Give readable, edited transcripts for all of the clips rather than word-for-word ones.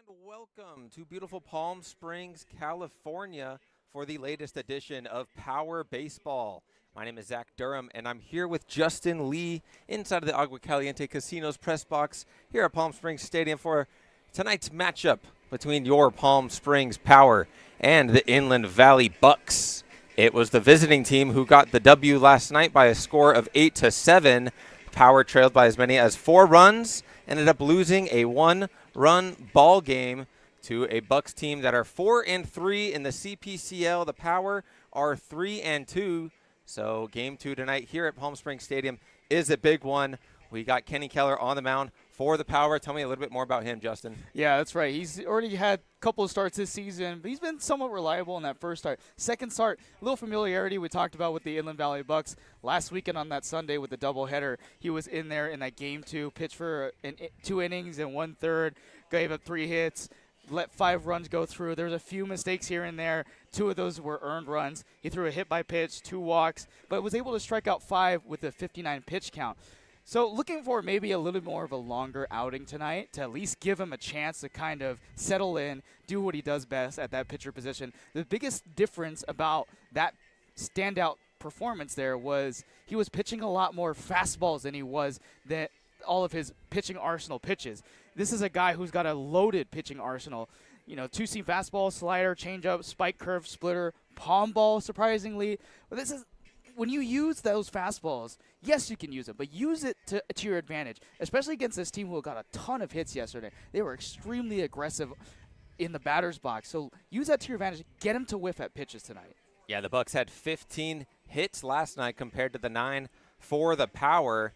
Welcome to beautiful Palm Springs, California for the latest edition of Power Baseball. My name is Zach Durham, and I'm here with Justin Lee inside of the Agua Caliente Casinos press box here at Palm Springs Stadium for tonight's matchup between your Palm Springs Power and the Inland Valley Bucs. It was the visiting team who got the W last night by a score of 8-7. Power trailed by as many as 4 runs, ended up losing a 1-run ball game to a Bucs team that are 4-3 in the CPCL. The Power are 3-2. So game 2 tonight here at Palm Springs Stadium is a big one. We got Kenny Keller on the mound for the Power. Tell me a little bit more about him, Justin. Yeah, that's right. He's already had a couple of starts this season, but he's been somewhat reliable in that first start. Second start, a little familiarity we talked about with the Inland Valley Bucs. Last weekend on that Sunday with the doubleheader, he was in there in that game 2, pitched for 2 innings and 1/3, gave up 3 hits, let 5 runs go through. There's a few mistakes here and there. 2 of those were earned runs. He threw a hit by pitch, 2 walks, but was able to strike out 5 with a 59 pitch count. So looking for maybe a little more of a longer outing tonight to at least give him a chance to kind of settle in, do what he does best at that pitcher position. The biggest difference about that standout performance there was he was pitching a lot more fastballs than he was that all of his pitching arsenal pitches. This is a guy who's got a loaded pitching arsenal. You know, 2-seam fastball, slider, changeup, spike curve, splitter, palm ball, surprisingly. But this is when you use those fastballs, yes, you can use them, but use it to your advantage, especially against this team who got a ton of hits yesterday. They were extremely aggressive in the batter's box. So use that to your advantage. Get them to whiff at pitches tonight. Yeah, the Bucs had 15 hits last night compared to the 9 for the Power,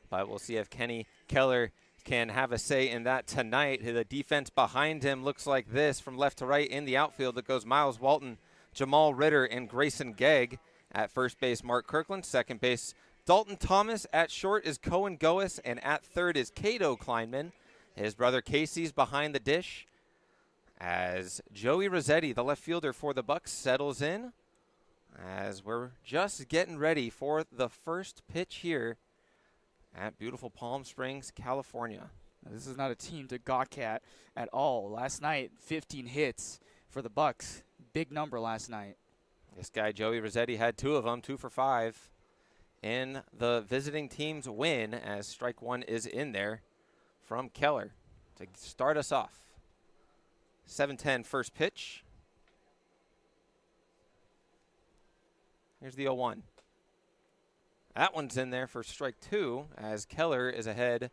but we'll see if Kenny Keller can have a say in that tonight. The defense behind him looks like this from left to right in the outfield. It goes Miles Walton, Jamal Ritter, and Grayson Gegg. At first base, Mark Kirkland. Second base, Dalton Thomas. At short is Cohen Goes, and at third is Cato Kleinman. His brother Casey's behind the dish as Joey Rossetti, the left fielder for the Bucs, settles in as we're just getting ready for the first pitch here at beautiful Palm Springs, California. This is not a team to gawk at all. Last night, 15 hits for the Bucs. Big number last night. This guy, Joey Rossetti, had 2 of them, 2 for 5 in the visiting team's win as strike 1 is in there from Keller to start us off. 7-10 first pitch. Here's the 0-1. That one's in there for strike 2 as Keller is ahead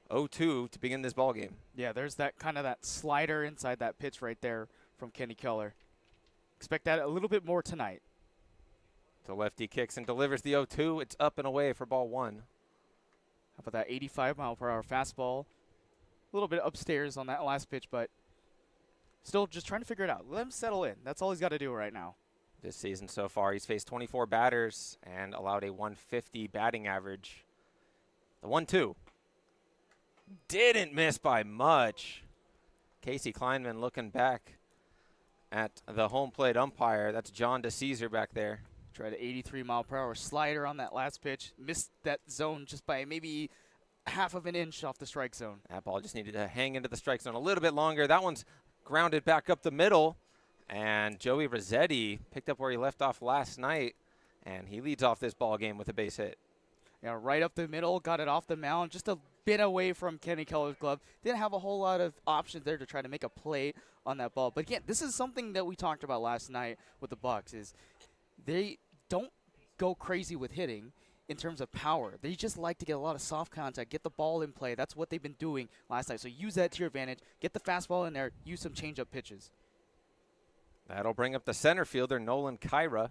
0-2 to begin this ball game. Yeah, there's that kind of that slider inside that pitch right there from Kenny Keller. Expect that a little bit more tonight. The lefty kicks and delivers the 0-2. It's up and away for ball 1. How about that 85-mile-per-hour fastball? A little bit upstairs on that last pitch, but still just trying to figure it out. Let him settle in. That's all he's got to do right now. This season so far, he's faced 24 batters and allowed a 150 batting average. The 1-2 didn't miss by much. Casey Kleinman looking back at the home plate umpire. That's John DeCesar back there. Tried an 83-mile-per-hour slider on that last pitch. Missed that zone just by maybe half of an inch off the strike zone. That ball just needed to hang into the strike zone a little bit longer. That one's grounded back up the middle. And Joey Rossetti picked up where he left off last night. And he leads off this ball game with a base hit. Yeah, right up the middle, got it off the mound, just a bit away from Kenny Keller's glove. Didn't have a whole lot of options there to try to make a play on that ball. But again, this is something that we talked about last night with the Bucs is they don't go crazy with hitting in terms of power. They just like to get a lot of soft contact, get the ball in play. That's what they've been doing last night. So use that to your advantage. Get the fastball in there. Use some changeup pitches. That'll bring up the center fielder, Nolan Kyra.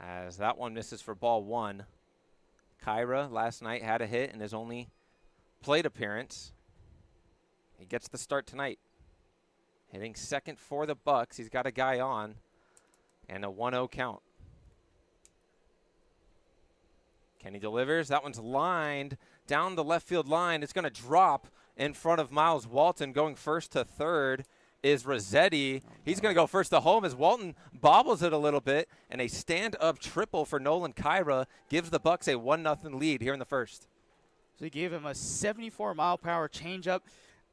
As that one misses for ball 1. Kyra last night had a hit in his only plate appearance. He gets the start tonight. Hitting second for the Bucs. He's got a guy on. And a 1-0 count. Kenny delivers. That one's lined down the left field line. It's going to drop in front of Miles Walton. Going first to third is Rossetti. He's going to go first to home as Walton bobbles it a little bit. And a stand-up triple for Nolan Kyra gives the Bucs a 1-0 lead here in the first. So he gave him a 74-mile-per-hour changeup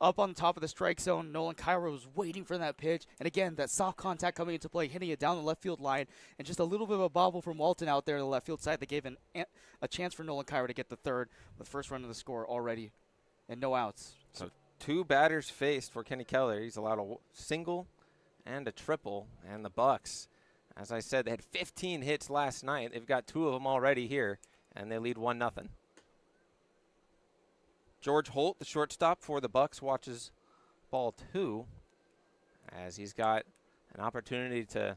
up on the top of the strike zone. Nolan Cairo was waiting for that pitch. And again, that soft contact coming into play, hitting it down the left field line. And just a little bit of a bobble from Walton out there to the left field side that gave a chance for Nolan Cairo to get the third. The first run of the score already. And no outs. So 2 batters faced for Kenny Keller. He's allowed a single and a triple. And the Bucs, as I said, they had 15 hits last night. They've got 2 of them already here. And they lead 1-0. George Holt, the shortstop for the Bucs, watches ball 2 as he's got an opportunity to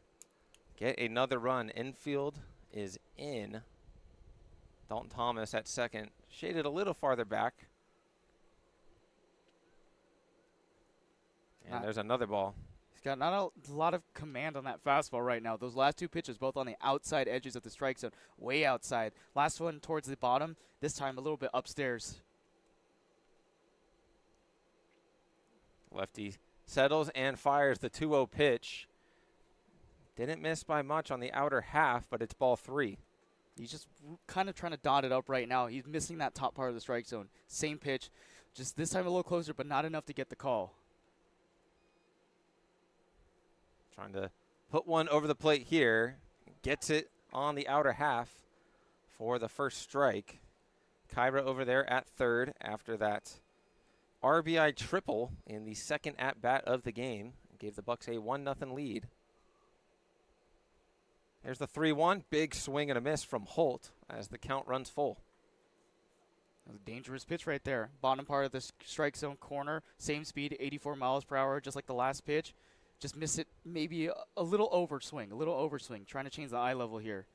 get another run. Infield is in. Dalton Thomas at second, shaded a little farther back. And there's another ball. He's got not a lot of command on that fastball right now. Those last 2 pitches, both on the outside edges of the strike zone, way outside. Last one towards the bottom, this time a little bit upstairs. Lefty settles and fires the 2-0 pitch. Didn't miss by much on the outer half, but it's ball 3. He's just kind of trying to dot it up right now. He's missing that top part of the strike zone. Same pitch, just this time a little closer, but not enough to get the call. Trying to put one over the plate here. Gets it on the outer half for the first strike. Kyra over there at third after that RBI triple in the second at-bat of the game. Gave the Bucs a 1-0 lead. There's the 3-1. Big swing and a miss from Holt as the count runs full. That was a dangerous pitch right there. Bottom part of the strike zone corner. Same speed, 84 miles per hour, just like the last pitch. Just miss it maybe a little overswing. Trying to change the eye level here.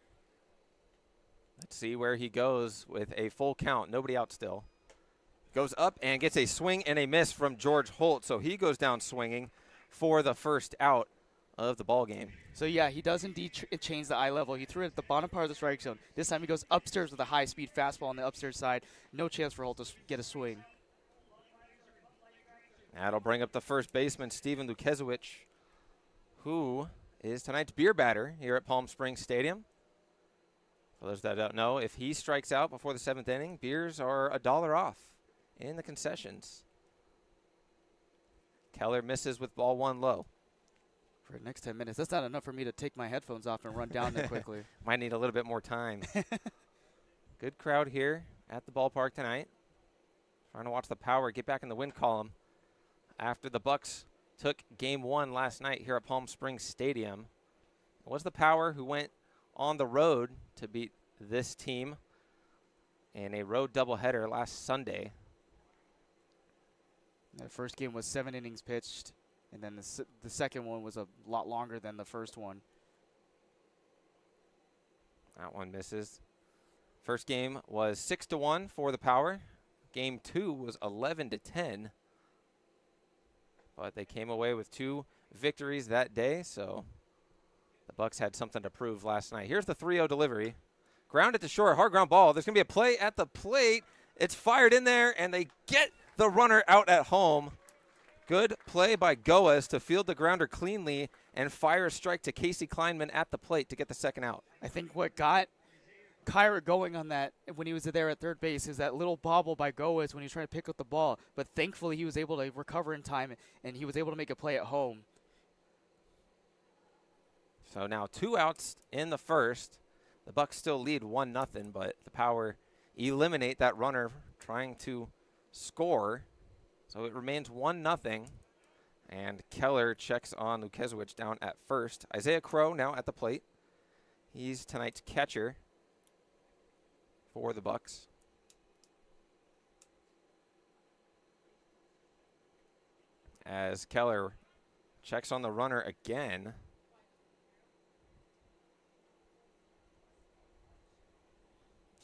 Let's see where he goes with a full count. Nobody out still. Goes up and gets a swing and a miss from George Holt. So he goes down swinging for the first out of the ball game. So yeah, he does indeed change the eye level. He threw it at the bottom part of the strike zone. This time he goes upstairs with a high-speed fastball on the upstairs side. No chance for Holt to get a swing. That'll bring up the first baseman, Steven Lukezowicz, who is tonight's beer batter here at Palm Springs Stadium. For those that don't know, if he strikes out before the 7th inning, beers are $1 off in the concessions. Keller misses with ball 1 low. For the next 10 minutes, that's not enough for me to take my headphones off and run down there quickly. Might need a little bit more time. Good crowd here at the ballpark tonight. Trying to watch the Power get back in the win column after the Bucs took game 1 last night here at Palm Springs Stadium. It was the Power who went on the road to beat this team in a road doubleheader last Sunday. The first game was 7 innings pitched, and then the second one was a lot longer than the first one. That one misses. First game was 6-1 for the Power. Game 2 was 11-10. But they came away with 2 victories that day, so the Bucs had something to prove last night. Here's the 3-0 delivery. Grounded to short, hard ground ball. There's going to be a play at the plate. It's fired in there, and they get the runner out at home. Good play by Goas to field the grounder cleanly and fire a strike to Casey Kleinman at the plate to get the second out. I think what got Kyra going on that when he was there at third base is that little bobble by Goas when he was trying to pick up the ball. But thankfully he was able to recover in time, and he was able to make a play at home. So now 2 outs in the first. The Bucs still lead 1-0, but the Power eliminate that runner trying to score. So it remains 1-0. And Keller checks on Lukezowicz down at first. Isaiah Crow now at the plate. He's tonight's catcher for the Bucs. As Keller checks on the runner again.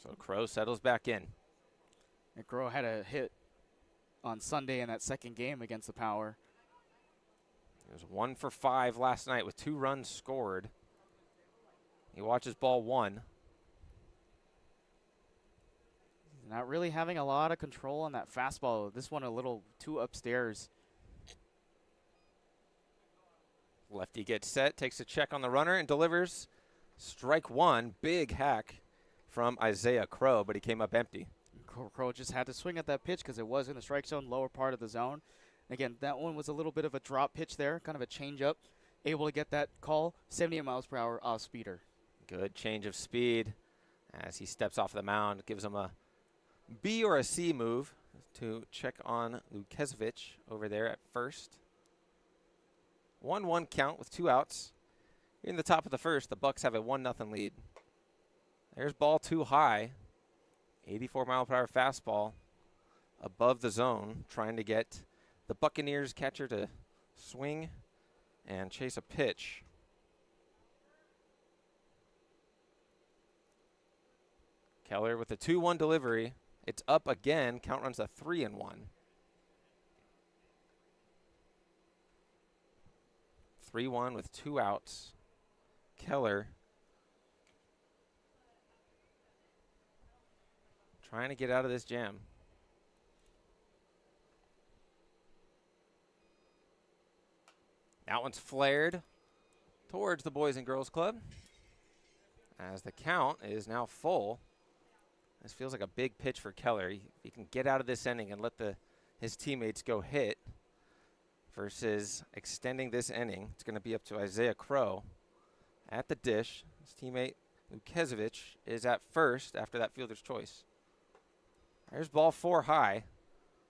So Crow settles back in. And Crow had a hit on Sunday in that second game against the Power. He was 1 for 5 last night with 2 runs scored. He watches ball 1. He's not really having a lot of control on that fastball. This one a little too upstairs. Lefty gets set, takes a check on the runner, and delivers strike 1. Big hack from Isaiah Crow, but he came up empty. Crow just had to swing at that pitch because it was in the strike zone, lower part of the zone. Again, that one was a little bit of a drop pitch there, kind of a change-up. Able to get that call, 78 miles per hour off speeder. Good change of speed as he steps off the mound. Gives him a B or a C move to check on Lukezovic over there at first. 1-1 count with 2 outs. In the top of the first, the Bucs have a 1-0 lead. There's ball too high. 84 mile per hour fastball above the zone, trying to get the Buccaneers catcher to swing and chase a pitch. Keller with a 2-1 delivery. It's up again. Count runs to 3-1. 3-1 with 2 outs. Keller trying to get out of this jam. That one's flared towards the Boys and Girls Club as the count is now full. This feels like a big pitch for Keller. He can get out of this inning and let his teammates go hit versus extending this inning. It's going to be up to Isaiah Crow at the dish. His teammate Lukezovic is at first after that fielder's choice. There's ball 4 high,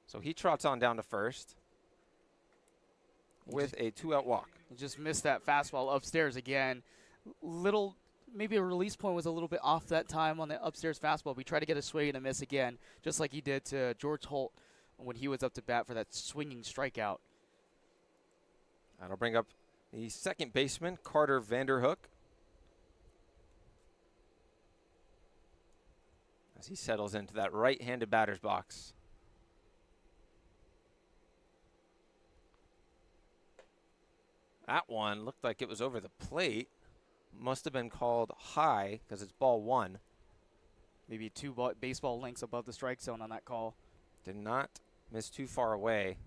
so he trots on down to first with a 2-out walk. He just missed that fastball upstairs again. Maybe a release point was a little bit off that time on the upstairs fastball. We tried to get a swing and a miss again, just like he did to George Holt when he was up to bat for that swinging strikeout. That'll bring up the second baseman, Carter Vanderhook, as he settles into that right-handed batter's box. That one looked like it was over the plate. Must have been called high because it's ball 1. Maybe 2 baseball lengths above the strike zone on that call. Did not miss too far away.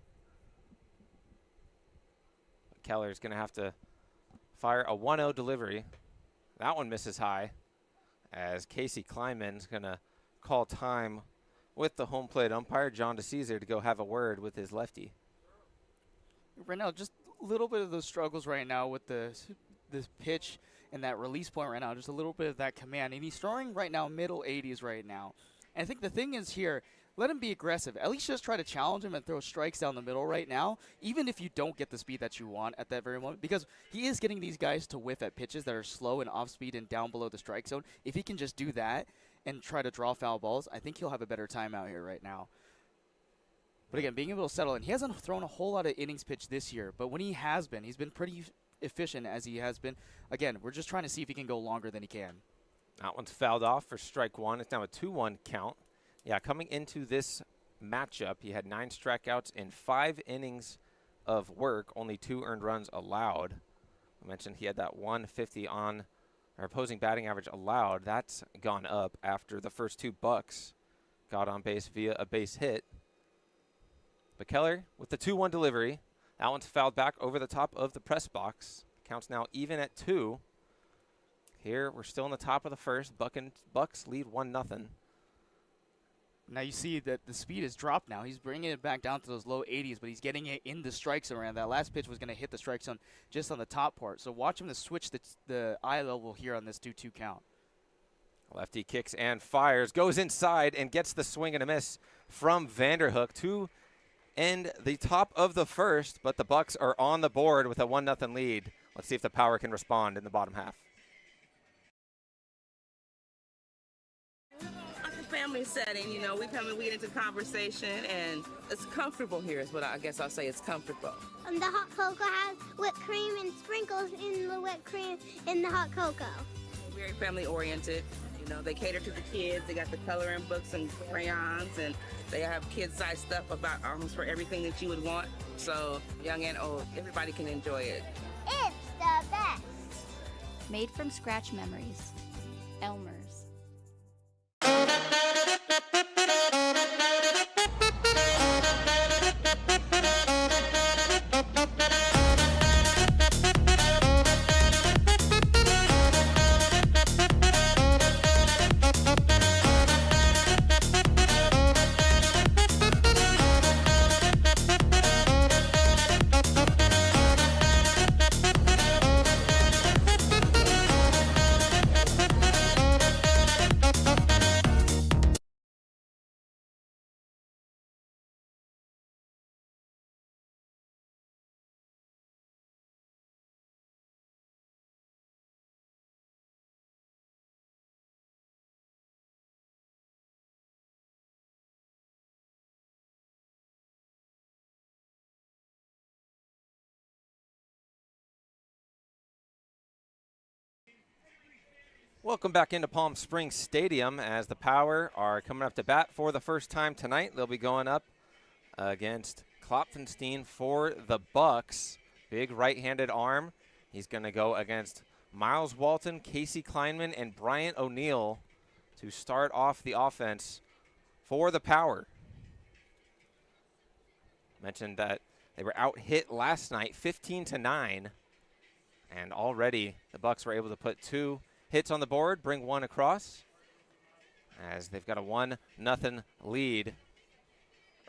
But Keller's going to have to fire a 1-0 delivery. That one misses high as Casey Kleinman's going to call time with the home plate umpire, John DeCesar, to go have a word with his lefty. Right now, just a little bit of those struggles right now with this pitch and that release point right now, just a little bit of that command. And he's throwing right now middle 80s right now. And I think the thing is here, let him be aggressive. At least just try to challenge him and throw strikes down the middle right now, even if you don't get the speed that you want at that very moment. Because he is getting these guys to whiff at pitches that are slow and off speed and down below the strike zone. If he can just do that and try to draw foul balls, I think he'll have a better time out here right now. But again, being able to settle in. He hasn't thrown a whole lot of innings pitched this year, but when he has been, he's been pretty efficient as he has been. Again, we're just trying to see if he can go longer than he can. That one's fouled off for strike 1. It's now a 2-1 count. Yeah, coming into this matchup, he had 9 strikeouts in 5 innings of work, only 2 earned runs allowed. I mentioned he had that 150 on our opposing batting average allowed. That's gone up after the first 2 Bucs got on base via a base hit. But Keller with the 2-1 delivery. That one's fouled back over the top of the press box. Counts now even at 2. Here we're still in the top of the first. Bucs lead 1-0. Now you see that the speed has dropped now. He's bringing it back down to those low 80s, but he's getting it in the strike zone. And that last pitch was going to hit the strike zone just on the top part. So watch him to switch the eye level here on this 2-2 count. Lefty kicks and fires, goes inside and gets the swing and a miss from Vanderhook to end the top of the first, but the Bucs are on the board with a 1-0 lead. Let's see if the power can respond in the bottom half. Like a family setting, you know, we come and we get into conversation, and it's comfortable here is what I guess I'll say. It's comfortable. The hot cocoa has whipped cream and sprinkles in the whipped cream in the hot cocoa. Very family oriented. You know, they cater to the kids. They got the coloring books and crayons, and they have kid-sized stuff about almost for everything that you would want. So young and old, everybody can enjoy it. It's the best. Made from scratch memories. Elmer's. Welcome back into Palm Springs Stadium as the Power are coming up to bat for the first time tonight. They'll be going up against Klopfenstein for the Bucs. Big right-handed arm. He's going to go against Miles Walton, Casey Kleinman, and Bryant O'Neill to start off the offense for the Power. Mentioned that they were out hit last night 15-9, and already the Bucs were able to put 2 hits on the board, bring 1 across, as they've got a 1-0 lead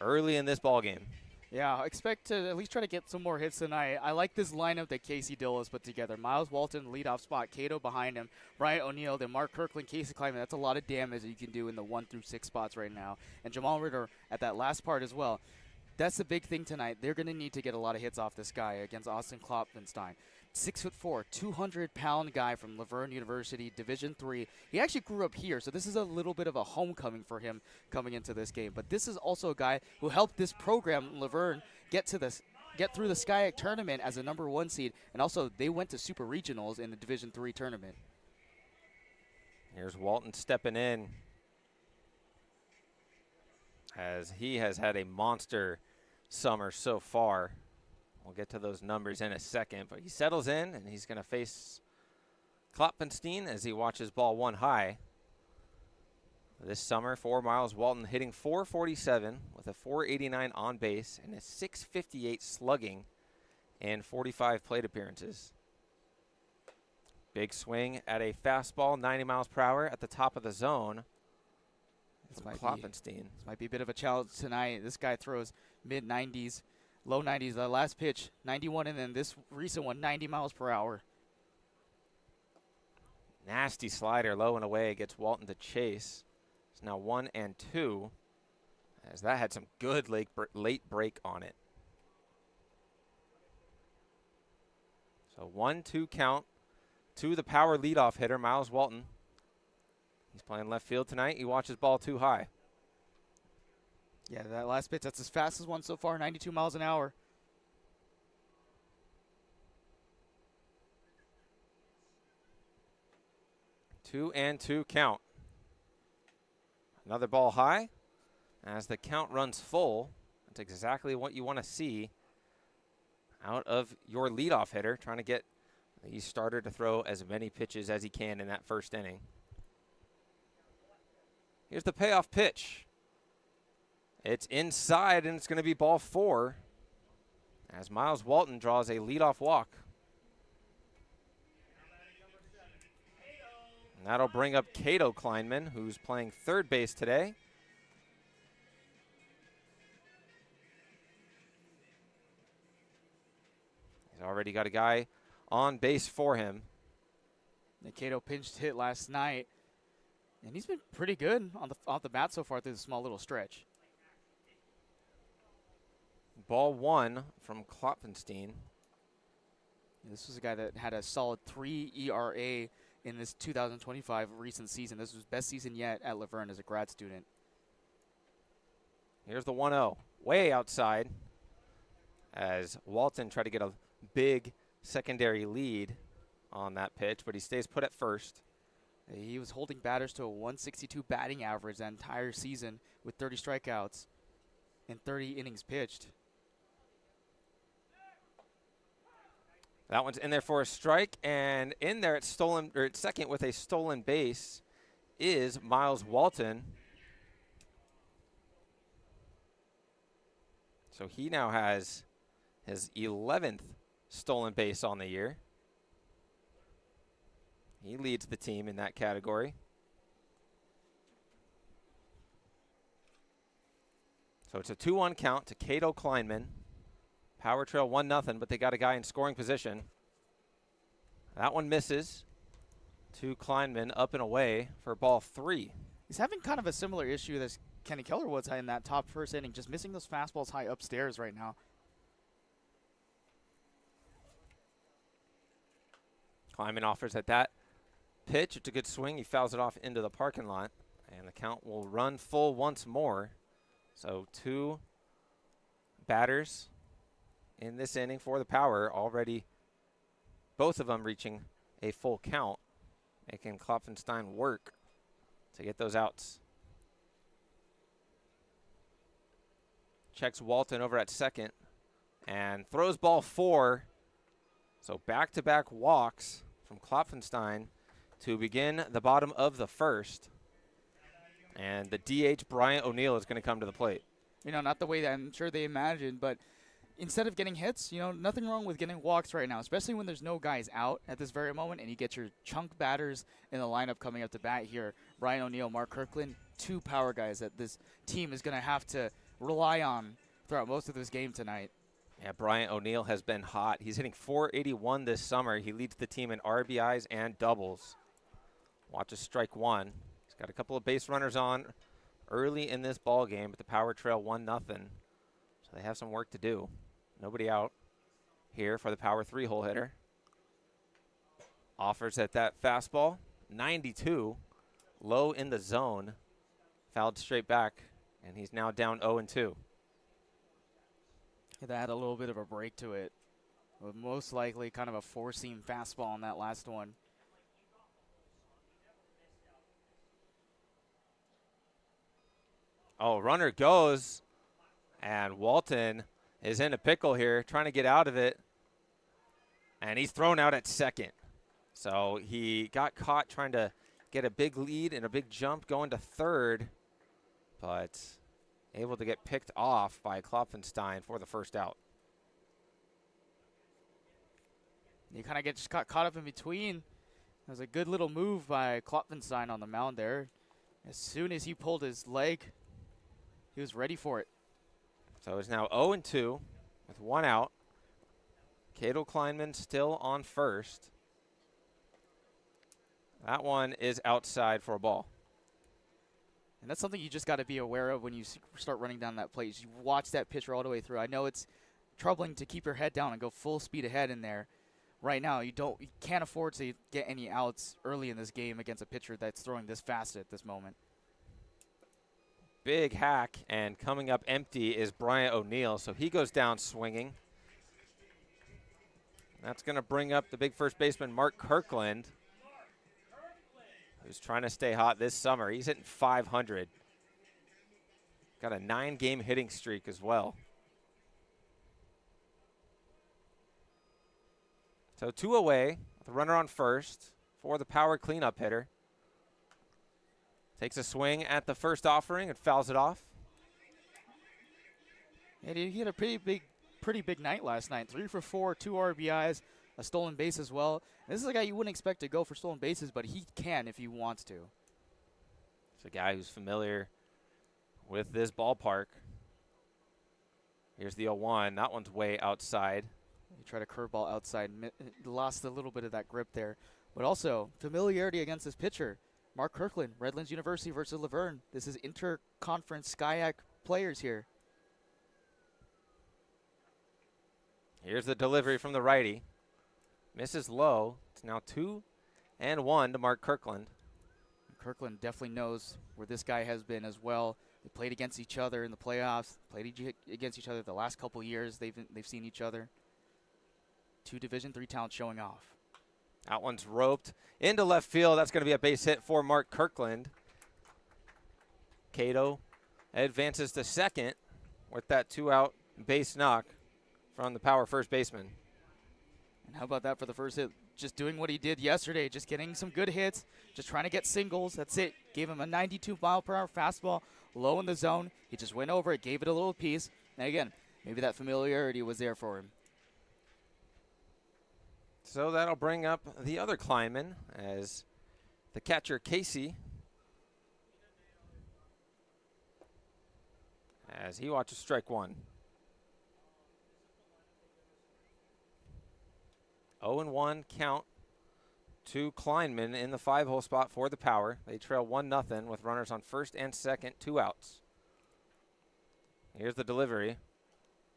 early in this ball game. Yeah, I expect to at least try to get some more hits tonight. I like this lineup that Casey Dill has put together. Miles Walton, leadoff spot, Cato behind him, Bryant O'Neill, then Mark Kirkland, Casey Kleinman. That's a lot of damage that you can do in the 1 through 6 spots right now. And Jamal Ritter at that last part as well. That's the big thing tonight. They're going to need to get a lot of hits off this guy against Austin Klopfenstein. 6'4", 200-pound guy from Laverne University, Division III. He actually grew up here, so this is a little bit of a homecoming for him coming into this game. But this is also a guy who helped this program, Laverne, get through the SCIAC tournament as a number 1 seed, and also they went to Super Regionals in the Division III tournament. Here's Walton stepping in, as he has had a monster summer so far. We'll get to those numbers in a second, but he settles in, and he's going to face Klopfenstein as he watches ball 1 high. This summer for Miles Walton, hitting .447 with a .489 on base and a .658 slugging in 45 plate appearances. Big swing at a fastball, 90 miles per hour at the top of the zone. Klopfenstein. This might be a bit of a challenge tonight. This guy throws mid-90s, low 90s. The last pitch, 91, and then this recent one, 90 miles per hour. Nasty slider, low and away, gets Walton to chase. It's now 1-2, as that had some good late break on it. So 1-2 count to the Power leadoff hitter, Miles Walton. He's playing left field tonight. He watches ball 2 high. Yeah, that last pitch, that's his fastest one so far, 92 miles an hour. Two and 2 count. Another ball high. As the count runs full, that's exactly what you want to see out of your leadoff hitter, trying to get the starter to throw as many pitches as he can in that first inning. Here's the payoff pitch. It's inside, and it's going to be ball 4 as Miles Walton draws a leadoff walk. And that'll bring up Cato Kleinman, who's playing third base today. He's already got a guy on base for him. Cato pinched hit last night, and he's been pretty good off the bat so far through the small little stretch. Ball 1 from Klopfenstein. This was a guy that had a solid 3 ERA in this 2025 recent season. This was his best season yet at Laverne as a grad student. Here's the 1-0, way outside, as Walton tried to get a big secondary lead on that pitch, but he stays put at first. He was holding batters to a 162 batting average that entire season with 30 strikeouts and 30 innings pitched. That one's in there for a strike, and in there at second with a stolen base is Miles Walton. So he now has his 11th stolen base on the year. He leads the team in that category. So it's a 2-1 count to Cato Kleinman. Power trail 1-0, but they got a guy in scoring position. That one misses to Kleinman, up and away for ball 3. He's having kind of a similar issue that Kenny Keller was in that top first inning, just missing those fastballs high upstairs right now. Kleinman offers at that pitch. It's a good swing. He fouls it off into the parking lot, and the count will run full once more. So 2 batters in this inning for the Power, already both of them reaching a full count. making Klopfenstein work to get those outs. Checks Walton over at second and throws ball 4. So back-to-back walks from Klopfenstein to begin the bottom of the first. And the DH, Bryant O'Neill, is going to come to the plate. You know, not the way that I'm sure they imagined, but instead of getting hits, you know, nothing wrong with getting walks right now, especially when there's no guys out at this very moment and you get your chunk batters in the lineup coming up to bat here. Bryant O'Neill, Mark Kirkland, 2 power guys that this team is going to have to rely on throughout most of this game tonight. Yeah, Bryant O'Neill has been hot. He's hitting .481 this summer. He leads the team in RBIs and doubles. Watch us strike 1. He's got a couple of base runners on early in this ball game, but the power trail 1-0. So they have some work to do. Nobody out here for the power 3-hole hitter. Offers at that fastball, 92, low in the zone, fouled straight back, and he's now down 0-2. That had a little bit of a break to it. Most likely kind of a 4-seam fastball on that last one. Oh, runner goes, and Walton is in a pickle here, trying to get out of it, and he's thrown out at second. So he got caught trying to get a big lead and a big jump going to third, but able to get picked off by Klopfenstein for the first out. You kind of just got caught up in between. That was a good little move by Klopfenstein on the mound there. As soon as he pulled his leg, he was ready for it. So it's now 0-2 with 1 out. Cato Kleinman still on first. That one is outside for a ball. And that's something you just got to be aware of when you start running down that plate. You watch that pitcher all the way through. I know it's troubling to keep your head down and go full speed ahead in there. Right now, you can't afford to get any outs early in this game against a pitcher that's throwing this fast at this moment. Big hack, and coming up empty is Bryant O'Neill, so he goes down swinging. That's going to bring up the big first baseman, Mark Kirkland, who's trying to stay hot this summer. He's hitting .500. Got a 9-game hitting streak as well. So 2 away, with a runner on first for the power cleanup hitter. Takes a swing at the first offering and fouls it off. And he had a pretty big night last night. 3 for 4, 2 RBIs, a stolen base as well. And this is a guy you wouldn't expect to go for stolen bases, but he can if he wants to. It's a guy who's familiar with this ballpark. Here's the 0-1. That one's way outside. He tried a curveball outside, lost a little bit of that grip there. But also, familiarity against this pitcher. Mark Kirkland, Redlands University versus Laverne. This is inter-conference SCIAC players here. Here's the delivery from the righty. Misses low. It's now 2-1 to Mark Kirkland. Kirkland definitely knows where this guy has been as well. They played against each other in the playoffs. Played against each other the last couple years. They've seen each other. 2 Division III talents showing off. That one's roped into left field. That's going to be a base hit for Mark Kirkland. Cato advances to second with that 2-out base knock from the power first baseman. And how about that for the first hit? Just doing what he did yesterday, just getting some good hits, just trying to get singles. That's it. Gave him a 92-mile-per-hour fastball, low in the zone. He just went over it, gave it a little piece. And again, maybe that familiarity was there for him. So that'll bring up the other Kleinman as the catcher, Casey, as he watches strike 1. 0-1 count to Kleinman in the 5-hole spot for the power. They trail 1-0 with runners on first and second, 2 outs. Here's the delivery.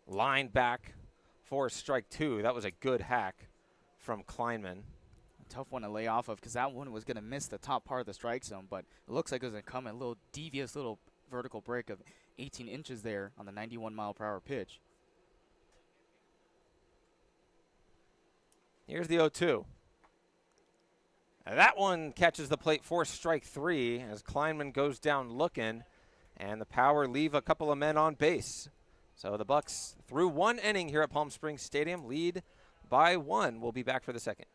Line back for strike 2. That was a good hack from Kleinman. A tough one to lay off of because that one was going to miss the top part of the strike zone, but it looks like it was going to come a little devious little vertical break of 18 inches there on the 91-mile-per-hour pitch. Here's the 0-2. That one catches the plate for strike 3 as Kleinman goes down looking, and the Power leave a couple of men on base. So the Bucs, through 1 inning here at Palm Springs Stadium, lead by 1. We'll be back for the second.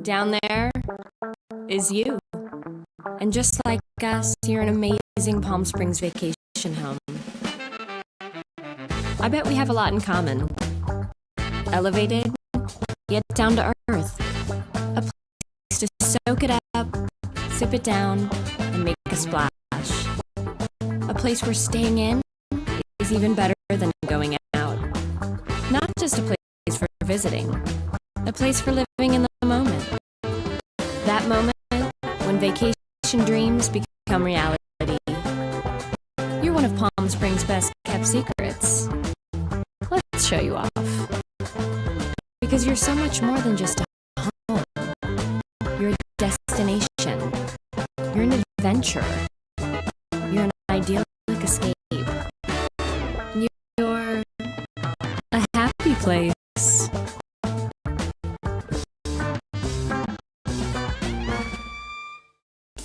Down there is you. And just like us, you're an amazing Palm Springs vacation home. I bet we have a lot in common. Elevated, yet down to earth. A place to soak it up, sip it down, and make a splash. A place where staying in is even better than going out. Not just a place for visiting, a place for living in the moment. That moment when vacation dreams become reality. You're one of Palm Springs' best kept secrets. Let's show you off. Because you're so much more than just a home. You're a destination. You're an adventure. You're an idyllic escape. You're a happy place.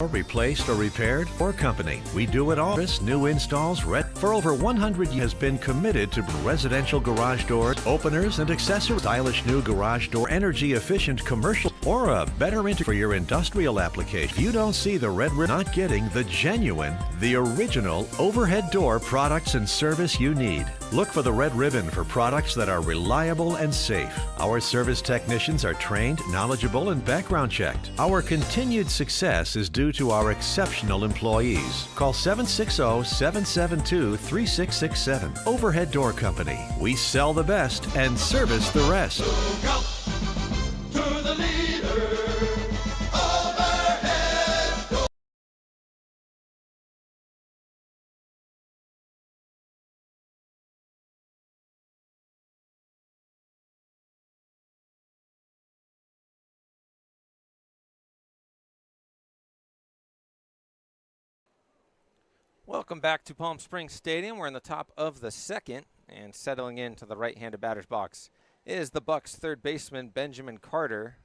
Or replaced or repaired or company. We do it all. New installs. For over 100 years has been committed to residential garage doors, openers, and accessories. Stylish new garage door, energy efficient commercial, or a better for your industrial application. If you don't see the red ribbon, not getting the genuine, the original overhead door products and service you need. Look for the red ribbon for products that are reliable and safe. Our service technicians are trained, knowledgeable, and background checked. Our continued success is due to our exceptional employees. Call 760-772-3667. Overhead Door Company. We sell the best and service the rest. Look out to the leader. Overhead Door. Welcome back to Palm Springs Stadium. We're in the top of the second, and settling into the right-handed batter's box is the Bucs third baseman Benjamin Carter.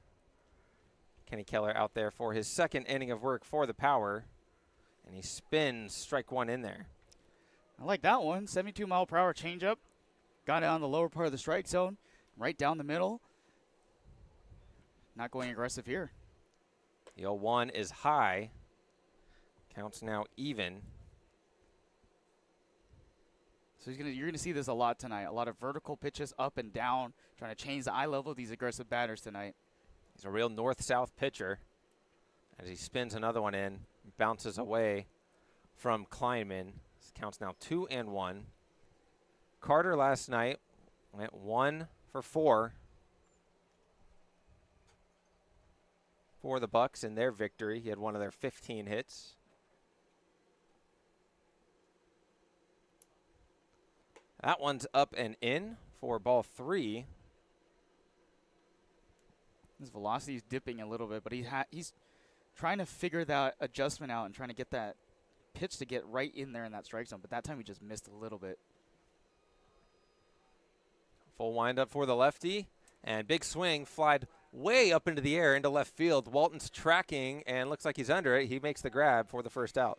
Kenny Keller out there for his second inning of work for the Power, and he spins strike 1 in there. I like that one. 72-mile-per-hour changeup. Got it on the lower part of the strike zone, right down the middle. Not going aggressive here. The 0-1 is high. Counts now even. So you're gonna see this a lot tonight. A lot of vertical pitches up and down, trying to change the eye level of these aggressive batters tonight. He's a real north-south pitcher. As he spins another one in, bounces away from Kleinman. This counts now 2-1. Carter last night went 1 for 4 for the Bucs in their victory. He had one of their 15 hits. That one's up and in for ball 3. His velocity is dipping a little bit, but he's trying to figure that adjustment out and trying to get that pitch to get right in there in that strike zone. But that time he just missed a little bit. Full windup for the lefty, and big swing, flied way up into the air into left field. Walton's tracking and looks like he's under it. He makes the grab for the first out.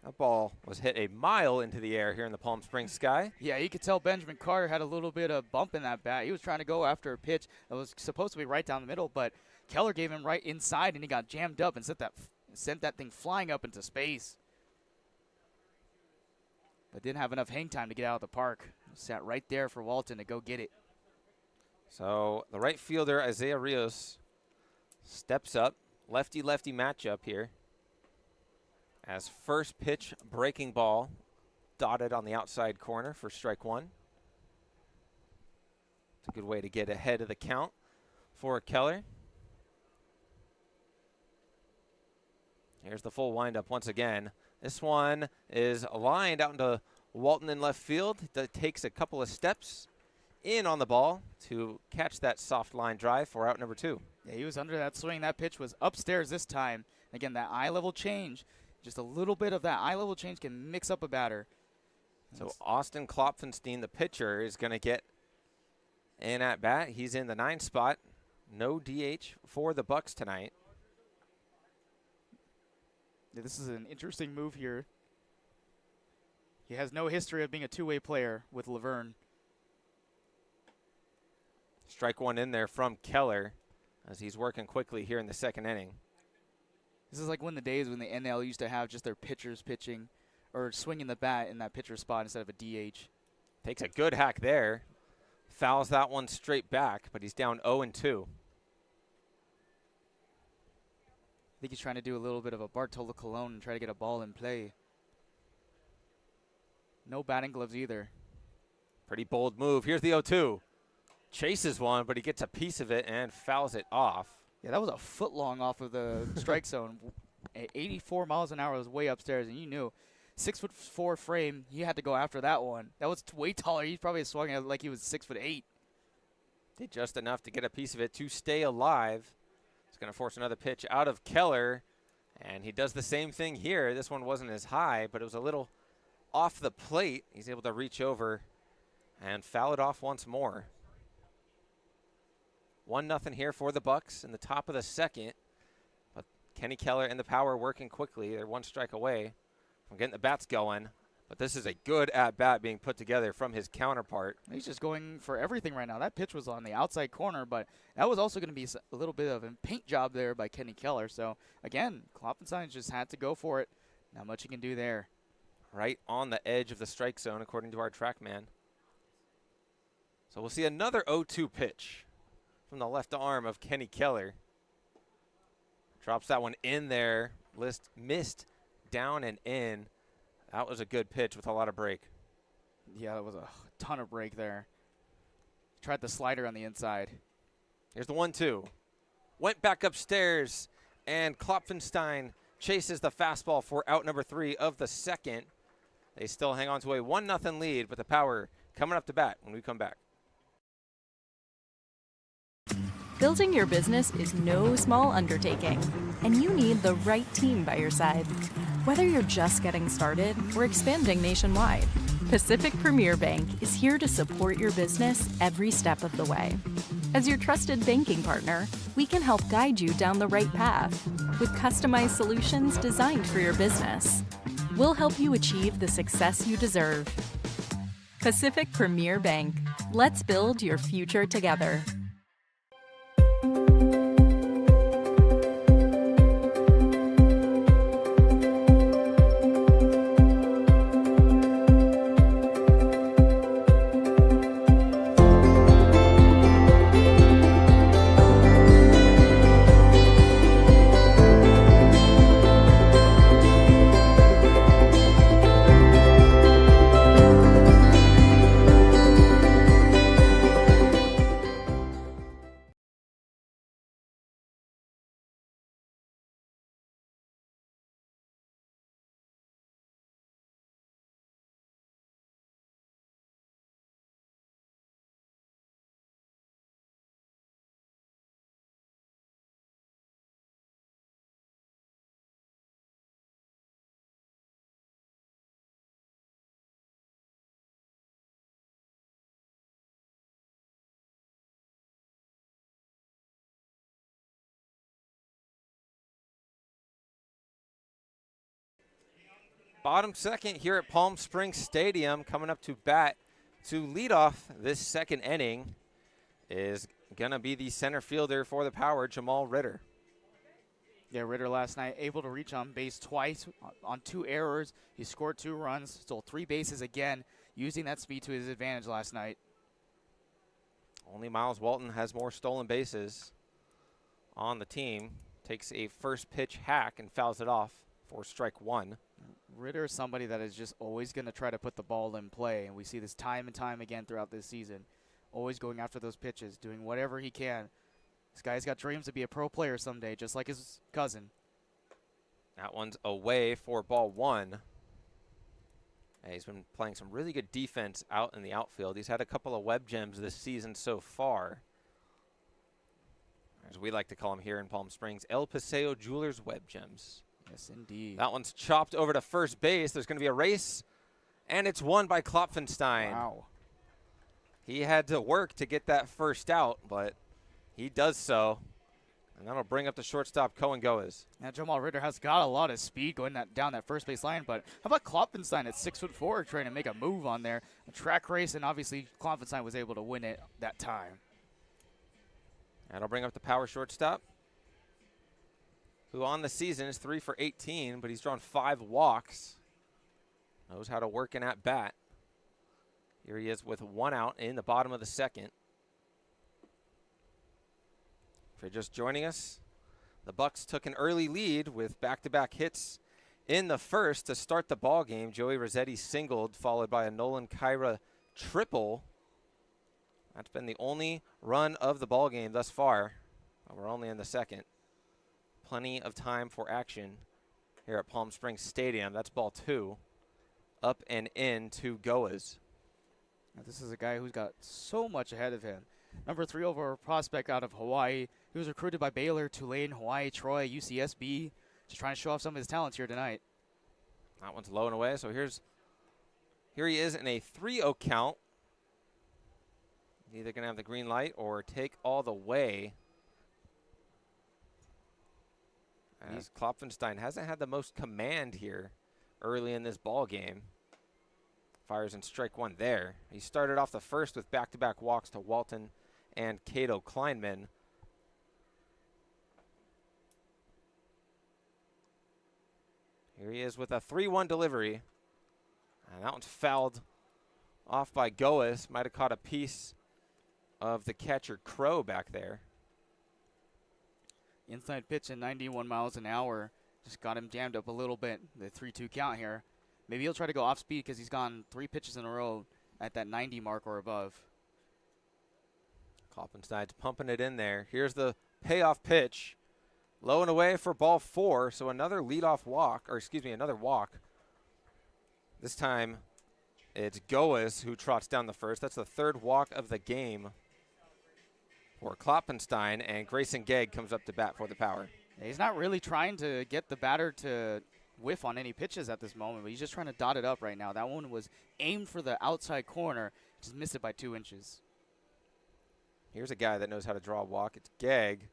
That ball was hit a mile into the air here in the Palm Springs sky. Yeah, you could tell Benjamin Carter had a little bit of bump in that bat. He was trying to go after a pitch that was supposed to be right down the middle, but Keller gave him right inside, and he got jammed up and sent that thing flying up into space. But didn't have enough hang time to get out of the park. Sat right there for Walton to go get it. So the right fielder, Isaiah Rios, steps up. Lefty-lefty matchup here. As first pitch breaking ball dotted on the outside corner for strike 1. It's a good way to get ahead of the count for Keller. Here's the full windup once again. This one is lined out into Walton in left field. That takes a couple of steps in on the ball to catch that soft line drive for out number 2. Yeah, he was under that swing. That pitch was upstairs this time. Again, that eye level change. Just a little bit of that eye level change can mix up a batter. So Austin Klopfenstein, the pitcher, is going to get in at bat. He's in the 9 spot. No DH for the Bucs tonight. Yeah, this is an interesting move here. He has no history of being a two-way player with Laverne. Strike one in there from Keller as he's working quickly here in the 2nd inning. This is like when the days when the NL used to have just their pitchers pitching or swinging the bat in that pitcher spot instead of a DH. Takes a good hack there. Fouls that one straight back, but he's down 0-2. I think he's trying to do a little bit of a Bartolo Colon and try to get a ball in play. No batting gloves either. Pretty bold move. Here's the 0-2. Chases one, but he gets a piece of it and fouls it off. Yeah, that was a foot long off of the strike zone. 84 miles an hour was way upstairs, and you knew. 6'4" frame, he had to go after that one. That was way taller. He probably swung it like he was 6'8". Did just enough to get a piece of it to stay alive. He's going to force another pitch out of Keller, and he does the same thing here. This one wasn't as high, but it was a little off the plate. He's able to reach over and foul it off once more. 1-0 here for the Bucs in the top of the 2nd. But Kenny Keller and the power working quickly. They're 1 strike away from getting the bats going. But this is a good at-bat being put together from his counterpart. He's just going for everything right now. That pitch was on the outside corner, but that was also going to be a little bit of a paint job there by Kenny Keller. So, again, Klopfenstein just had to go for it. Not much he can do there. Right on the edge of the strike zone, according to our track man. So we'll see another 0-2 pitch from the left arm of Kenny Keller. Drops that one in there. Missed down and in. That was a good pitch with a lot of break. Yeah, that was a ton of break there. Tried the slider on the inside. Here's the 1-2. Went back upstairs, and Klopfenstein chases the fastball for out number 3 of the 2nd. They still hang on to a 1-0 lead, but the power coming up to bat when we come back. Building your business is no small undertaking, and you need the right team by your side. Whether you're just getting started or expanding nationwide, Pacific Premier Bank is here to support your business every step of the way. As your trusted banking partner, we can help guide you down the right path with customized solutions designed for your business. We'll help you achieve the success you deserve. Pacific Premier Bank. Let's build your future together. Bottom 2nd here at Palm Springs Stadium, coming up to bat to lead off this 2nd inning is going to be the center fielder for the Power, Jamal Ritter. Yeah, Ritter last night able to reach on base twice on 2 errors. He scored 2 runs, stole 3 bases again, using that speed to his advantage last night. Only Miles Walton has more stolen bases on the team. Takes a first pitch hack and fouls it off for strike 1. Ritter is somebody that is just always going to try to put the ball in play, and we see this time and time again throughout this season. Always going after those pitches, doing whatever he can. This guy's got dreams to be a pro player someday, just like his cousin. That one's away for ball 1. He's been playing some really good defense out in the outfield. He's had a couple of web gems this season so far. As we like to call him here in Palm Springs, El Paseo Jewelers web gems. Yes, indeed. That one's chopped over to first base. There's going to be a race, and it's won by Klopfenstein. Wow. He had to work to get that first out, but he does so. And that'll bring up the shortstop, Cohen Goes. Now, Jamal Ritter has got a lot of speed going down that first base line, but how about Klopfenstein at 6'4", trying to make a move on there? A track race, and obviously Klopfenstein was able to win it that time. That'll bring up the power shortstop, who on the season is 3 for 18, but he's drawn 5 walks. Knows how to work an at bat. Here he is with 1 out in the bottom of the second. If you're just joining us, the Bucs took an early lead with back-to-back hits in the first to start the ball game. Joey Rossetti singled, followed by a Nolan Kyra triple. That's been the only run of the ball game thus far. We're only in the second. Plenty of time for action here at Palm Springs Stadium. That's ball 2. Up and in to Goas. Now, this is a guy who's got so much ahead of him. Number 3 overall prospect out of Hawaii. He was recruited by Baylor, Tulane, Hawaii, Troy, UCSB. Just trying to show off some of his talents here tonight. That one's low and away. So here he is in a 3-0 count. Either going to have the green light or take all the way. As Klopfenstein hasn't had the most command here early in this ball game. Fires in strike 1 there. He started off the first with back-to-back walks to Walton and Cato Kleinman. Here he is with a 3-1 delivery. And that one's fouled off by Goas. Might have caught a piece of the catcher Crow back there. Inside pitch at 91 miles an hour. Just got him jammed up a little bit. The 3-2 count here. Maybe he'll try to go off speed because he's gone 3 pitches in a row at that 90 mark or above. Klopfenstein's pumping it in there. Here's the payoff pitch. Low and away for ball 4. So another leadoff walk, or excuse me, another walk. This time it's Goas who trots down the first. That's the 3rd walk of the game for Klopfenstein, and Grayson Gegg comes up to bat for the power. He's not really trying to get the batter to whiff on any pitches at this moment, but he's just trying to dot it up right now. That one was aimed for the outside corner, just missed it by 2 inches. Here's a guy that knows how to draw a walk. It's Gegg,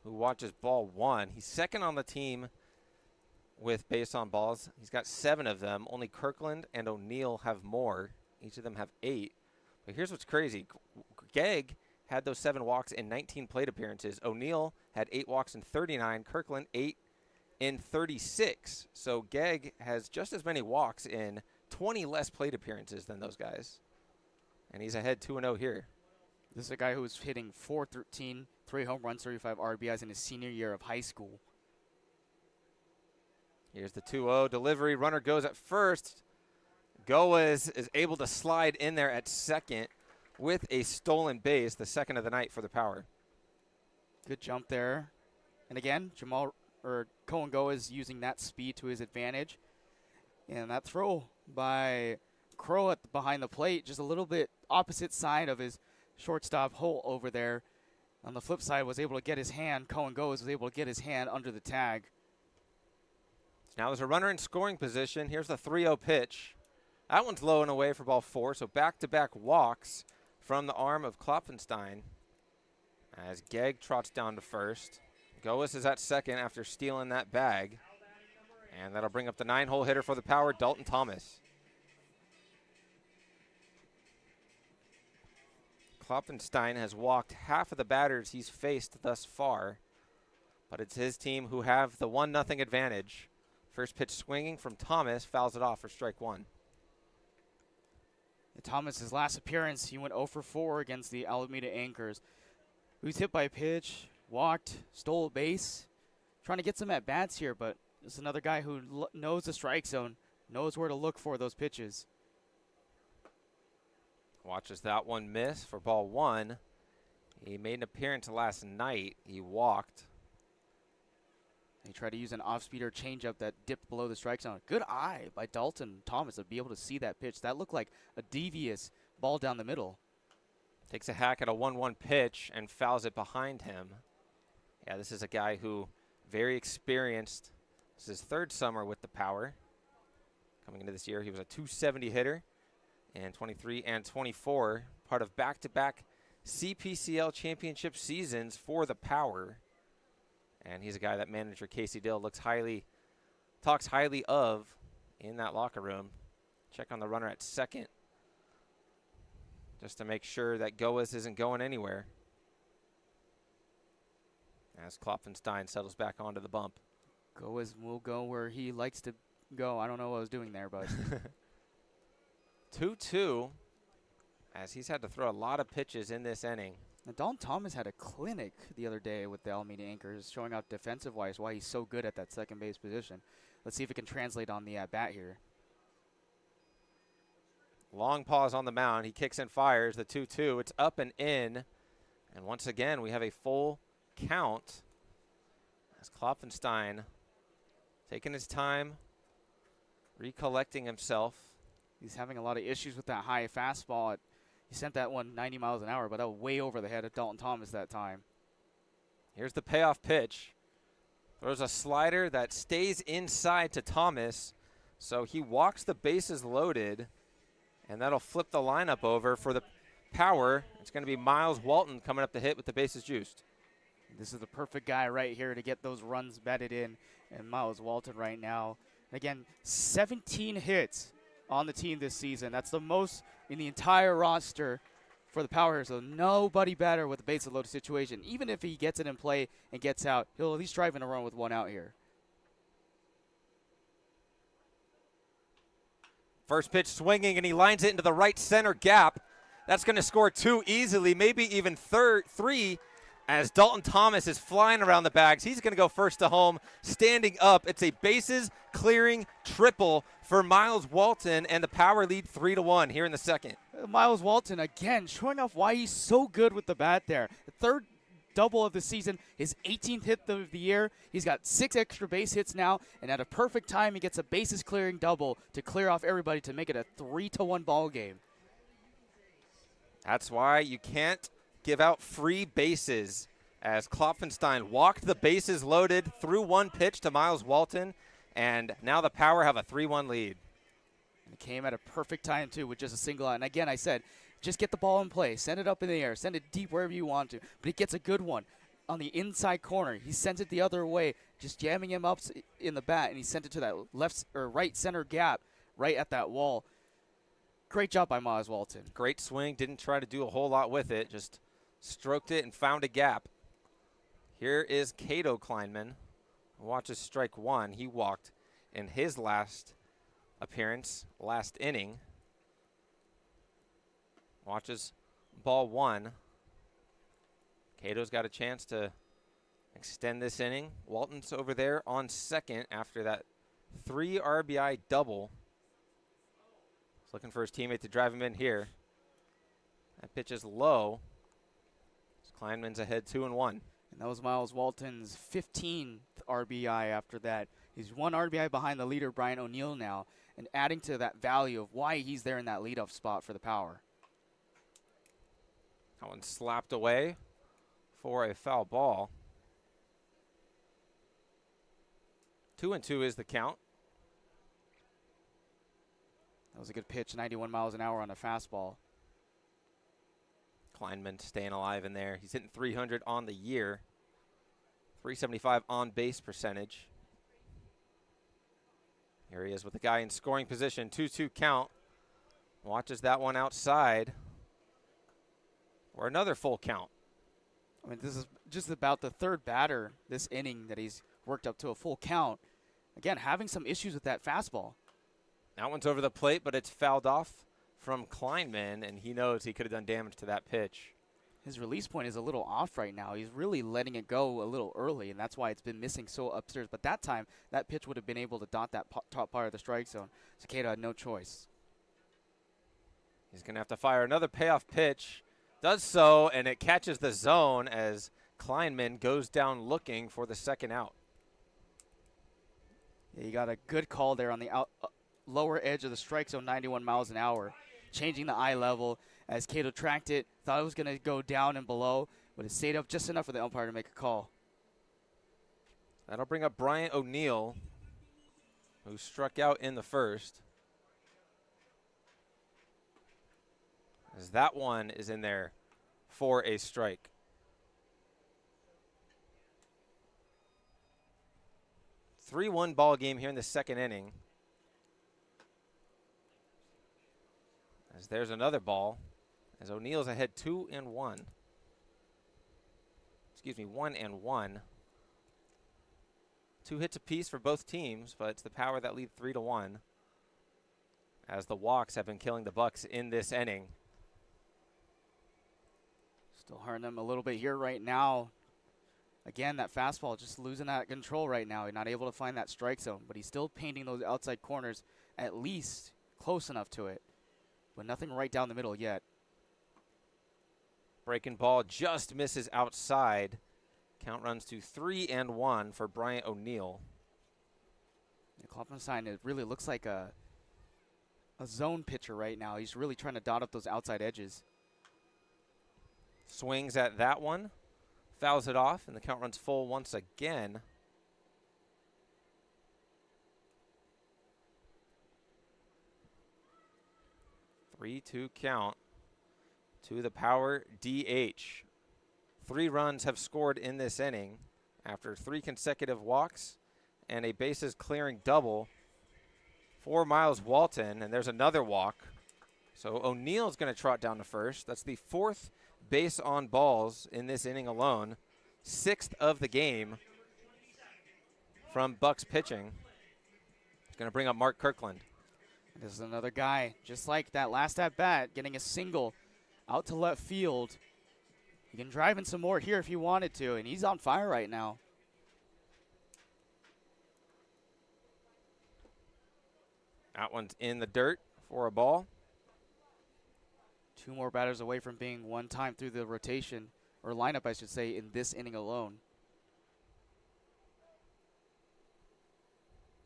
who watches ball 1. He's second on the team with base on balls. He's got 7 of them. Only Kirkland and O'Neill have more. Each of them have 8. But here's what's crazy. Gegg had those 7 walks in 19 plate appearances. O'Neill had 8 walks in 39. Kirkland 8 in 36. So Gegg has just as many walks in 20 less plate appearances than those guys. And he's ahead 2-0 here. This is a guy who was hitting .413, 3 home runs, 35 RBIs in his senior year of high school. Here's the 2-0 delivery. Runner goes at first. Goas is able to slide in there at second with a stolen base, the 2nd of the night for the power. Good jump there. And again, Cohen Goas using that speed to his advantage. And that throw by Crow behind the plate, just a little bit opposite side of his shortstop hole over there. On the flip side, was able to get his hand. Cohen Goas was able to get his hand under the tag. So now there's a runner in scoring position. Here's the 3-0 pitch. That one's low and away for ball 4. So back-to-back walks from the arm of Klopfenstein as Gegg trots down to first. Goas is at second after stealing that bag. And that'll bring up the 9-hole hitter for the power, Dalton Thomas. Klopfenstein has walked half of the batters he's faced thus far, but it's his team who have the 1-0 advantage. First pitch swinging from Thomas, fouls it off for strike 1. Thomas's last appearance, he went 0 for 4 against the Alameda Anchors. He was hit by a pitch, walked, stole a base, trying to get some at-bats here, but it's another guy who knows the strike zone, knows where to look for those pitches. Watches that one miss for ball 1. He made an appearance last night. He walked. He tried to use an off-speeder changeup that dipped below the strike zone. Good eye by Dalton Thomas to be able to see that pitch. That looked like a devious ball down the middle. Takes a hack at a 1-1 pitch and fouls it behind him. Yeah, this is a guy who very experienced. This is his 3rd summer with the power. Coming into this year, he was a .270 hitter in 23 and 24. part of back-to-back CPCL championship seasons for the Power. And he's a guy that manager Casey Dill talks highly of in that locker room. Check on the runner at second, just to make sure that Goas isn't going anywhere. As Klopfenstein settles back onto the bump. Goas will go where he likes to go. I don't know what I was doing there, but 2-2, as he's had to throw a lot of pitches in this inning. Now, Dalton Thomas had a clinic the other day with the Alameda Anchors, showing out defensive-wise why he's so good at that second base position. Let's see if it can translate on the at-bat here. Long pause on the mound. He kicks and fires the 2-2. It's up and in. And once again, we have a full count as Klopfenstein taking his time, recollecting himself. He's having a lot of issues with that high fastball. He sent that one 90 miles an hour, but that was way over the head of Dalton Thomas that time. Here's the payoff pitch. Throws a slider that stays inside to Thomas, so he walks the bases loaded, and that'll flip the lineup over for the Power. It's going to be Miles Walton coming up to hit with the bases juiced. This is the perfect guy right here to get those runs batted in, and Miles Walton right now. Again, 17 hits on the team this season. That's the most in the entire roster for the Power. So nobody better with the bases loaded situation. Even if he gets it in play and gets out, he'll at least drive in a run with one out here. First pitch swinging, and he lines it into the right center gap. That's going to score 2 easily, maybe even 3, as Dalton Thomas is flying around the bags. He's going to go first to home, standing up. It's a bases clearing triple for Miles Walton, and the Power lead 3-1 here in the second. Miles Walton, again, showing off why he's so good with the bat there. The third double of the season, his 18th hit of the year. He's got 6 extra base hits now, and at a perfect time, he gets a bases clearing double to clear off everybody to make it a 3-1 ball game. That's why you can't give out free bases, as Klopfenstein walked the bases loaded through one pitch to Miles Walton, and now the Power have a 3-1 lead. And it came at a perfect time, too, with just a single out. And again, I said, just get the ball in play. Send it up in the air. Send it deep wherever you want to. But he gets a good one on the inside corner. He sends it the other way, just jamming him up in the bat, and he sent it to that left or right center gap right at that wall. Great job by Miles Walton. Great swing. Didn't try to do a whole lot with it. Just stroked it and found a gap. Here is Cato Kleinman. Watches strike one. He walked in his last appearance, last inning. Watches ball one. Cato's got a chance to extend this inning. Walton's over there on second after that 3 RBI double. He's looking for his teammate to drive him in here. That pitch is low. Kleinman's ahead 2-1. And that was Miles Walton's 15th RBI after that. He's 1 RBI behind the leader, Brian O'Neill, now, and adding to that value of why he's there in that leadoff spot for the Power. That one slapped away for a foul ball. 2-2 is the count. That was a good pitch, 91 miles an hour on a fastball. Kleinman staying alive in there. He's hitting 300 on the year. 375 on base percentage. Here he is with the guy in scoring position. 2-2 count. Watches that one outside. Or another full count. I mean, this is just about the third batter this inning that he's worked up to a full count. Again, having some issues with that fastball. That one's over the plate, but it's fouled off from Kleinman, and he knows he could have done damage to that pitch. His release point is a little off right now. He's really letting it go a little early, and that's why it's been missing so upstairs. But that time, that pitch would have been able to dot that top part of the strike zone. So Cato had no choice. He's going to have to fire another payoff pitch. Does so, and it catches the zone as Kleinman goes down looking for the second out. Yeah, you got a good call there on the lower edge of the strike zone, 91 miles an hour, changing the eye level as Cato tracked it, thought it was going to go down and below, but it stayed up just enough for the umpire to make a call. That'll bring up Brian O'Neill, who struck out in the first. as that one is in there for a strike. A 3-1 ball game here in the second inning. As there's another ball, as O'Neill's ahead 2-1. Excuse me, 1-1. 2 hits apiece for both teams, but it's the Power that lead 3-1. As the walks have been killing the Bucs in this inning. Still hurting them a little bit here right now. Again, that fastball just losing that control right now. He's not able to find that strike zone, but he's still painting those outside corners at least close enough to it. But nothing right down the middle yet. Breaking ball just misses outside. Count runs to 3-1 for Bryant O'Neill. The Kaufman sign, it really looks like a zone pitcher right now. He's really trying to dot up those outside edges. Swings at that one, fouls it off, and the count runs full once again. Three-two count to the Power DH. 3 runs have scored in this inning after 3 consecutive walks and a bases clearing double for Miles Walton, and there's another walk. So O'Neill's going to trot down to first. That's the 4th base on balls in this inning alone. 6th of the game from Bucs pitching. He's going to bring up Mark Kirkland. This is another guy, just like that last at bat, getting a single out to left field. He can drive in some more here if he wanted to, and he's on fire right now. That one's in the dirt for a ball. 2 more batters away from being one time through the rotation, or lineup, I should say, in this inning alone.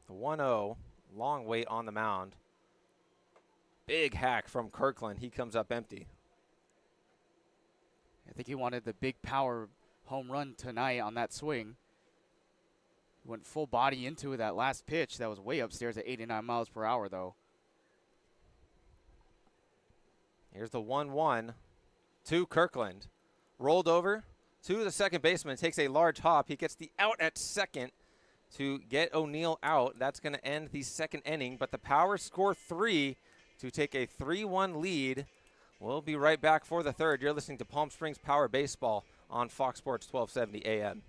The 1-0, long wait on the mound. Big hack from Kirkland. He comes up empty. I think he wanted the big power home run tonight on that swing. Went full body into that last pitch. That was way upstairs at 89 miles per hour, though. Here's the 1-1 to Kirkland. Rolled over to the second baseman. Takes a large hop. He gets the out at second to get O'Neill out. That's going to end the second inning. But the Power score 3 to take a 3-1 lead. We'll be right back for the third. You're listening to Palm Springs Power Baseball on Fox Sports 1270 AM.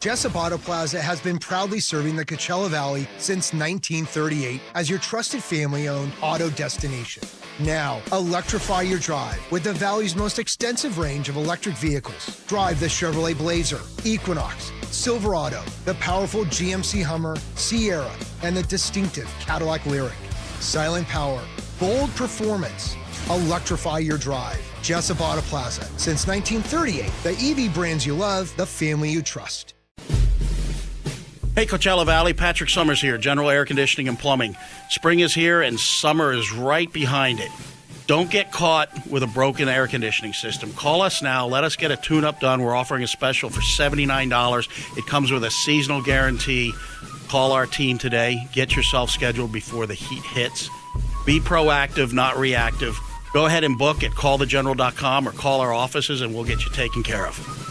Jessup Auto Plaza has been proudly serving the Coachella Valley since 1938 as your trusted family-owned auto destination. Now, electrify your drive with the Valley's most extensive range of electric vehicles. Drive the Chevrolet Blazer, Equinox, Silverado, the powerful GMC Hummer, Sierra, and the distinctive Cadillac Lyriq. Silent power, bold performance. Electrify your drive. Jessup Auto Plaza. Since 1938, the EV brands you love, the family you trust. Hey, Coachella Valley, Patrick Summers here, General Air Conditioning and Plumbing. Spring is here and summer is right behind it. Don't get caught with a broken air conditioning system. Call us now. Let us get a tune-up done. We're offering a special for $79. It comes with a seasonal guarantee. Call our team today. Get yourself scheduled before the heat hits. Be proactive, not reactive. Go ahead and book at callthegeneral.com or call our offices and we'll get you taken care of.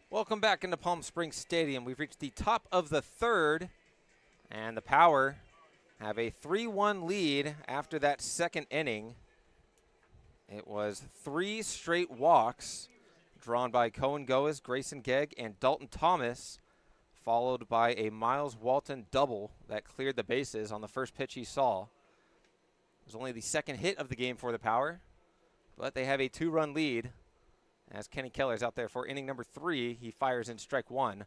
Welcome back into Palm Springs Stadium. We've reached the top of the third, and the Power have a 3-1 lead after that second inning. It was 3 straight walks drawn by Cohen Goes, Grayson Gegg, and Dalton Thomas, followed by a Miles Walton double that cleared the bases on the first pitch he saw. It was only the second hit of the game for the Power, but they have a 2-run lead As Kenny Keller's out there for inning number 3, he fires in strike 1.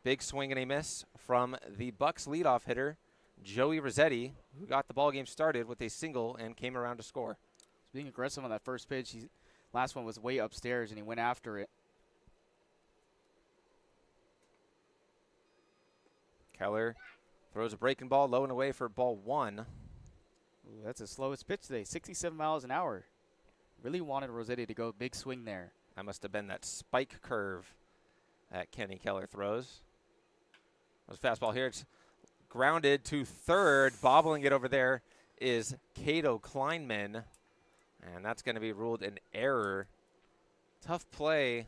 Big swing and a miss from the Bucs leadoff hitter, Joey Rossetti, who got the ball game started with a single and came around to score. He's being aggressive on that first pitch. Last one was way upstairs, and he went after it. Keller throws a breaking ball low and away for ball 1. Ooh, that's the slowest pitch today, 67 miles an hour. Really wanted Rossetti to go big swing there. That must have been that spike curve that Kenny Keller throws. That was fastball here. It's grounded to third. Bobbling it over there is Cato Kleinman. And that's going to be ruled an error. Tough play,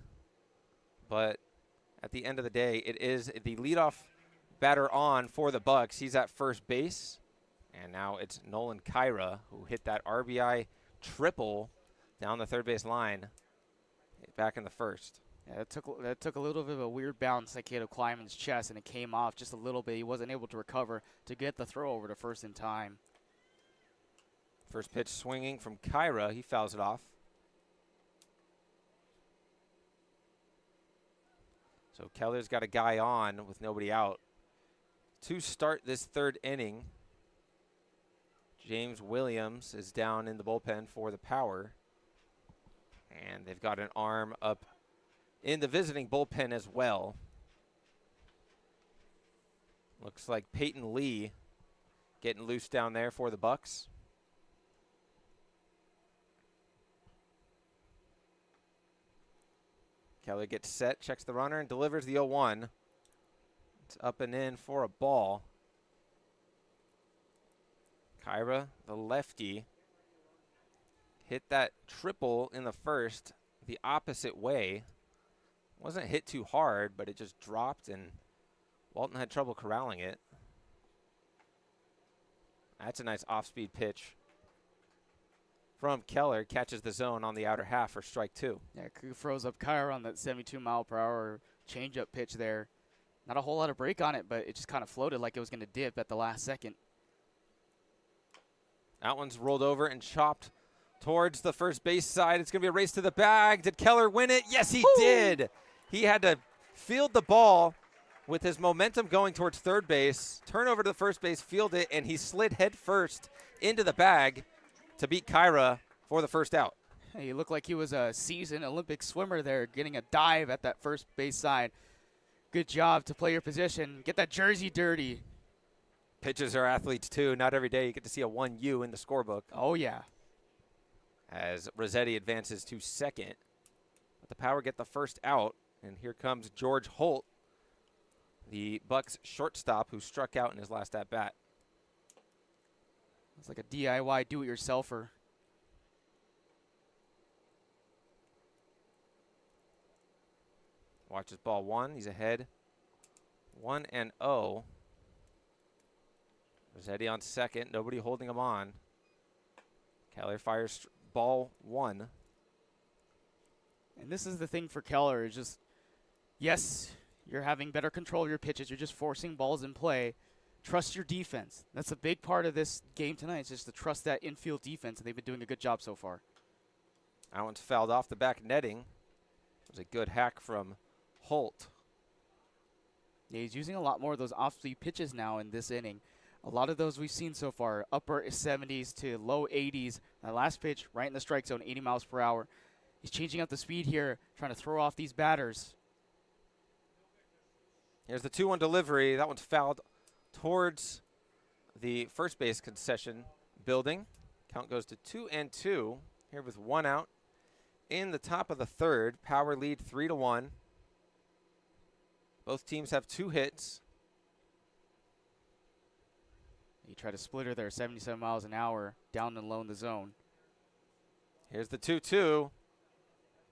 but at the end of the day, it is the leadoff batter on for the Bucs. He's at first base. And now it's Nolan Kyra who hit that RBI triple down the third base line back in the first. Yeah, that took a little bit of a weird bounce at Cato Kleiman's chest, and it came off just a little bit. He wasn't able to recover to get the throw over to first in time. First pitch swinging from Kyra. He fouls it off. So Keller's got a guy on with nobody out to start this third inning. James Williams is down in the bullpen for the Power. And they've got an arm up in the visiting bullpen as well. Looks like Peyton Lee getting loose down there for the Bucs. Keller gets set, checks the runner, and delivers the 0-1. It's up and in for a ball. Kyra, the lefty, hit that triple in the first the opposite way. Wasn't hit too hard, but it just dropped, and Walton had trouble corralling it. That's a nice off-speed pitch from Keller. Catches the zone on the outer half for strike 2. Yeah, froze up Kyra on that 72-mile-per-hour changeup pitch there. Not a whole lot of break on it, but it just kind of floated like it was going to dip at the last second. That one's rolled over and chopped towards the first base side. It's going to be a race to the bag. Did Keller win it? Yes, he did. He had to field the ball with his momentum going towards third base, turn over to the first base, field it, and he slid head first into the bag to beat Kyra for the first out. Hey, he looked like he was a seasoned Olympic swimmer there, getting a dive at that first base side. Good job to play your position. Get that jersey dirty. Pitchers are athletes, too. Not every day you get to see a 1U in the scorebook. Oh, yeah. As Rossetti advances to second. But the Power get the first out. And here comes George Holt, the Bucs shortstop, who struck out in his last at-bat. It's like a DIY do-it-yourselfer. Watches ball 1. He's ahead 1-0. Rossetti on second. Nobody holding him on. Keller fires ball 1. And this is the thing for Keller, is just, yes, you're having better control of your pitches. You're just forcing balls in play. Trust your defense. That's a big part of this game tonight, is just to trust that infield defense, and they've been doing a good job so far. That one's fouled off the back netting. It was a good hack from Holt. Yeah, he's using a lot more of those off-speed pitches now in this inning. A lot of those we've seen so far, upper 70s to low 80s. That last pitch, right in the strike zone, 80 miles per hour. He's changing up the speed here, trying to throw off these batters. Here's the 2-1 delivery. That one's fouled towards the first base concession building. Count goes to 2-2 here with 1 out in the top of the third. Power lead 3-1. Both teams have 2 hits. He tried to split her there, 77 miles an hour, down and low in the zone. Here's the 2-2.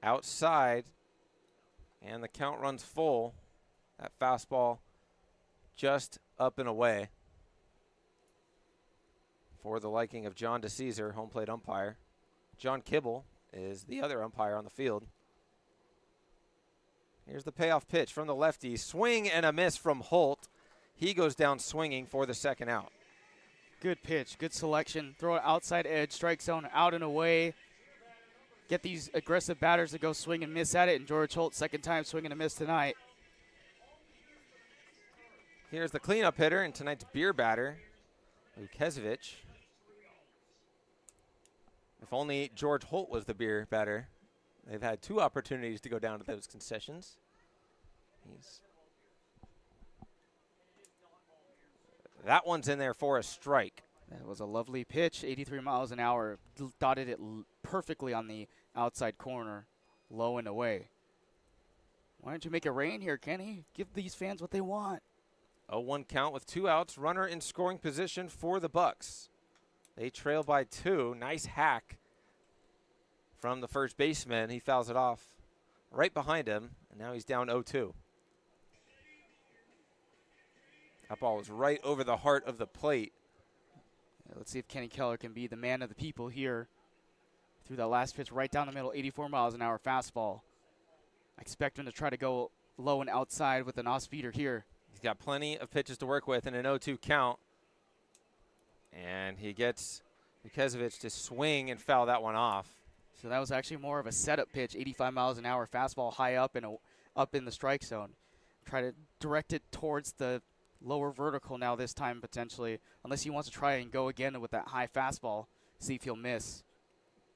Outside. And the count runs full. That fastball just up and away. For the liking of John DeCesar, home plate umpire. John Kibble is the other umpire on the field. Here's the payoff pitch from the lefty. Swing and a miss from Holt. He goes down swinging for the second out. Good pitch, good selection. Throw it outside edge, strike zone, out and away. get these aggressive batters to go swing and miss at it. And George Holt, second time swing and a miss tonight. Here's the cleanup hitter and tonight's beer batter, Lukezevich. If only George Holt was the beer batter. They've had 2 opportunities to go down to those concessions. That one's in there for a strike. That was a lovely pitch, 83 miles an hour. Dotted it perfectly on the outside corner, low and away. Why don't you make it rain here, Kenny? Give these fans what they want. 0-1 count with 2 outs. Runner in scoring position for the Bucs. They trail by 2. Nice hack from the first baseman. He fouls it off right behind him, and now he's down 0-2. That ball was right over the heart of the plate. Let's see if Kenny Keller can be the man of the people here. Threw that last pitch right down the middle, 84 miles an hour fastball. I expect him to try to go low and outside with an off-speeder here. He's got plenty of pitches to work with in an 0-2 count. And he gets Lukezevich to swing and foul that one off. So that was actually more of a setup pitch, 85 miles an hour fastball high up and up in the strike zone. Try to direct it towards the lower vertical now this time potentially, unless he wants to try and go again with that high fastball, see if he'll miss.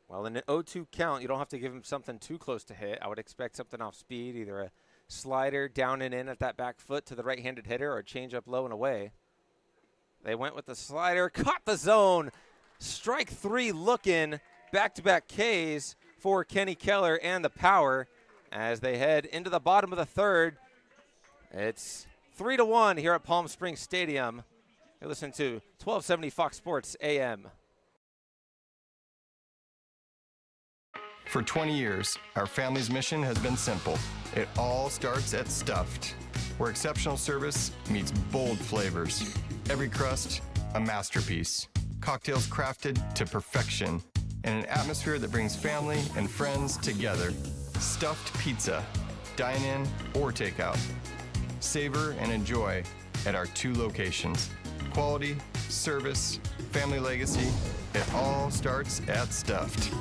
Well, in an 0-2 count, you don't have to give him something too close to hit. I would expect something off speed, either a slider down and in at that back foot to the right-handed hitter or a changeup low and away. They went with the slider, caught the zone. Strike 3 looking, back-to-back Ks for Kenny Keller and the power as they head into the bottom of the third. It's 3-1 here at Palm Springs Stadium. You're listening to 1270 Fox Sports AM. For 20 years, our family's mission has been simple. It all starts at Stuffed, where exceptional service meets bold flavors. Every crust, a masterpiece. Cocktails crafted to perfection, and an atmosphere that brings family and friends together. Stuffed pizza, dine-in or takeout. Savor and enjoy at our 2 locations. Quality, service, family legacy, it all starts at Stuffed.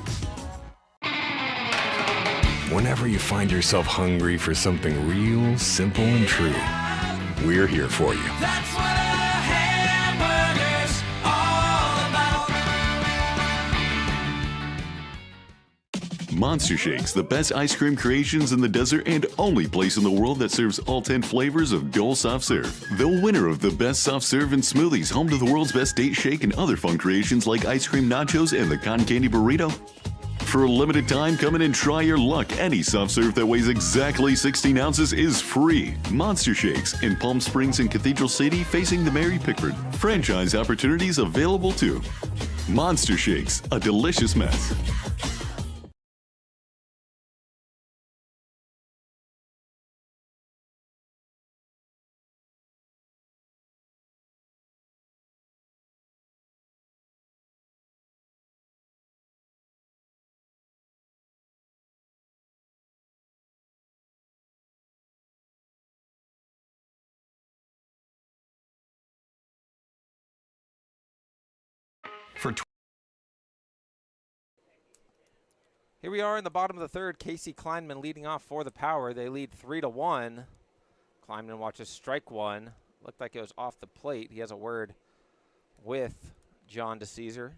Whenever you find yourself hungry for something real, simple, and true, we're here for you. That's what a hamburger's all about. Monster Shakes, the best ice cream creations in the desert and only place in the world that serves all 10 flavors of Dole Soft Serve. The winner of the best soft serve and smoothies, home to the world's best date shake and other fun creations like ice cream nachos and the cotton candy burrito. For a limited time, come in and try your luck. Any soft serve that weighs exactly 16 ounces is free. Monster Shakes in Palm Springs and Cathedral City facing the Mary Pickford. Franchise opportunities available too. Monster Shakes, a delicious mess. Here we are in the bottom of the third. Casey Kleinman leading off for the power. They lead 3-1. Kleinman watches strike 1. Looked like it was off the plate. He has a word with John DeCesar.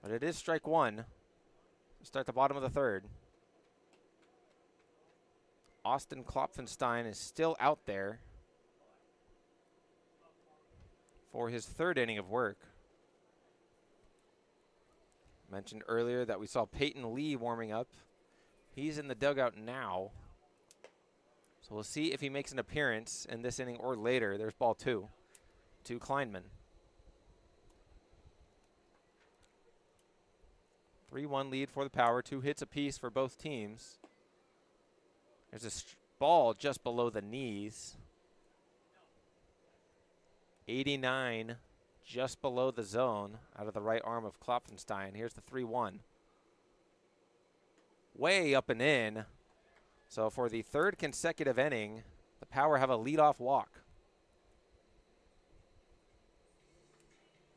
But it is strike 1. Start the bottom of the third. Austin Klopfenstein is still out there for his 3rd inning of work. Mentioned earlier that we saw Peyton Lee warming up. He's in the dugout now. So we'll see if he makes an appearance in this inning or later. There's ball 2 to Kleinman. 3-1 lead for the power. 2 hits apiece for both teams. There's a ball just below the knees. 89 just below the zone out of the right arm of Klopfenstein. Here's the 3-1. Way up and in. So for the 3rd consecutive inning, the Power have a leadoff walk.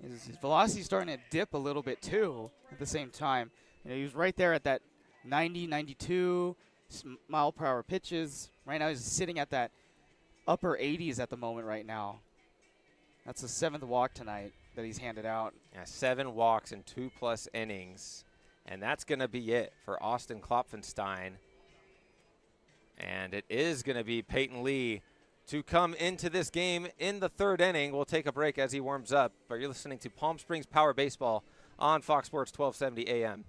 His velocity starting to dip a little bit too at the same time. He was right there at that 90, 92 mile per hour pitches. Right now he's sitting at that upper 80s at the moment right now. That's the 7th walk tonight that he's handed out. Yeah, 7 walks in 2+ innings. And that's going to be it for Austin Klopfenstein. And it is going to be Peyton Lee to come into this game in the 3rd inning. We'll take a break as he warms up. But you're listening to Palm Springs Power Baseball on Fox Sports 1270 AM.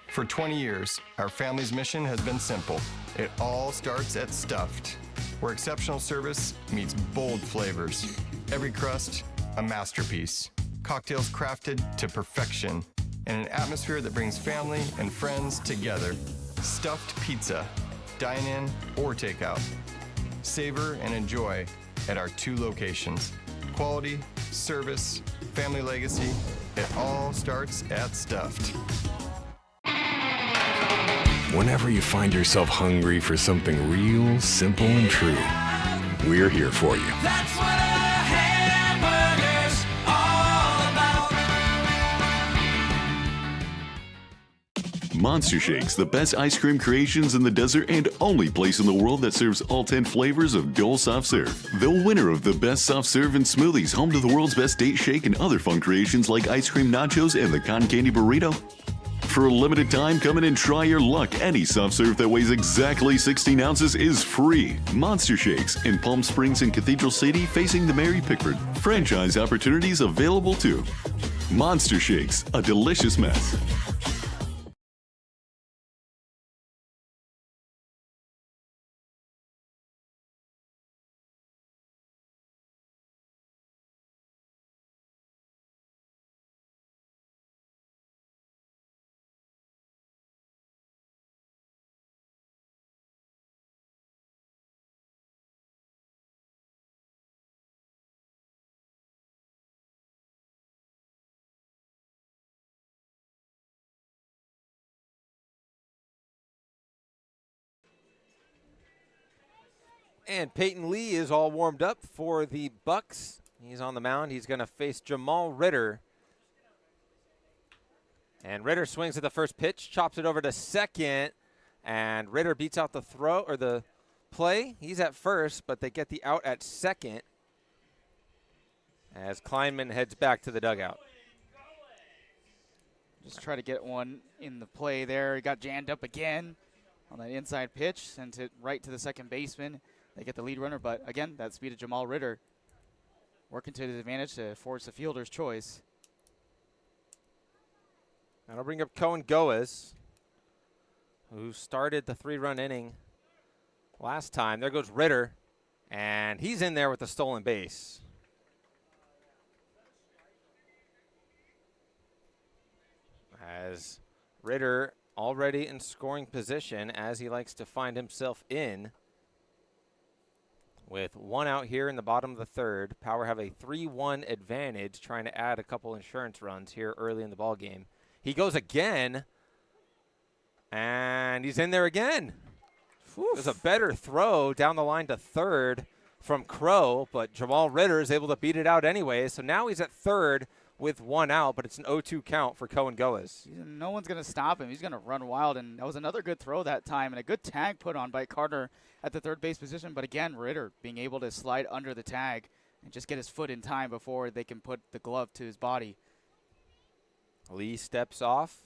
For 20 years, our family's mission has been simple. It all starts at Stuffed, where exceptional service meets bold flavors. Every crust, a masterpiece. Cocktails crafted to perfection, and an atmosphere that brings family and friends together. Stuffed pizza, dine-in or takeout. Savor and enjoy at our 2 locations. Quality, service, family legacy, it all starts at Stuffed. Whenever you find yourself hungry for something real, simple, and true, we're here for you. That's what a hamburger's all about. Monster Shakes, the best ice cream creations in the desert and only place in the world that serves all 10 flavors of Dole Soft Serve. The winner of the best soft serve and smoothies, home to the world's best date shake and other fun creations like ice cream nachos and the cotton candy burrito. For a limited time, come in and try your luck. Any soft serve that weighs exactly 16 ounces is free. Monster Shakes in Palm Springs and Cathedral City facing the Mary Pickford. Franchise opportunities available too. Monster Shakes, a delicious mess. And Peyton Lee is all warmed up for the Bucs. He's on the mound. He's going to face Jamal Ritter. And Ritter swings at the first pitch, chops it over to second, and Ritter beats out the throw or the play. He's at first, but they get the out at second as Kleinman heads back to the dugout. Just try to get one in the play there. He got jammed up again on that inside pitch, sent it right to the second baseman. They get the lead runner, but again, that speed of Jamal Ritter working to his advantage to force the fielder's choice. That'll bring up Cohen Goes, who started the 3-run inning last time. There goes Ritter, and he's in there with the stolen base. As Ritter already in scoring position, as he likes to find himself in. With 1 out here in the bottom of the 3rd, Power have a 3-1 advantage, trying to add a couple insurance runs here early in the ball game. He goes again, and he's in there again. There's a better throw down the line to 3rd from Crow, but Jamal Ritter is able to beat it out anyway. So now he's at 3rd with 1 out, but it's an 0-2 count for Cohen Goes. No one's going to stop him. He's going to run wild, and that was another good throw that time, and a good tag put on by Carter at the 3rd base position. But again, Ritter being able to slide under the tag and just get his foot in time before they can put the glove to his body. Lee steps off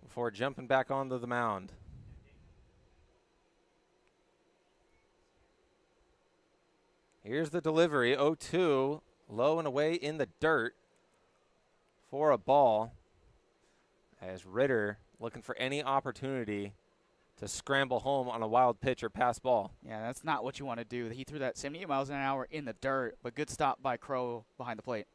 before jumping back onto the mound. Here's the delivery, 0-2, low and away in the dirt for a ball. As Ritter looking for any opportunity to scramble home on a wild pitch or pass ball. Yeah, that's not what you want to do. He threw that 78 miles an hour in the dirt, but good stop by Crow behind the plate.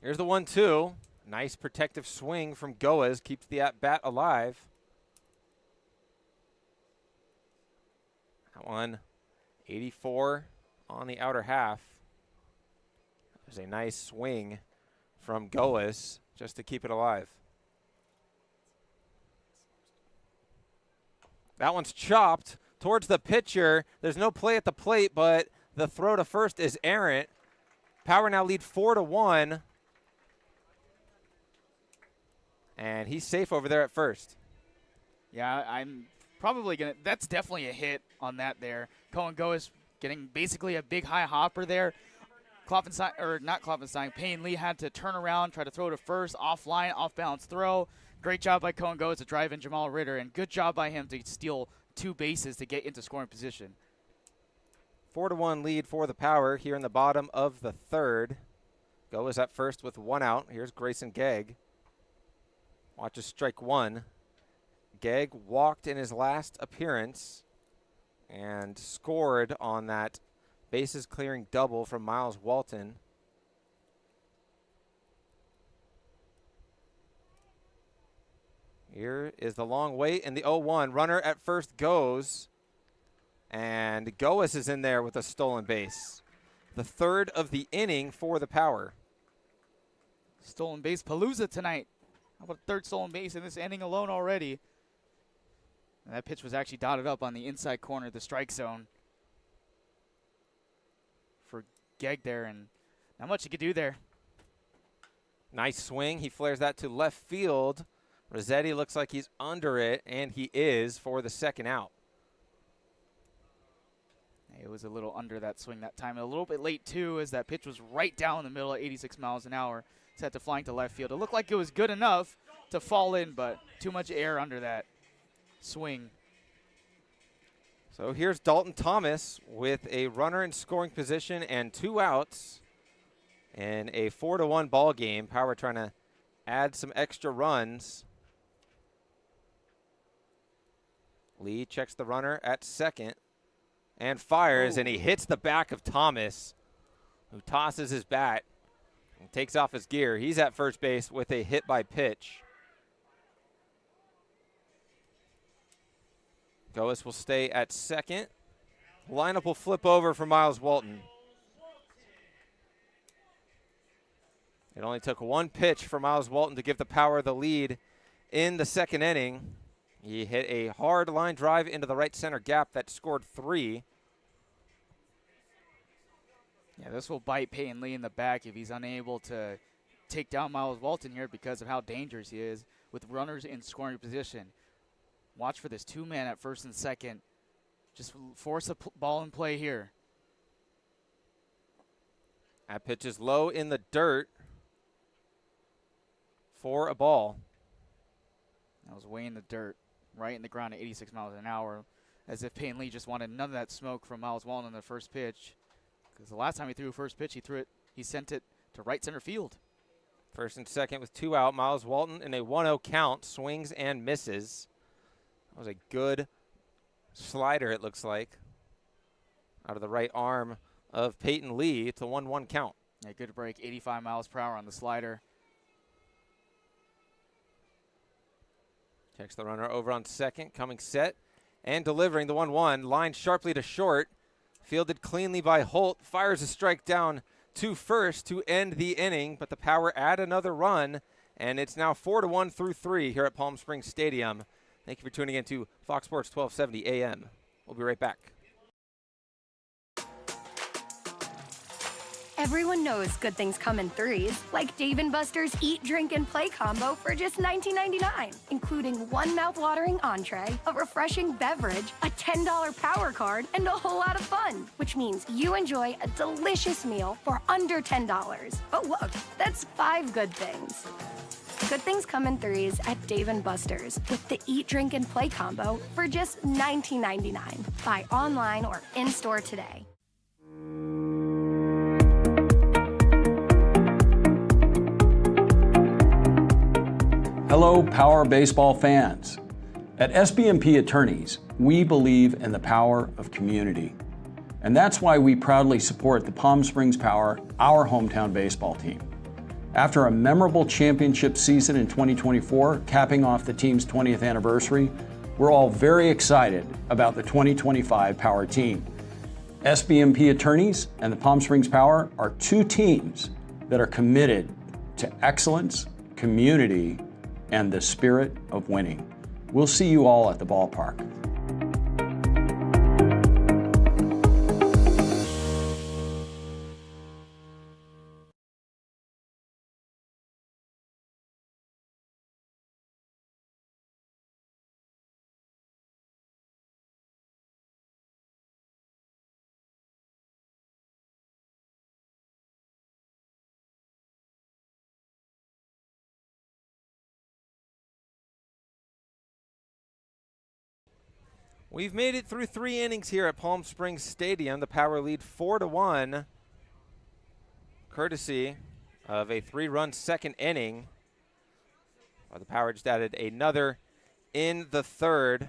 Here's the 1-2. Nice protective swing from Goes, keeps the at-bat alive. That one, 84 on the outer half. There's a nice swing from Goes just to keep it alive. That one's chopped towards the pitcher. There's no play at the plate, but the throw to first is errant. Power now lead 4-1. And he's safe over there at first. Yeah, I'm probably going to – that's definitely a hit on that there. Cohen Goes getting basically a big high hopper there. Klopfenstein, or not Klopfenstein, Payne Lee had to turn around, try to throw to first, offline, off-balance throw. Great job by Cohen Goes to drive in Jamal Ritter, and good job by him to steal 2 bases to get into scoring position. 4-1 lead for the Power here in the bottom of the third. Goes at first with 1 out. Here's Grayson Gegg. Watches strike 1. Gegg walked in his last appearance and scored on that bases clearing double from Miles Walton. Here is the long wait and the 0-1. Runner at first goes. And Goes is in there with a stolen base. The third of the inning for the Power. Stolen base palooza tonight. How about a third stolen base in this inning alone already? And that pitch was actually dotted up on the inside corner of the strike zone for Gegg there, and not much he could do there. Nice swing. He flares that to left field. Rossetti looks like he's under it, and he is for the second out. It was a little under that swing that time. And a little bit late, too, as that pitch was right down the middle at 86 miles an hour. Set to flying to left field. It looked like it was good enough to fall in, but too much air under that swing. So here's Dalton Thomas with a runner in scoring position and 2 outs in a 4-1 ball game. Power trying to add some extra runs. Lee checks the runner at second and fires, and he hits the back of Thomas, who tosses his bat and takes off his gear. He's at first base with a hit by pitch. Goes will stay at second. Lineup will flip over for Miles Walton. It only took 1 pitch for Miles Walton to give the Power the lead in the second inning. He hit a hard line drive into the right center gap that scored 3. Yeah, this will bite Payne Lee in the back if he's unable to take down Miles Walton here because of how dangerous he is with runners in scoring position. Watch for this 2-man at first and second. Just force a ball in play here. That pitch is low in the dirt for a ball. That was way in the dirt, right in the ground at 86 miles an hour, as if Payne Lee just wanted none of that smoke from Miles Walton on the first pitch. Because the last time he threw a first pitch, he sent it to right center field. First and second with 2 out. Miles Walton in a 1-0 count, swings and misses. That was a good slider, it looks like, out of the right arm of Peyton Lee. It's a 1-1 count. Yeah, good break, 85 miles per hour on the slider. Checks the runner over on second, coming set and delivering the 1-1. Line sharply to short. Fielded cleanly by Holt. Fires a strike down to first to end the inning, but the Power add another run, and it's now 4-1 through 3 here at Palm Springs Stadium. Thank you for tuning in to Fox Sports 1270 AM. We'll be right back. Everyone knows good things come in threes, like Dave & Buster's Eat, Drink, and Play combo for just $19.99, including 1 mouth-watering entree, a refreshing beverage, a $10 power card, and a whole lot of fun, which means you enjoy a delicious meal for under $10. Oh, look, that's 5 good things. Good things come in threes at Dave & Buster's with the Eat, Drink, and Play combo for just $19.99. Buy online or in-store today. Hello, Power Baseball fans. At SBMP Attorneys, we believe in the power of community. And that's why we proudly support the Palm Springs Power, our hometown baseball team. After a memorable championship season in 2024, capping off the team's 20th anniversary, we're all very excited about the 2025 Power team. SBMP Attorneys and the Palm Springs Power are 2 teams that are committed to excellence, community, and the spirit of winning. We'll see you all at the ballpark. We've made it through 3 innings here at Palm Springs Stadium. The Power lead 4-1, courtesy of a 3-run second inning. The Power just added another in the third.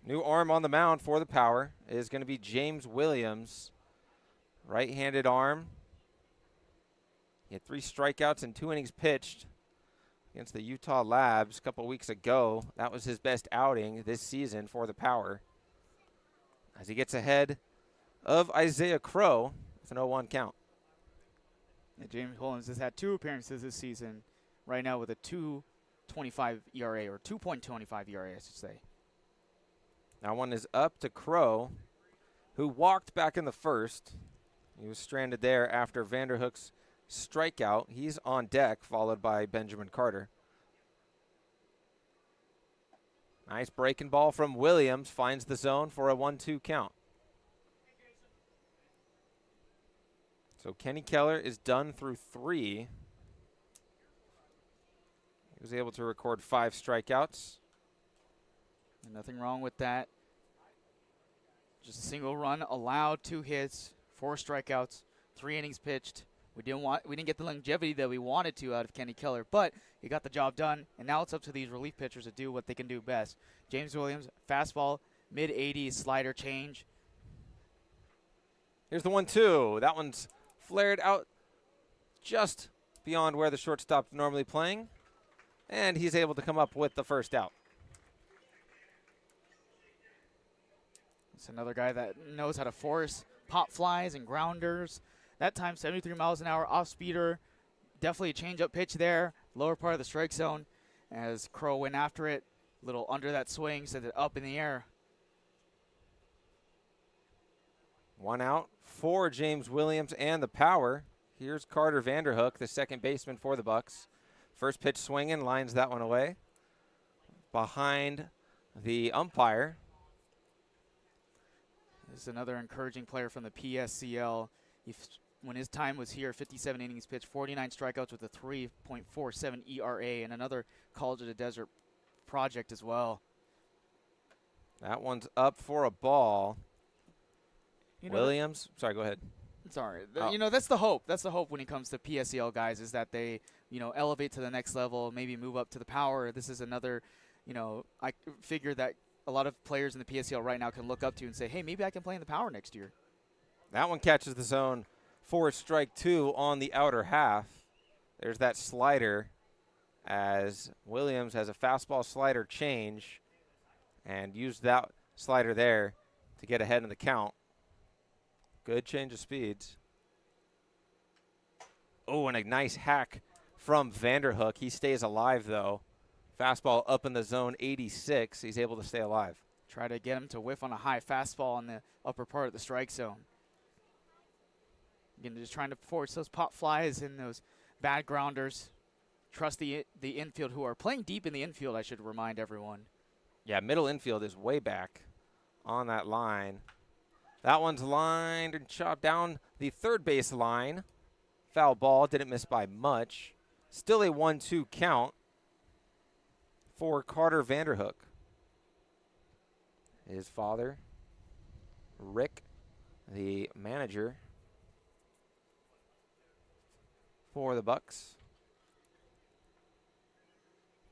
New arm on the mound for the Power is going to be James Williams. Right-handed arm. He had 3 strikeouts and 2 innings pitched against the Utah Labs a couple weeks ago. That was his best outing this season for the Power, as he gets ahead of Isaiah Crowe with an 0-1 count. And James Williams has had 2 appearances this season, right now with a 2.25 ERA, or 2.25 ERA, I should say. That one is up to Crowe, who walked back in the first. He was stranded there after Vanderhook's strikeout. He's on deck, followed by Benjamin Carter. Nice breaking ball from Williams, finds the zone for a 1-2 count. So Kenny Keller is done through 3. He was able to record 5 strikeouts. Nothing wrong with that. Just a single run allowed, 2 hits, 4 strikeouts, 3 innings pitched. We didn't get the longevity that we wanted to out of Kenny Keller, but he got the job done, and now it's up to these relief pitchers to do what they can do best. James Williams, fastball, mid-80s, slider change. Here's the 1-2. That one's flared out just beyond where the shortstop's normally playing, and he's able to come up with the first out. It's another guy that knows how to force pop flies and grounders. That time, 73 miles an hour off speeder. Definitely a change-up pitch there. Lower part of the strike zone as Crowe went after it. Little under that swing, sent it up in the air. 1 out for James Williams and the Power. Here's Carter Vanderhook, the second baseman for the Bucs. First pitch swinging, lines that one away. Behind the umpire. This is another encouraging player from the PSCL. When his time was here, 57 innings pitched, 49 strikeouts with a 3.47 ERA, and another College of the Desert project as well. That one's up for a ball. Williams, sorry, go ahead. Sorry, that's the hope. That's the hope when it comes to PSCL guys, is that they, elevate to the next level, maybe move up to the Power. This is another, I figure that a lot of players in the PSCL right now can look up to and say, hey, maybe I can play in the Power next year. That one catches the zone for strike 2 on the outer half. There's that slider, as Williams has a fastball slider change and used that slider there to get ahead in the count. Good change of speeds. Oh, and a nice hack from Vanderhook. He stays alive, though. Fastball up in the zone, 86. He's able to stay alive. Try to get him to whiff on a high fastball in the upper part of the strike zone. Again, just trying to force those pop flies and those bad grounders. Trust the infield, who are playing deep in the infield, I should remind everyone. Yeah, middle infield is way back on that line. That one's lined and chopped down the third base line. Foul ball, didn't miss by much. Still a 1-2 count for Carter Vanderhook. His father, Rick, the manager for the Bucs.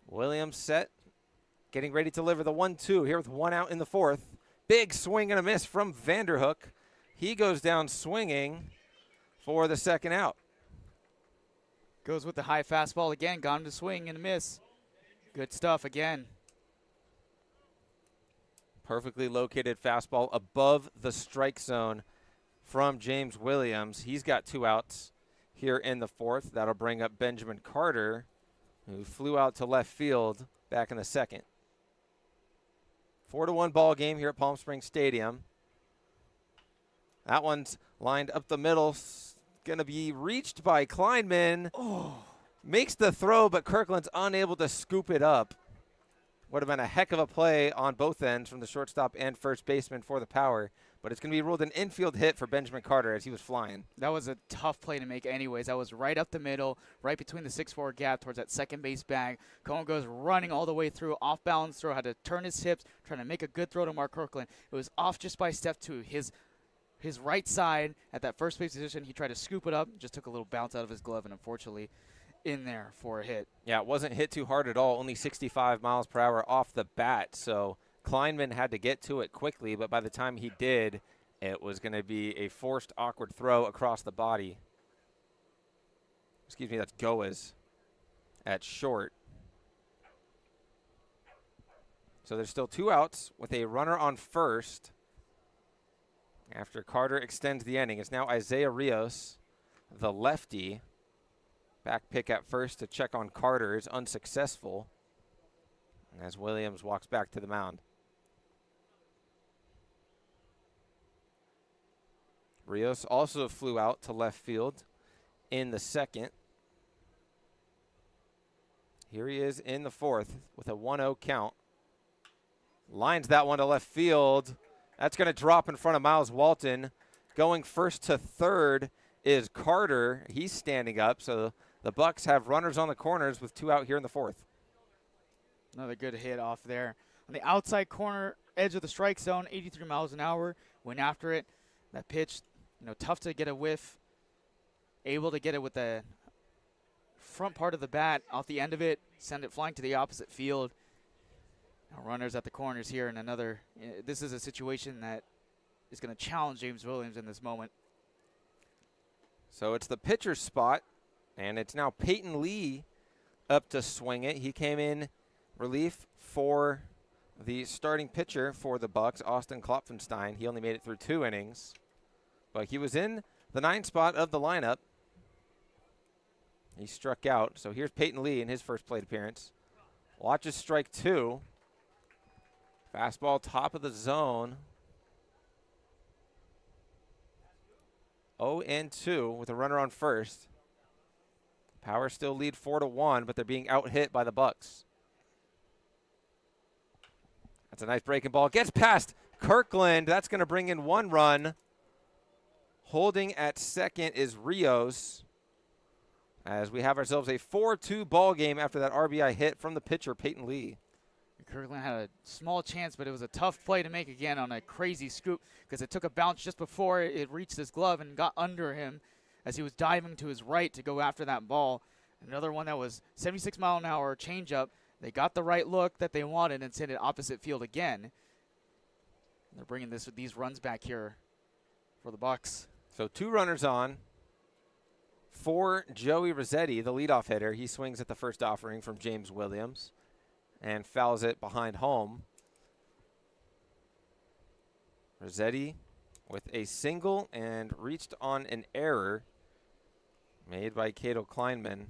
Williams set, getting ready to deliver the 1-2 here with 1 out in the 4th. Big swing and a miss from Vanderhook. He goes down swinging for the second out. Goes with the high fastball again, got him to swing and a miss. Good stuff again. Perfectly located fastball above the strike zone from James Williams. He's got 2 outs here in the 4th. That'll bring up Benjamin Carter, who flew out to left field back in the 2nd. 4-1 ball game here at Palm Springs Stadium. That one's lined up the middle. Going to be reached by Kleinman. Oh. Makes the throw, but Kirkland's unable to scoop it up. Would have been a heck of a play on both ends from the shortstop and first baseman for the Power. but it's going to be ruled an infield hit for Benjamin Carter as he was flying. That was a tough play to make anyways. That was right up the middle, right between the 6'4" gap towards that second base bag. Cohen goes running all the way through, off-balance throw, had to turn his hips, trying to make a good throw to Mark Kirkland. It was off just by step two. His right side at that first base position, he tried to scoop it up, just took a little bounce out of his glove, and unfortunately in there for a hit. Yeah, it wasn't hit too hard at all, only 65 miles per hour off the bat, so Kleinman had to get to it quickly, but by the time he did, it was going to be a forced, awkward throw across the body. Excuse me, that's Goaz at short. So there's still 2 outs with a runner on first. After Carter extends the inning, it's now Isaiah Rios, the lefty. Back pick at first to check on Carter is unsuccessful as Williams walks back to the mound. Rios also flew out to left field in the second. Here he is in the fourth with a 1-0 count. Lines that one to left field. That's going to drop in front of Miles Walton. Going first to third is Carter. He's standing up, so the Bucs have runners on the corners with 2 out here in the fourth. Another good hit off there. On the outside corner, edge of the strike zone, 83 miles an hour. Went after it. That pitch, tough to get a whiff. Able to get it with the front part of the bat off the end of it. Send it flying to the opposite field. Now runners at the corners here in another. This is a situation that is going to challenge James Williams in this moment. So it's the pitcher's spot, and it's now Peyton Lee up to swing it. He came in relief for the starting pitcher for the Bucs, Austin Klopfenstein. He only made it through 2 innings, but he was in the 9th spot of the lineup. He struck out. So here's Peyton Lee in his first plate appearance. Watches strike 2. Fastball top of the zone. 0-2 with a runner on first. Power still lead 4-1, but they're being out-hit by the Bucs. That's a nice breaking ball. Gets past Kirkland. That's going to bring in 1 run. Holding at second is Rios, as we have ourselves a 4-2 ball game after that RBI hit from the pitcher, Peyton Lee. Kirkland had a small chance, but it was a tough play to make again on a crazy scoop because it took a bounce just before it reached his glove and got under him as he was diving to his right to go after that ball. Another one that was 76 mile an hour changeup. They got the right look that they wanted and sent it opposite field again. They're bringing these runs back here for the Bucs. So 2 runners on for Joey Rossetti, the leadoff hitter. He swings at the first offering from James Williams and fouls it behind home. Rossetti with a single and reached on an error made by Cato Kleinman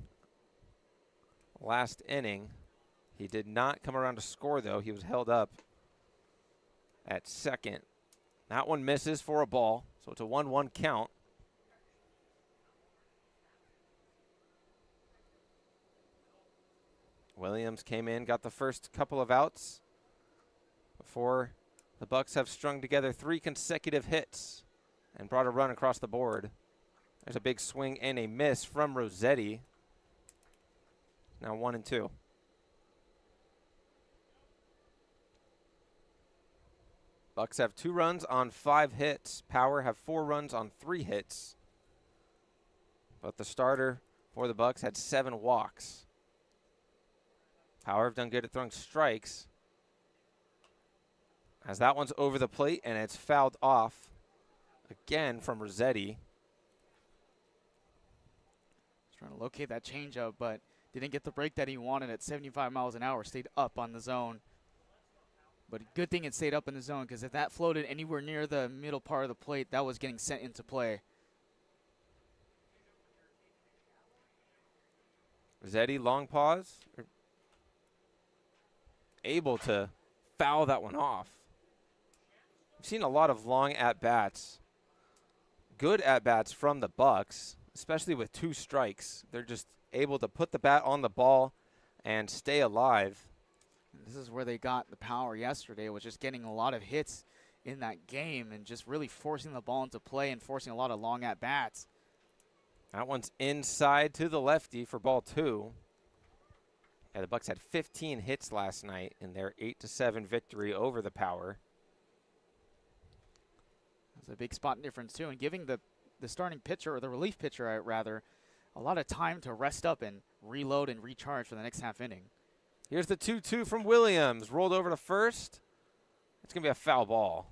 last inning. He did not come around to score, though. He was held up at second. That one misses for a ball, so it's a 1-1 count. Williams came in, got the first couple of outs before the Bucs have strung together 3 consecutive hits and brought a run across the board. There's a big swing and a miss from Rossetti. Now 1-2. Bucs have 2 runs on 5 hits. Power have 4 runs on 3 hits. But the starter for the Bucs had 7 walks. Power have done good at throwing strikes, as that one's over the plate and it's fouled off again from Rossetti. He's trying to locate that changeup, but didn't get the break that he wanted at 75 miles an hour. Stayed up on the zone. But good thing it stayed up in the zone, because if that floated anywhere near the middle part of the plate, that was getting sent into play. Rossetti, long pause. Able to foul that one off. We've seen a lot of long at-bats. Good at-bats from the Bucs, especially with 2 strikes. They're just able to put the bat on the ball and stay alive. This is where they got the power yesterday, was just getting a lot of hits in that game and just really forcing the ball into play and forcing a lot of long at-bats. That one's inside to the lefty for ball 2. Yeah, the Bucs had 15 hits last night in their 8-7 victory over the Power. That's a big spot difference too, and giving the starting pitcher, or the relief pitcher rather, a lot of time to rest up and reload and recharge for the next half inning. Here's the 2-2 from Williams. Rolled over to first. It's going to be a foul ball.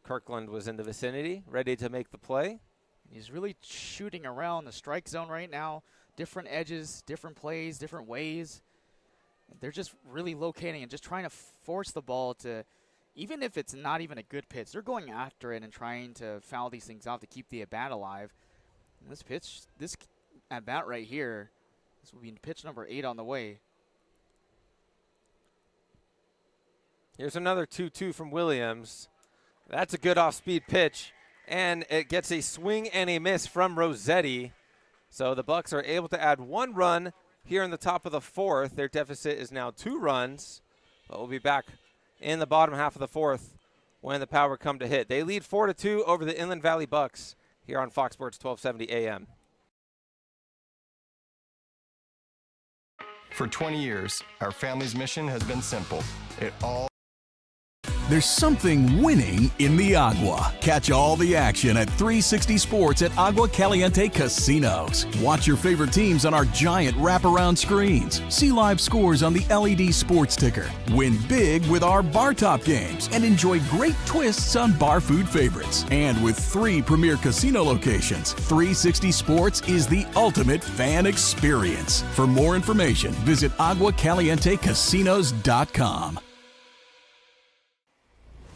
Kirkland was in the vicinity, ready to make the play. He's really shooting around the strike zone right now. Different edges, different plays, different ways. They're just really locating and just trying to force the ball to, even if it's not even a good pitch, they're going after it and trying to foul these things off to keep the at-bat alive. And this pitch, this at-bat right here, this will be pitch number 8 on the way. Here's another 2-2 from Williams. That's a good off-speed pitch, and it gets a swing and a miss from Rossetti. So the Bucs are able to add 1 run here in the top of the 4th. Their deficit is now 2 runs, but we'll be back in the bottom half of the 4th when the Power come to hit. They lead 4-2 over the Inland Valley Bucs here on Fox Sports 1270 AM. For 20 years, our family's mission has been simple. It all There's something winning in the Agua. Catch all the action at 360 Sports at Agua Caliente Casinos. Watch your favorite teams on our giant wraparound screens. See live scores on the LED sports ticker. Win big with our bar top games and enjoy great twists on bar food favorites. And with 3 premier casino locations, 360 Sports is the ultimate fan experience. For more information, visit aguacalientecasinos.com.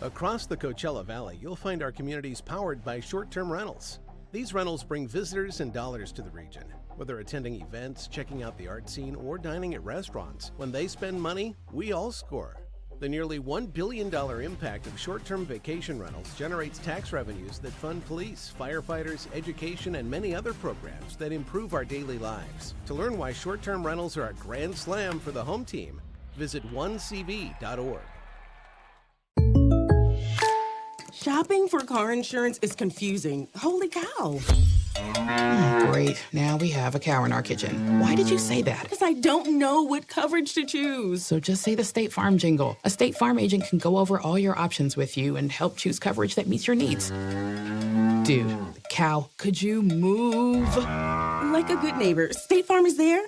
Across the Coachella Valley, you'll find our communities powered by short-term rentals. These rentals bring visitors and dollars to the region. Whether attending events, checking out the art scene, or dining at restaurants, when they spend money, we all score. The nearly $1 billion impact of short-term vacation rentals generates tax revenues that fund police, firefighters, education, and many other programs that improve our daily lives. To learn why short-term rentals are a grand slam for the home team, visit onecv.org. Shopping for car insurance is confusing. Holy cow. Great. Now we have a cow in our kitchen. Why did you say that? Because I don't know what coverage to choose. So just say the State Farm jingle. A State Farm agent can go over all your options with you and help choose coverage that meets your needs. Dude, cow, could you move? Like a good neighbor, State Farm is there.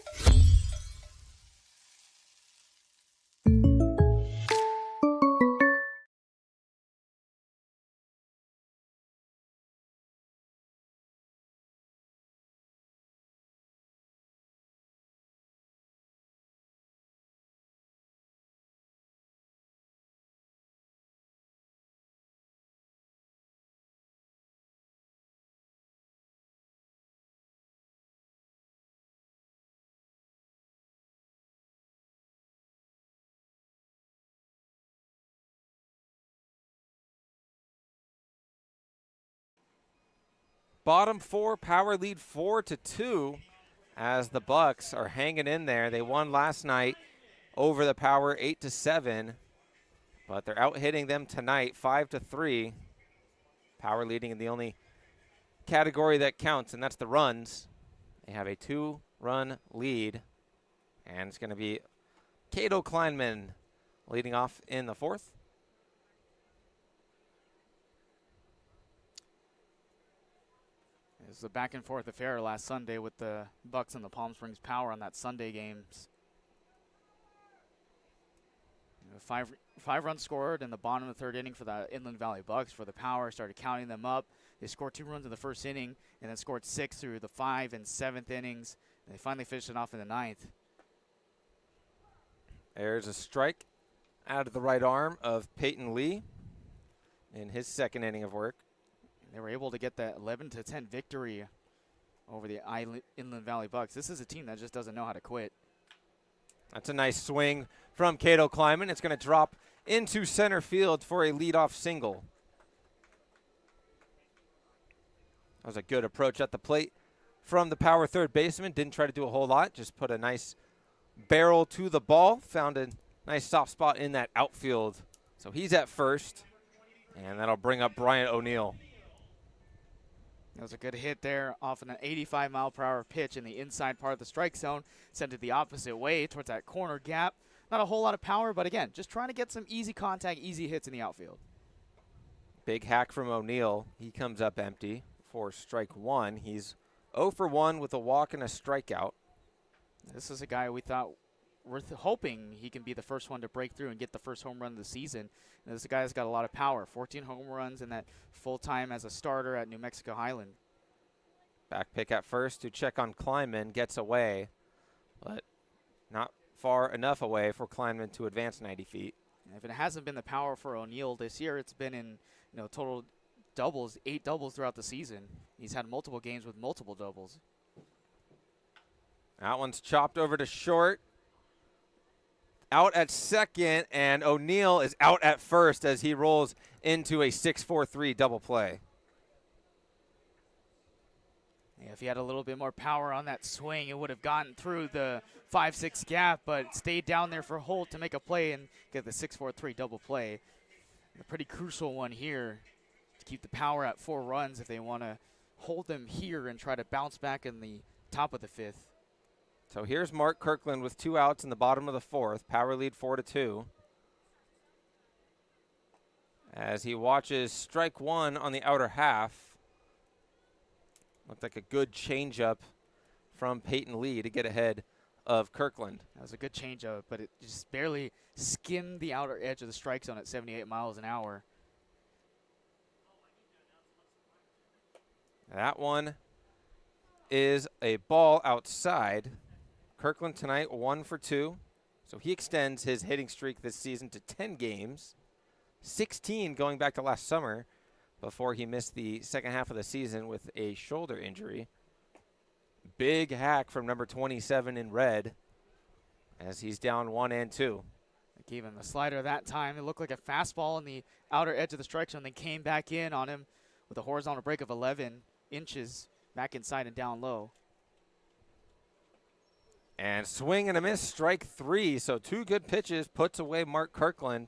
Bottom 4, Power lead 4-2 as the Bucs are hanging in there. They won last night over the Power 8-7, but they're out hitting them tonight 5-3. Power leading in the only category that counts, and that's the runs. They have a 2-run lead, and it's going to be Cato Kleinman leading off in the 4th. It was a back-and-forth affair last Sunday with the Bucs and the Palm Springs Power on that Sunday games. Five runs scored in the bottom of the 3rd inning for the Inland Valley Bucs. For the Power, started counting them up. They scored 2 runs in the 1st inning and then scored 6 through the 5th and 7th innings. And they finally finished it off in the 9th. There's a strike out of the right arm of Peyton Lee in his 2nd inning of work. They were able to get that 11-10 victory over the Inland Valley Bucs. This is a team that just doesn't know how to quit. That's a nice swing from Cato Kleinman. It's going to drop into center field for a leadoff single. That was a good approach at the plate from the Power 3rd baseman. Didn't try to do a whole lot. Just put a nice barrel to the ball. Found a nice soft spot in that outfield. So he's at first. And that'll bring up Bryant O'Neill. That was a good hit there off an 85-mile-per-hour pitch in the inside part of the strike zone. Sent it the opposite way towards that corner gap. Not a whole lot of power, but again, just trying to get some easy contact, easy hits in the outfield. Big hack from O'Neill. He comes up empty for strike one. He's 0 for 1 with a walk and a strikeout. This is a guy we thought we're hoping he can be the first one to break through and get the first home run of the season. And this guy has got a lot of power. 14 home runs in that full time as a starter at New Mexico Highland. Back pick at first to check on Kleinman. Gets away, but not far enough away for Kleinman to advance 90 feet. And if it hasn't been the power for O'Neill this year, it's been in total doubles, 8 doubles throughout the season. He's had multiple games with multiple doubles. That one's chopped over to short. Out at second, and O'Neill is out at first as he rolls into a 6-4-3 double play. Yeah, if he had a little bit more power on that swing, it would have gotten through the 5-6 gap, but stayed down there for Holt to make a play and get the 6-4-3 double play. A pretty crucial one here to keep the power at 4 runs if they want to hold them here and try to bounce back in the top of the 5th. So here's Mark Kirkland with 2 outs in the bottom of the 4th. Power lead 4-2. As he watches strike one on the outer half. Looked like a good changeup from Peyton Lee to get ahead of Kirkland. That was a good changeup, but it just barely skimmed the outer edge of the strike zone at 78 miles an hour. That one is a ball outside. Kirkland tonight 1 for 2. So he extends his hitting streak this season to 10 games. 16 going back to last summer before he missed the second half of the season with a shoulder injury. Big hack from number 27 in red as he's down 1 and 2. I gave him the slider that time. It looked like a fastball on the outer edge of the strike zone, then came back in on him with a horizontal break of 11 inches back inside and down low. And swing and a miss, strike 3. So 2 good pitches, puts away Mark Kirkland.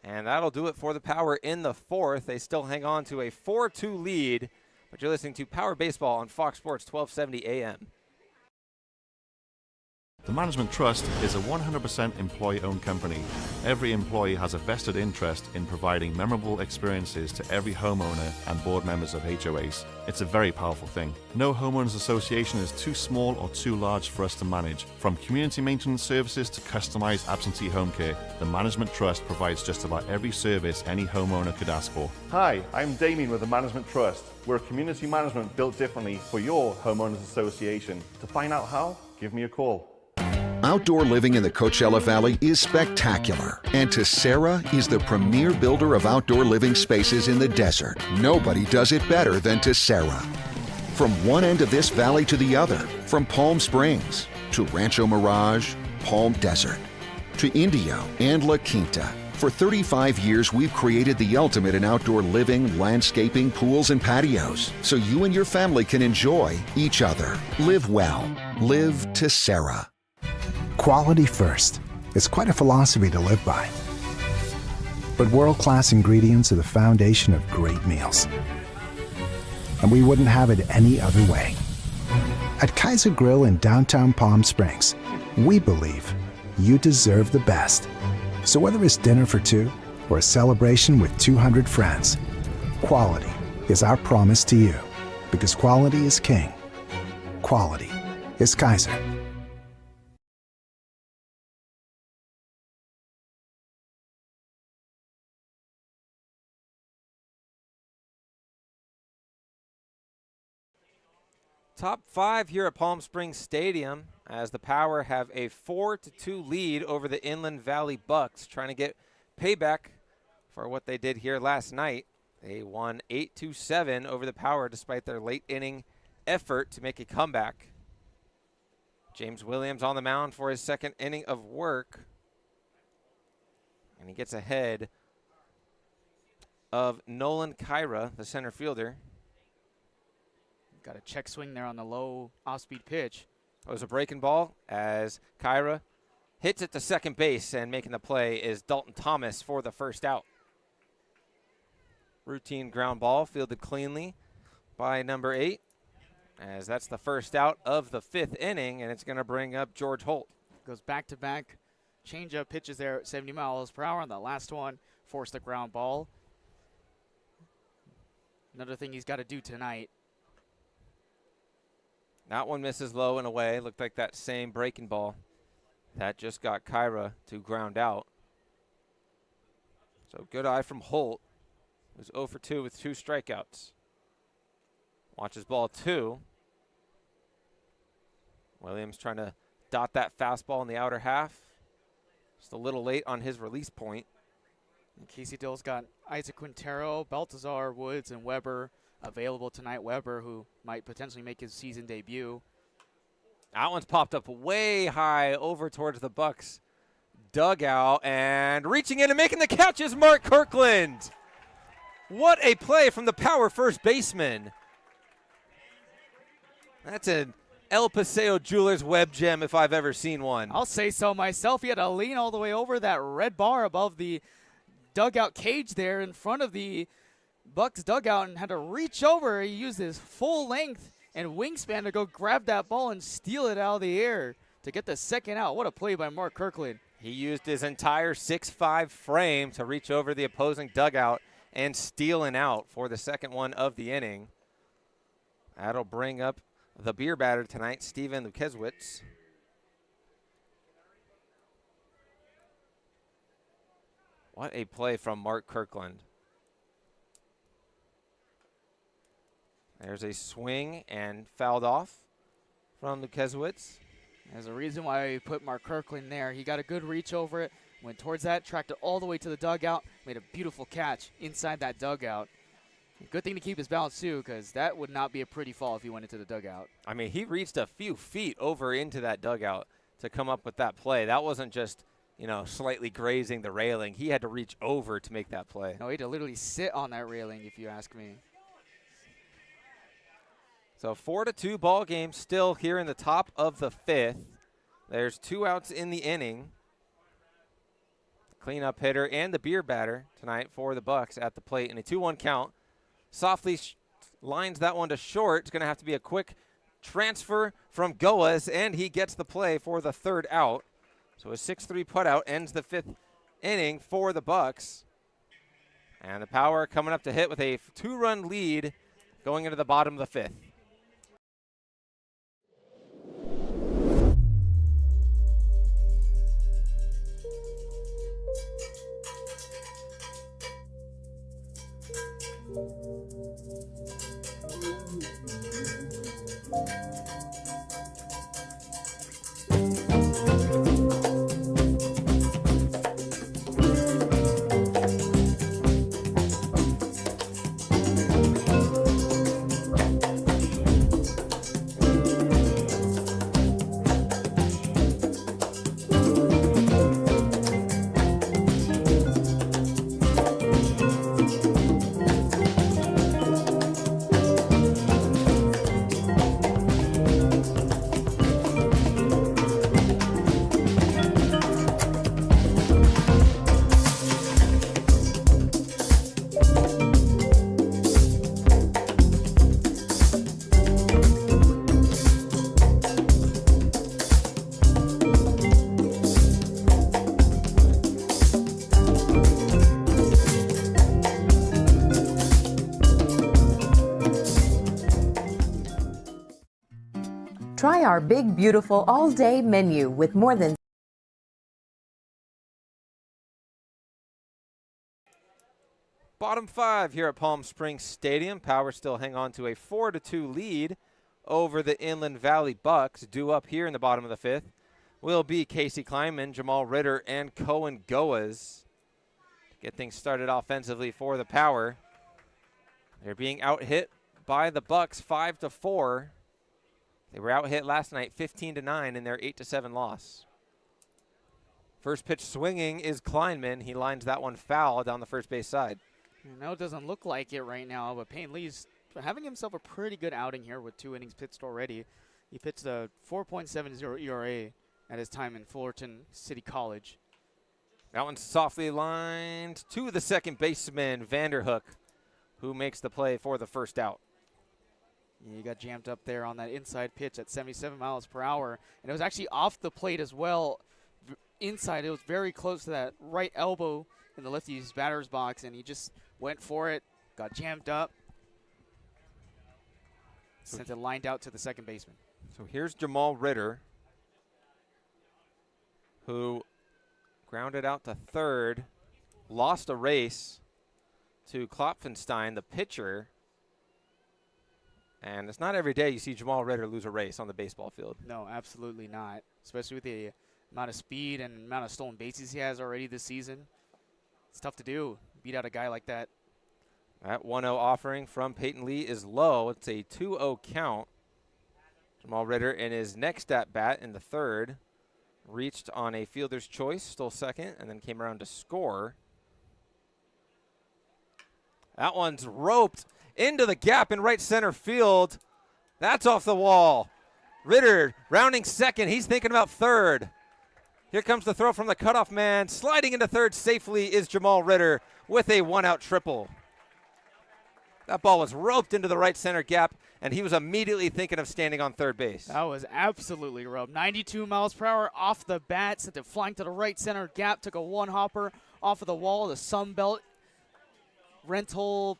And that'll do it for the Power in the 4th. They still hang on to a 4-2 lead. But you're listening to Power Baseball on Fox Sports 1270 AM. The Management Trust is a 100% employee-owned company. Every employee has a vested interest in providing memorable experiences to every homeowner and board members of HOAs. It's a very powerful thing. No homeowners association is too small or too large for us to manage. From community maintenance services to customized absentee home care, the Management Trust provides just about every service any homeowner could ask for. Hi, I'm Damien with the Management Trust. We're community management built differently for your homeowners association. To find out how, give me a call. Outdoor living in the Coachella Valley is spectacular, and Tessera is the premier builder of outdoor living spaces in the desert. Nobody does it better than Tessera. From one end of this valley to the other, from Palm Springs to Rancho Mirage, Palm Desert, to Indio and La Quinta. For 35 years, we've created the ultimate in outdoor living, landscaping, pools, and patios, so you and your family can enjoy each other. Live well. Live Tessera. Quality first. It's quite a philosophy to live by. But world-class ingredients are the foundation of great meals. And we wouldn't have it any other way. At Kaiser Grill in downtown Palm Springs, we believe you deserve the best. So whether it's dinner for 2 or a celebration with 200 friends, quality is our promise to you. Because quality is king. Quality is Kaiser. Top 5 here at Palm Springs Stadium as the Power have a 4-2 lead over the Inland Valley Bucs, trying to get payback for what they did here last night. They won 8-7 over the Power despite their late inning effort to make a comeback. James Williams on the mound for his second inning of work, and he gets ahead of Nolan Kyra, the center fielder. Got a check swing there on the low off-speed pitch. It was a breaking ball as Kyra hits it to second base, and making the play is Dalton Thomas for the first out. Routine ground ball fielded cleanly by number 8, as that's the first out of the 5th inning, and it's going to bring up George Holt. Goes back-to-back change-up pitches there at 70 miles per hour on the last one. Forced the ground ball. Another thing he's got to do tonight. That one misses low and away. Looked like that same breaking ball that just got Kyra to ground out. So good eye from Holt, who's 0 for 2 with 2 strikeouts. Watches ball 2. Williams trying to dot that fastball in the outer half. Just a little late on his release point. And Casey Dill's got Isaac Quintero, Baltazar, Woods, and Weber available tonight. Weber, who might potentially make his season debut. That one's popped up way high over towards the Bucs dugout, and reaching in and making the catch is Mark Kirkland. What a play from the power first baseman. That's an El Paseo Jewelers web gem if I've ever seen one. I'll say so myself. He had to lean all the way over that red bar above the dugout cage there in front of the Bucs dugout and had to reach over. He used his full length and wingspan to go grab that ball and steal it out of the air to get the second out. What a play by Mark Kirkland. He used his entire 6'5" frame to reach over the opposing dugout and steal an out for the second one of the inning. That'll bring up the beer batter tonight, Steven Lukezwitz. What a play from Mark Kirkland. There's a swing and fouled off from Lukezwitz. There's a reason why we put Mark Kirkland there. He got a good reach over it, went towards that, tracked it all the way to the dugout, made a beautiful catch inside that dugout. Good thing to keep his balance, too, because that would not be a pretty fall if he went into the dugout. I mean, he reached a few feet over into that dugout to come up with that play. That wasn't just, you know, slightly grazing the railing. He had to reach over to make that play. No, he had to literally sit on that railing, if you ask me. So 4-2 ball game still here in the top of the 5th. There's 2 outs in the inning. Cleanup hitter and the beer batter tonight for the Bucs at the plate in a 2-1 count. Softly lines that one to short. It's going to have to be a quick transfer from Goas, and he gets the play for the 3rd out. So a 6-3 putout ends the 5th inning for the Bucs. And the Power coming up to hit with a 2-run lead going into the bottom of the 5th. Try our big, beautiful all-day menu with more than Bottom 5 here at Palm Springs Stadium. Power still hang on to a 4-2 lead over the Inland Valley Bucs. Due up here in the bottom of the 5th will be Casey Kleinman, Jamal Ritter, and Cohen Goas. To get things started offensively for the Power. They're being out-hit by the Bucs 5-4. They were out-hit last night 15-9 in their 8-7 loss. First pitch swinging is Kleinman. He lines that one foul down the first base side. No, it doesn't look like it right now, but Payne Lee's having himself a pretty good outing here with 2 innings pitched already. He pitched a 4.70 ERA at his time in Fullerton City College. That one's softly lined to the second baseman, Vanderhook. who makes the play for the first out. Yeah, you got jammed up there on that inside pitch at 77 miles per hour. And it was actually off the plate as well. Inside, it was very close to that right elbow in the lefty's batter's box, and he just went for it, got jammed up, sent it lined out to the second baseman. So here's Jamal Ritter, who grounded out to third, lost a race to Klopfenstein, the pitcher. And it's not every day you see Jamal Ritter lose a race on the baseball field. No, absolutely not, especially with the amount of speed and amount of stolen bases he has already this season. It's tough to do, beat out a guy like that. That 1-0 offering from Peyton Lee is low. It's a 2-0 count. Jamal Ritter in his next at-bat in the third reached on a fielder's choice, stole second, and then came around to score. That one's roped into the gap in right center field. That's off the wall. Ritter rounding second. He's thinking about third. Here comes the throw from the cutoff man. Sliding into third safely is Jamal Ritter with a one-out triple. That ball was roped into the right center gap, and he was immediately thinking of standing on third base. That was absolutely roped. 92 miles per hour off the bat, sent it flying to the right center gap, took a one-hopper off of the wall, the Sunbelt rental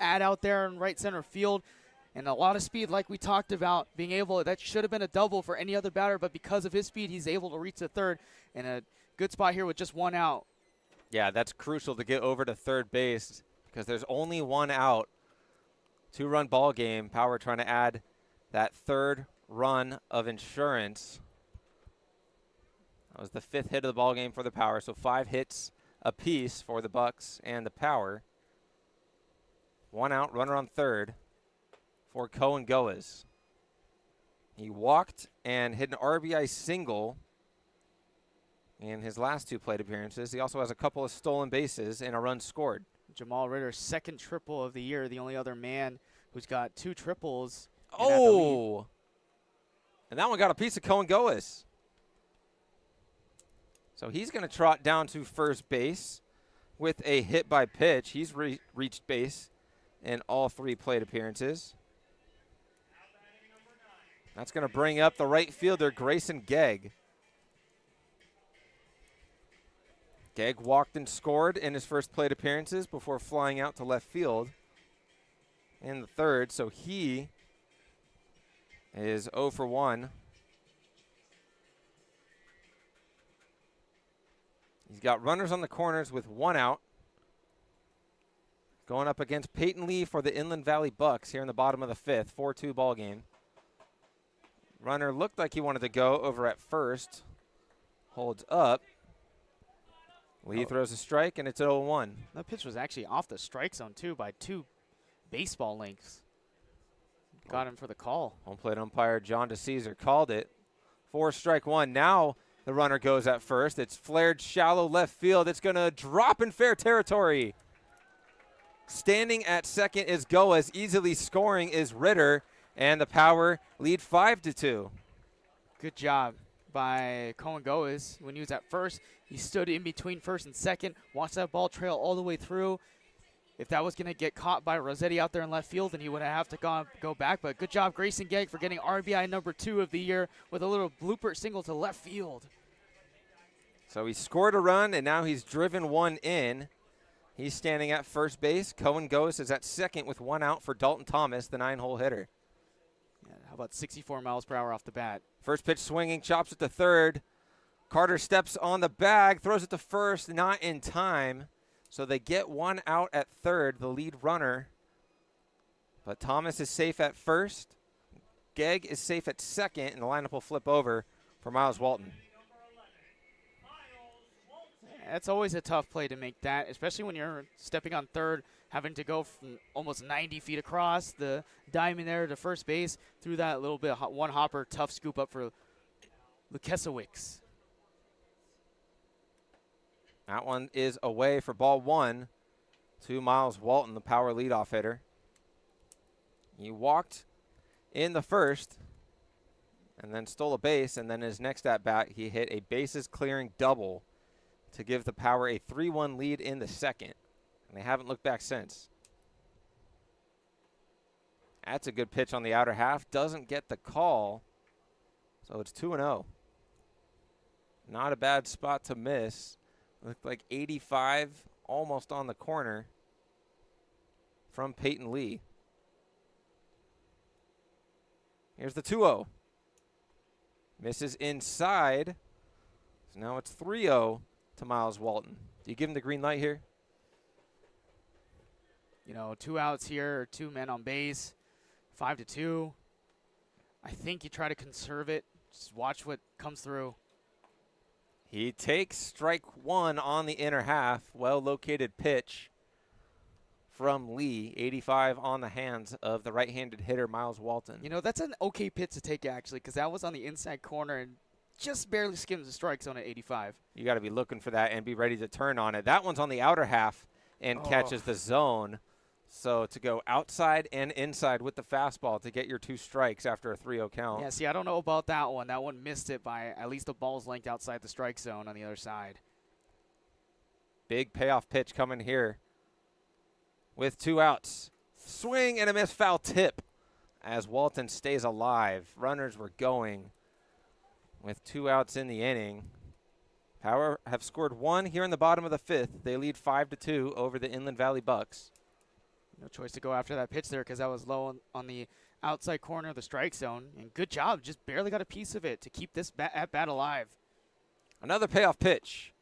ad out there in right center field. And a lot of speed, like we talked about, being able, that should have been a double for any other batter, but because of his speed, he's able to reach the third. And a good spot here with just one out. Yeah, that's crucial to get over to third base because there's only one out. 2-run ball game. Power trying to add that third run of insurance. That was the 5th hit of the ball game for the Power, so 5 hits apiece for the Bucs and the Power. 1 out, runner on third for Cohen Goes. He walked and hit an RBI single in his last 2 plate appearances. He also has a couple of stolen bases and a run scored. Jamal Ritter's second triple of the year, the only other man who's got 2 triples. Oh! And that one got a piece of Cohen Goes. So he's going to trot down to first base with a hit by pitch. He's reached base in all 3 plate appearances. That's going to bring up the right fielder, Grayson Gegg. Gegg walked and scored in his first plate appearances before flying out to left field in the third, so he is 0 for 1. He's got runners on the corners with 1 out. Going up against Peyton Lee for the Inland Valley Bucs here in the bottom of the 5th, 4-2 ball game. Runner looked like he wanted to go over at first. Holds up. Lee throws a strike, and it's 0-1. That pitch was actually off the strike zone, too, by 2 baseball lengths. Got him for the call. Home plate umpire John DeCesar called it. 4 strike 1. Now the runner goes at first. It's flared shallow left field. It's going to drop in fair territory. Standing at second is Goes. Easily scoring is Ritter. And the Power lead 5-2. Good job by Cohen Goes. When he was at first, he stood in between first and second, watched that ball trail all the way through. If that was going to get caught by Rossetti out there in left field, then he would have to go back. But good job, Grayson Gegg, for getting RBI number 2 of the year with a little blooper single to left field. So he scored a run, and now he's driven 1 in. He's standing at first base. Cohen Goes is at second with 1 out for Dalton Thomas, the 9-hole hitter. Yeah, how about 64 miles per hour off the bat? First pitch swinging, chops it to third. Carter steps on the bag, throws it to first, not in time. So they get 1 out at third, the lead runner. But Thomas is safe at first. Gegg is safe at second, and the lineup will flip over for Miles Walton. That's always a tough play to make that, especially when you're stepping on third, having to go from almost 90 feet across the diamond there to first base through that little bit of one hopper, tough scoop up for Lukesiewicz. That one is away for ball 1 to Miles Walton, the Power leadoff hitter. He walked in the first and then stole a base, and then his next at-bat, he hit a bases-clearing double to give the Power a 3-1 lead in the second. And they haven't looked back since. That's a good pitch on the outer half. Doesn't get the call. So it's 2-0. Not a bad spot to miss. Looked like 85 almost on the corner from Peyton Lee. Here's the 2-0. Misses inside. So now it's 3-0 to Miles Walton. Do you give him the green light here? You know, 2 outs here, 2 men on base, 5-2. I think you try to conserve it. Just watch what comes through. He takes strike 1 on the inner half. Well-located pitch from Lee. 85 on the hands of the right-handed hitter, Miles Walton. You know, that's an okay pitch to take, actually, because that was on the inside corner and just barely skims the strike zone at 85. You got to be looking for that and be ready to turn on it. That one's on the outer half and catches the zone. So to go outside and inside with the fastball to get your 2 strikes after a 3-0 count. Yeah, see, I don't know about that one. That one missed it by at least the ball's length outside the strike zone on the other side. Big payoff pitch coming here with 2 outs. Swing and a miss, foul tip as Walton stays alive. Runners were going with 2 outs in the inning. Power have scored 1 here in the bottom of the 5th. They lead 5-2 over the Inland Valley Bucs. No choice to go after that pitch there because that was low on the outside corner of the strike zone. And good job, just barely got a piece of it to keep this at-bat alive. Another payoff pitch.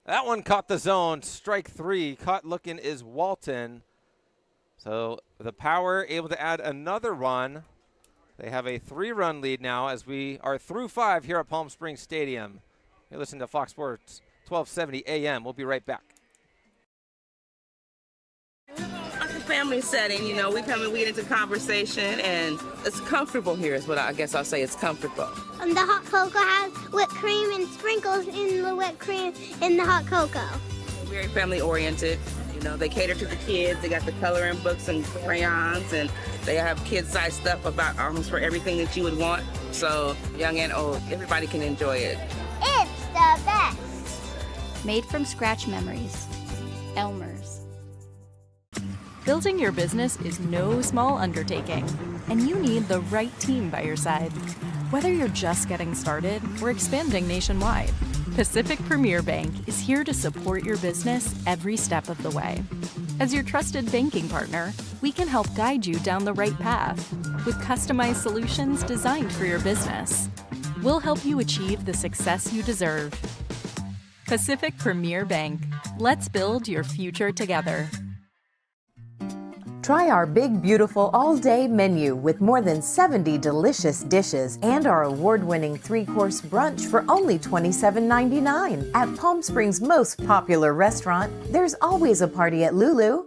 That one caught the zone. Strike 3. Caught looking is Walton. So the Power able to add another run. They have a 3-run lead now as we are through 5 here at Palm Springs Stadium. You listen to Fox Sports 1270 AM. We'll be right back. Like a family setting, you know, we come and we get into conversation, and it's comfortable here is what I guess I'll say. It's comfortable. The hot cocoa has whipped cream and sprinkles in the whipped cream in the hot cocoa. Very family oriented. You know, they cater to the kids. They got the coloring books and crayons, and they have kid-sized stuff about almost for everything that you would want. So young and old, everybody can enjoy it. It's the best. Made from scratch memories. Elmer's. Building your business is no small undertaking, and you need the right team by your side. Whether you're just getting started or expanding nationwide, Pacific Premier Bank is here to support your business every step of the way. As your trusted banking partner, we can help guide you down the right path with customized solutions designed for your business. We'll help you achieve the success you deserve. Pacific Premier Bank. Let's build your future together. Try our big, beautiful all-day menu with more than 70 delicious dishes and our award-winning 3-course brunch for only $27.99. At Palm Springs' most popular restaurant, there's always a party at Lulu.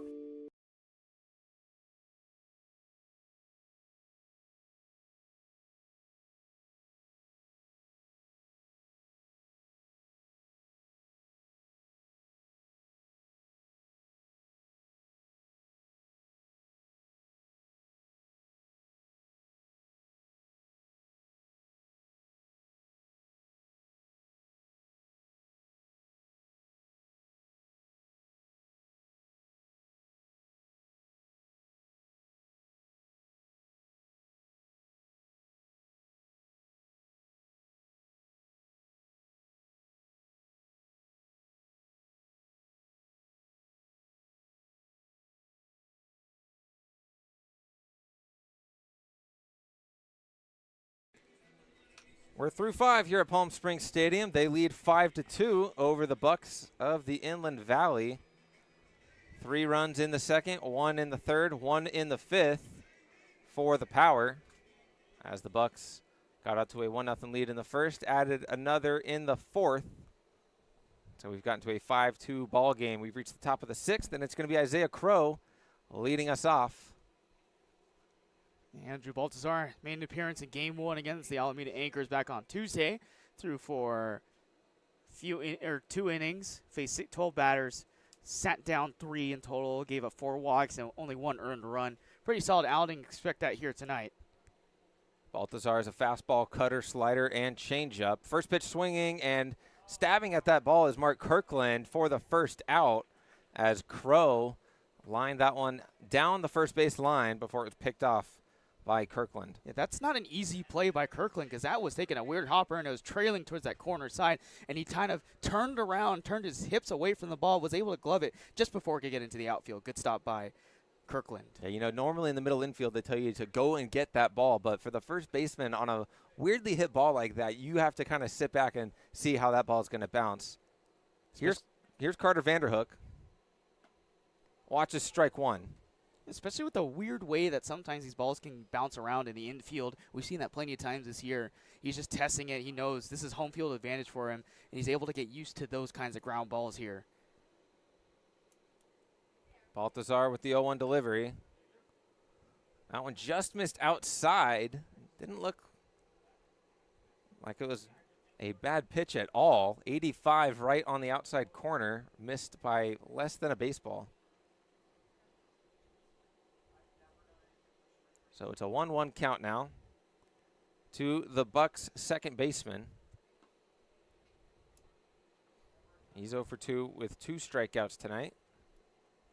We're through 5 here at Palm Springs Stadium. They lead 5-2 over the Bucs of the Inland Valley. 3 runs in the second, 1 in the third, 1 in the 5th for the Power. As the Bucs got out to a 1-0 lead in the first, added another in the 4th. So we've gotten to a 5-2 ball game. We've reached the top of the 6th, and it's going to be Isaiah Crow leading us off. Andrew Baltazar made an appearance in Game 1 against the Alameda Anchors back on Tuesday. Threw for 2 innings, faced 12 batters, sat down 3 in total, gave up 4 walks and only 1 earned run. Pretty solid outing. Expect that here tonight. Baltazar is a fastball, cutter, slider, and changeup. First pitch swinging and stabbing at that ball is Mark Kirkland for the first out as Crow lined that one down the first base line before it was picked off by Kirkland. Yeah, that's not an easy play by Kirkland because that was taking a weird hopper and it was trailing towards that corner side. And he kind of turned around, turned his hips away from the ball, was able to glove it just before it could get into the outfield. Good stop by Kirkland. Yeah, normally in the middle infield they tell you to go and get that ball, but for the first baseman on a weirdly hit ball like that, you have to kind of sit back and see how that ball is going to bounce. Here's Carter Vanderhook. Watches strike one. Especially with the weird way that sometimes these balls can bounce around in the infield. We've seen that plenty of times this year. He's just testing it. He knows this is home field advantage for him, and he's able to get used to those kinds of ground balls here. Baltazar with the 0-1 delivery. That one just missed outside. Didn't look like it was a bad pitch at all. 85 right on the outside corner. Missed by less than a baseball. So it's a 1-1 count now to the Bucs second baseman. He's 0 for 2 with 2 strikeouts tonight.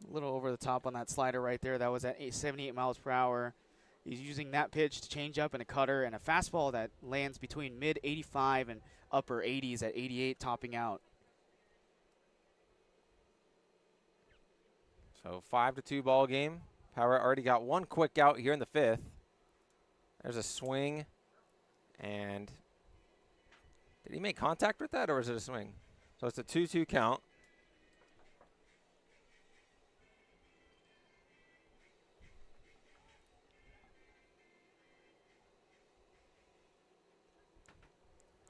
A little over the top on that slider right there. That was at 78 miles per hour. He's using that pitch to change up and a cutter and a fastball that lands between mid 85 and upper 80s at 88, topping out. So 5-2 ball game. Power already got one quick out here in the 5th. There's a swing, and did he make contact with that, or is it a swing? So it's a 2-2 count.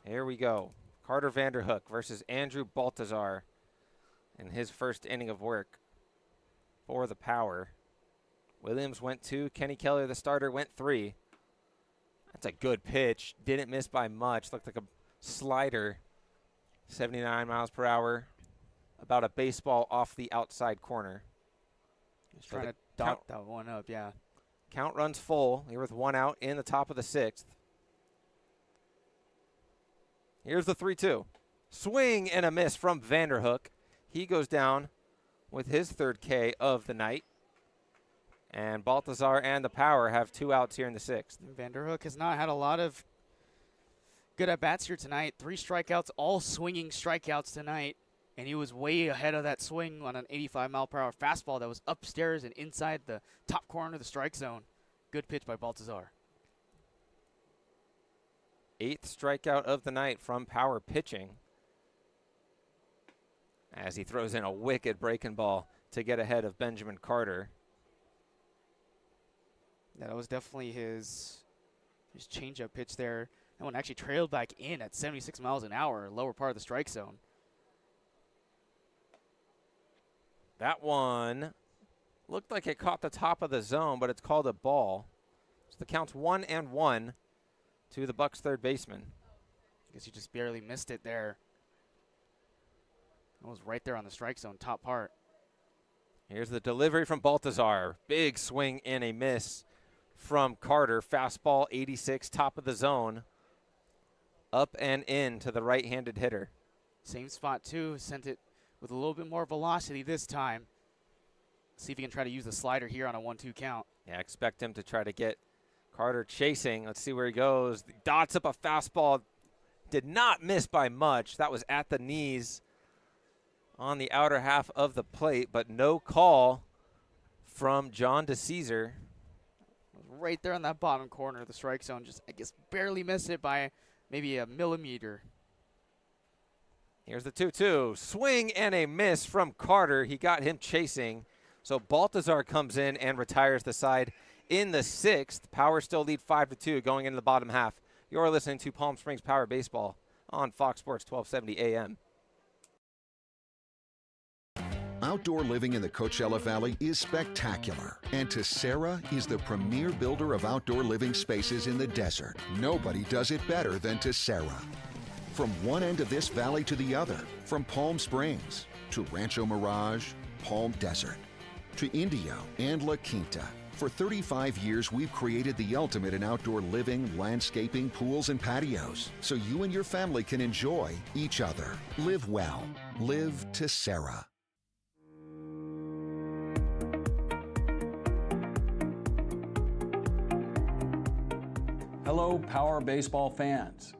Here we go. Carter Vanderhook versus Andrew Baltazar in his first inning of work for the Power. Williams went 2. Kenny Keller, the starter, went 3. That's a good pitch. Didn't miss by much. Looked like a slider. 79 miles per hour. About a baseball off the outside corner. Just trying to dot that one up, yeah. Count runs full. Here with 1 out in the top of the 6th. Here's the 3-2. Swing and a miss from Vanderhook. He goes down with his 3rd K of the night. And Baltazar and the Power have 2 outs here in the 6th. Vanderhook has not had a lot of good at-bats here tonight. 3 strikeouts, all swinging strikeouts tonight. And he was way ahead of that swing on an 85-mile-per-hour fastball that was upstairs and inside the top corner of the strike zone. Good pitch by Baltazar. 8th strikeout of the night from Power pitching, as he throws in a wicked breaking ball to get ahead of Benjamin Carter. Yeah, that was definitely his changeup pitch there. That one actually trailed back in at 76 miles an hour, lower part of the strike zone. That one looked like it caught the top of the zone, but it's called a ball. So the count's 1-1 to the Bucs third baseman. I guess he just barely missed it there. It was right there on the strike zone, top part. Here's the delivery from Baltazar. Big swing and a miss from Carter. Fastball 86, top of the zone. Up and in to the right-handed hitter. Same spot too, sent it with a little bit more velocity this time. See if he can try to use the slider here on a 1-2 count. Yeah, expect him to try to get Carter chasing. Let's see where he goes. Dots up a fastball. Did not miss by much. That was at the knees on the outer half of the plate, but no call from John DeCesar. Right there on that bottom corner of the strike zone. Just, I guess, barely missed it by maybe a millimeter. Here's the 2-2. Swing and a miss from Carter. He got him chasing. So Baltazar comes in and retires the side in the 6th. Power still lead 5-2 going into the bottom half. You're listening to Palm Springs Power Baseball on Fox Sports 1270 AM. Outdoor living in the Coachella Valley is spectacular, and Tessera is the premier builder of outdoor living spaces in the desert. Nobody does it better than Tessera. From one end of this valley to the other, from Palm Springs to Rancho Mirage, Palm Desert, to Indio and La Quinta. For 35 years, we've created the ultimate in outdoor living, landscaping, pools, and patios, so you and your family can enjoy each other. Live well. Live Tessera. Hello, Power Baseball fans.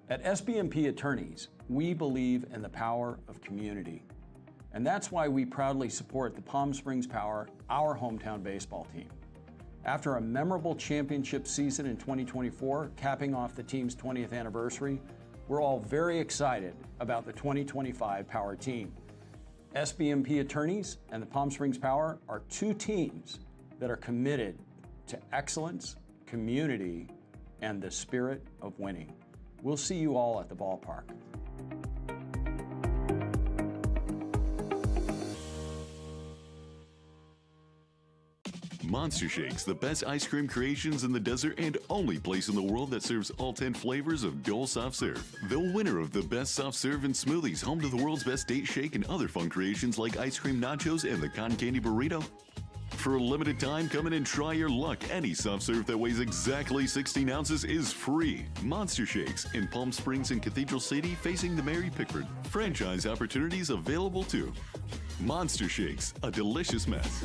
At SBMP Attorneys, we believe in the power of community. And that's why we proudly support the Palm Springs Power, our hometown baseball team. After a memorable championship season in 2024, capping off the team's 20th anniversary, we're all very excited about the 2025 Power team. SBMP Attorneys and the Palm Springs Power are two teams that are committed to excellence, community, and the spirit of winning. We'll see you all at the ballpark. Monster Shakes, the best ice cream creations in the desert and only place in the world that serves all 10 flavors of Dole Soft Serve. The winner of the best soft serve and smoothies, home to the world's best date shake and other fun creations like ice cream nachos and the cotton candy burrito. For a limited time, come in and try your luck. Any soft serve that weighs exactly 16 ounces is free. Monster Shakes in Palm Springs and Cathedral City facing the Mary Pickford. Franchise opportunities available too. Monster Shakes, a delicious mess.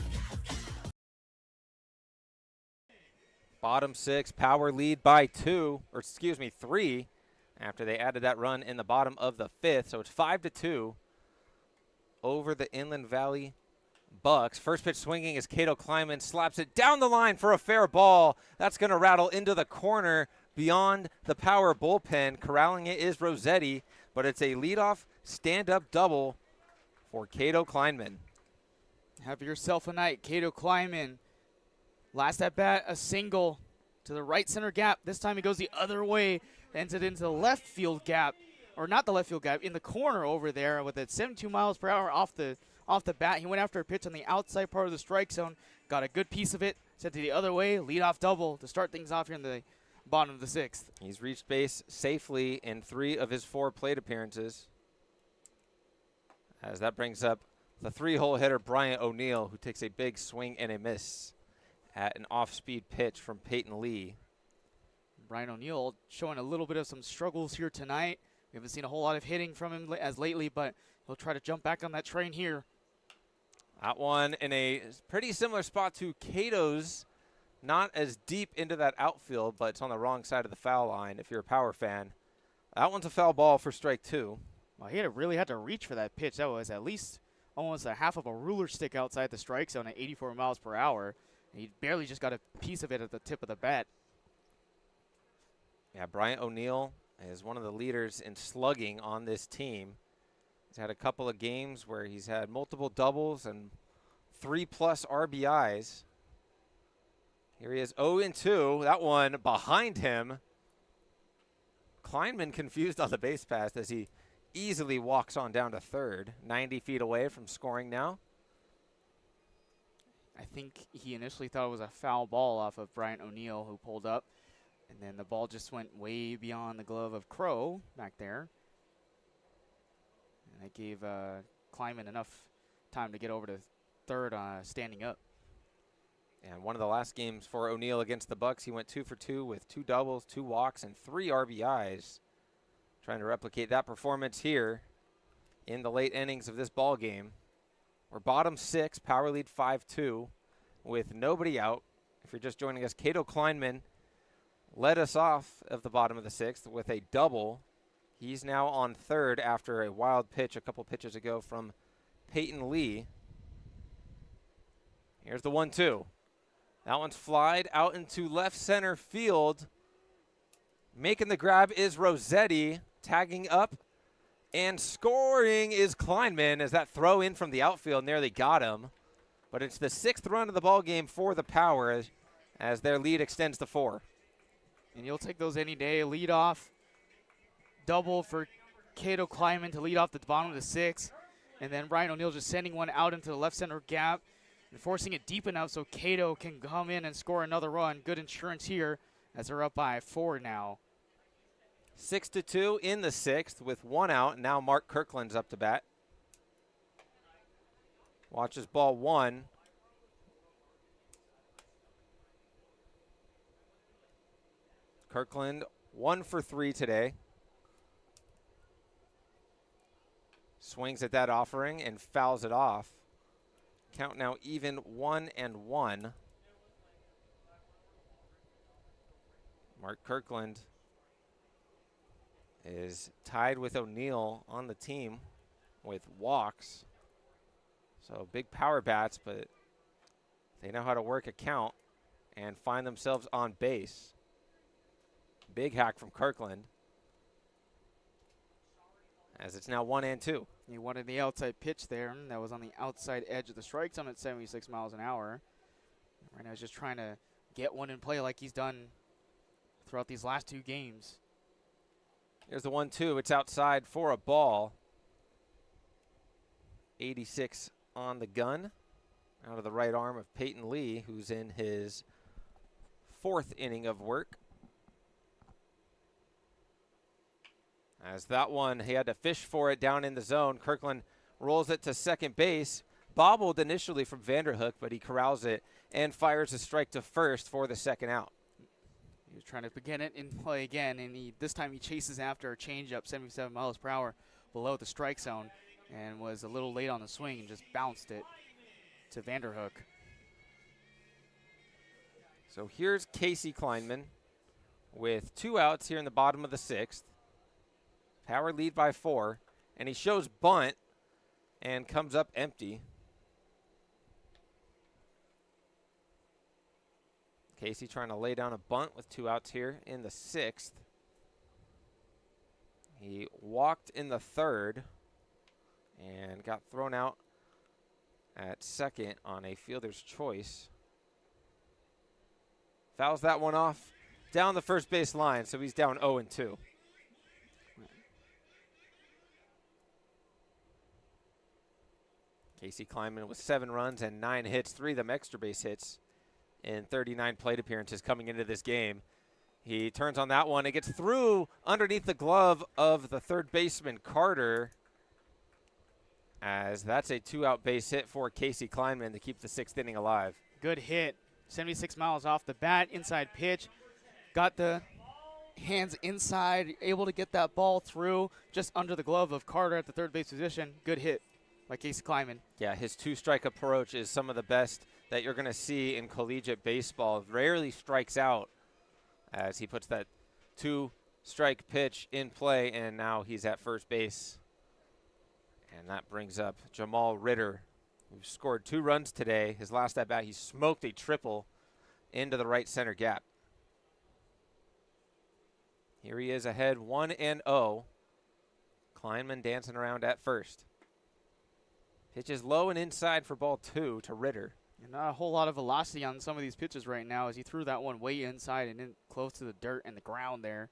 Bottom 6, Power lead by 3, after they added that run in the bottom of the 5th. So it's 5-2 over the Inland Valley Bucs. First pitch swinging as Cato Kleiman slaps it down the line for a fair ball. That's going to rattle into the corner beyond the Power bullpen. Corralling it is Rossetti, but it's a leadoff stand-up double for Cato Kleiman. Have yourself a night, Cato Kleiman. Last at bat, a single to the right center gap. This time he goes the other way, ends it into the left field gap, or not the left field gap, in the corner over there with it 72 miles per hour off the bat. He went after a pitch on the outside part of the strike zone, got a good piece of it, sent it the other way, leadoff double to start things off here in the bottom of the 6th. He's reached base safely in 3 of his 4 plate appearances. As that brings up the 3-hole hitter, Bryant O'Neill, who takes a big swing and a miss at an off-speed pitch from Peyton Lee. Brian O'Neill showing a little bit of some struggles here tonight. We haven't seen a whole lot of hitting from him as lately, but he'll try to jump back on that train here. That one in a pretty similar spot to Cato's. Not as deep into that outfield, but it's on the wrong side of the foul line if you're a Power fan. That one's a foul ball for strike 2. Well, he really had to reach for that pitch. That was at least almost a half of a ruler stick outside the strike zone at 84 miles per hour. He barely just got a piece of it at the tip of the bat. Yeah, Bryant O'Neill is one of the leaders in slugging on this team. He's had a couple of games where he's had multiple doubles and 3+ RBIs. Here he is, 0-2. That one behind him. Kleinman confused on the base pass as he easily walks on down to third. 90 feet away from scoring now. I think he initially thought it was a foul ball off of Bryant O'Neill, who pulled up. And then the ball just went way beyond the glove of Crow back there. And that gave Kleiman enough time to get over to third standing up. And one of the last games for O'Neill against the Bucs, he went 2 for 2 with 2 doubles, 2 walks, and 3 RBIs. Trying to replicate that performance here in the late innings of this ball game. We're bottom 6, Power lead 5-2 with nobody out. If you're just joining us, Cato Kleiman led us off of the bottom of the 6th with a double. He's now on third after a wild pitch a couple pitches ago from Peyton Lee. Here's the 1-2. That one's flied out into left center field. Making the grab is Rossetti, tagging up. And scoring is Kleinman as that throw in from the outfield nearly got him. But it's the 6th run of the ball game for the Power as their lead extends to 4. And you'll take those any day. Lead off double for Cato Kleiman to lead off the bottom of the 6th. And then Brian O'Neill just sending one out into the left center gap and forcing it deep enough so Cato can come in and score another run. Good insurance here as they're up by 4 now. 6-2 in the 6th with 1 out. Now Mark Kirkland's up to bat. Watches ball 1. Kirkland 1 for 3 today. Swings at that offering and fouls it off. Count now even 1-1. Mark Kirkland is tied with O'Neill on the team with walks. So big power bats, but they know how to work a count and find themselves on base. Big hack from Kirkland, as it's now 1-2. He wanted the outside pitch there. That was on the outside edge of the strike zone at 76 miles an hour. Right now he's just trying to get one in play like he's done throughout these last 2 games. Here's the 1-2. It's outside for a ball. 86 on the gun out of the right arm of Peyton Lee, who's in his 4th inning of work. As that one, he had to fish for it down in the zone. Kirkland rolls it to second base. Bobbled initially from Vanderhook, but he corrals it and fires a strike to first for the second out. He was trying to begin it in play again, and this time he chases after a changeup 77 miles per hour below the strike zone and was a little late on the swing and just bounced it to Vanderhook. So here's Casey Kleinman with 2 outs here in the bottom of the 6th. Power lead by 4, and he shows bunt and comes up empty. Casey trying to lay down a bunt with 2 outs here in the 6th. He walked in the 3rd and got thrown out at second on a fielder's choice. Fouls that one off down the first base line, so he's down 0-2. Casey Kleinman with 7 runs and 9 hits, 3 of them extra base hits in 39 plate appearances coming into this game. He turns on that one. It gets through underneath the glove of the third baseman, Carter, as that's a 2-out base hit for Casey Kleinman to keep the 6th inning alive. Good hit. 76 miles off the bat, inside pitch. Got the hands inside, able to get that ball through just under the glove of Carter at the third base position. Good hit by Casey Kleinman. Yeah, his 2-strike approach is some of the best that you're going to see in collegiate baseball. Rarely strikes out as he puts that 2-strike pitch in play, and now he's at first base. And that brings up Jamal Ritter, who scored 2 runs today. His last at bat, he smoked a triple into the right center gap. Here he is ahead 1-0. Kleinman dancing around at first. Pitch is low and inside for ball 2 to Ritter. And not a whole lot of velocity on some of these pitches right now as he threw that one way inside and in close to the dirt and the ground there.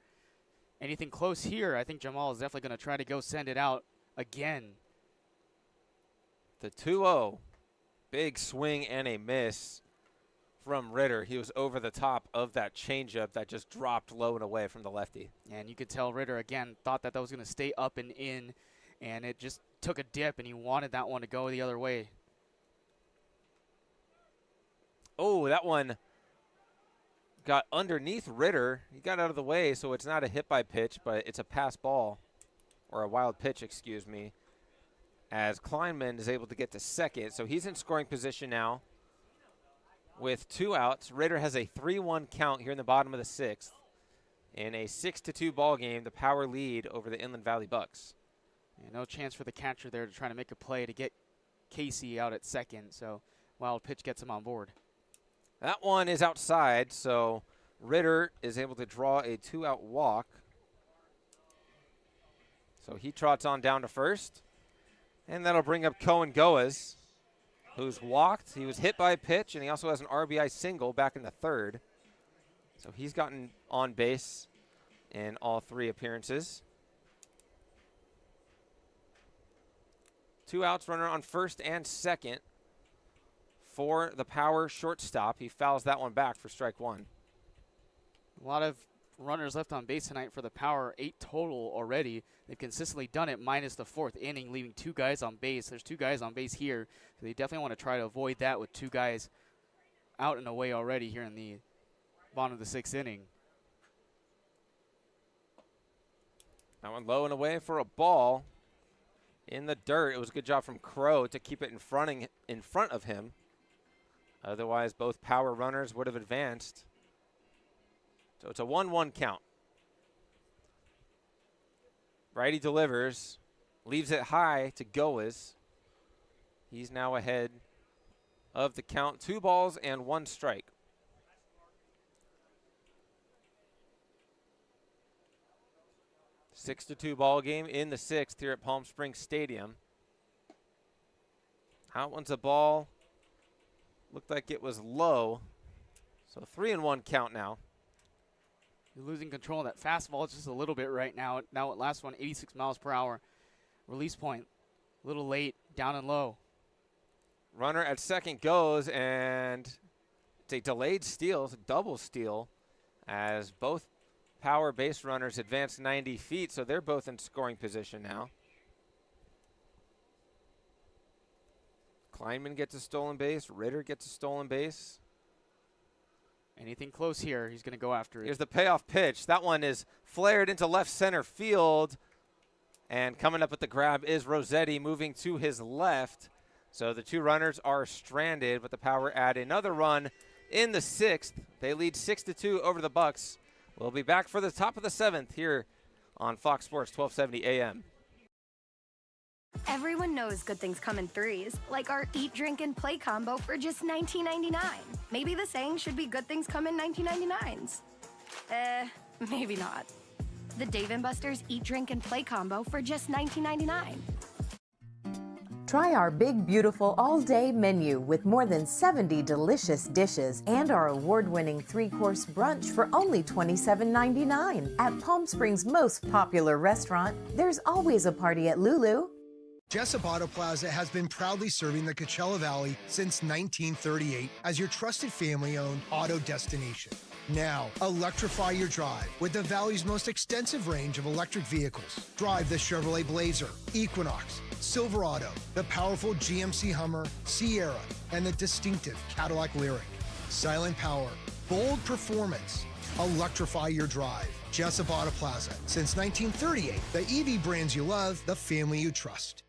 Anything close here, I think Jamal is definitely going to try to go send it out again. The 2-0. Big swing and a miss from Ritter. He was over the top of that changeup that just dropped low and away from the lefty. And you could tell Ritter, again, thought that was going to stay up and in, and it just took a dip, and he wanted that one to go the other way. Oh, that one got underneath Ritter. He got out of the way, so it's not a hit by pitch, but it's a pass ball, or a wild pitch, excuse me, as Kleinman is able to get to second. So he's in scoring position now with 2 outs. Ritter has a 3-1 count here in the bottom of the 6th. In a 6-2 ball game, the power lead over the Inland Valley Bucs. Yeah, no chance for the catcher there to try to make a play to get Casey out at second, so wild pitch gets him on board. That one is outside, so Ritter is able to draw a 2-out walk. So he trots on down to first, and that'll bring up Cohen Goas, who's walked. He was hit by a pitch, and he also has an RBI single back in the 3rd. So he's gotten on base in all 3 appearances. 2 outs, runner on first and second for the power shortstop. He fouls that one back for strike 1. A lot of runners left on base tonight for the power, 8 total already. They've consistently done it minus the 4th inning, leaving 2 guys on base. There's 2 guys on base here, so they definitely want to try to avoid that with 2 guys out and away already here in the bottom of the 6th inning. That one low and away for a ball in the dirt. It was a good job from Crow to keep it in front of him. Otherwise, both power runners would have advanced So it's a 1-1 count. Righty delivers, leaves it high to Goes. He's now ahead of the count. 2 balls and 1 strike. Six to 2 ball game in the 6th here at Palm Springs Stadium. Out one's a ball. Looked like it was low. So 3-1 count now. You're losing control of that fastball just a little bit right now. Now at last one, 86 miles per hour. Release point, a little late, down and low. Runner at second goes, and it's a delayed steal, it's a double steal, as both power base runners advance 90 feet, so they're both in scoring position now. Kleinman gets a stolen base, Ritter gets a stolen base. Anything close here, he's going to go after it. Here's the payoff pitch. That one is flared into left center field, and coming up with the grab is Rossetti, moving to his left. So the 2 runners are stranded, but the Power add another run in the 6th. They lead 6-2 over the Bucs. We'll be back for the top of the 7th here on Fox Sports 1270 AM. Everyone knows good things come in threes, like our eat, drink, and play combo for just $19.99. Maybe the saying should be good things come in 19.99s. Maybe not. The Dave & Buster's Eat, Drink, and Play combo for just $19.99. Try our big, beautiful all-day menu with more than 70 delicious dishes and our award-winning 3-course brunch for only $27.99. At Palm Springs' most popular restaurant, there's always a party at Lulu. Jessup Auto Plaza has been proudly serving the Coachella Valley since 1938 as your trusted family-owned auto destination. Now, electrify your drive with the Valley's most extensive range of electric vehicles. Drive the Chevrolet Blazer, Equinox, Silverado, the powerful GMC Hummer, Sierra, and the distinctive Cadillac Lyriq. Silent power, bold performance. Electrify your drive. Jessup Auto Plaza. Since 1938, the EV brands you love, the family you trust.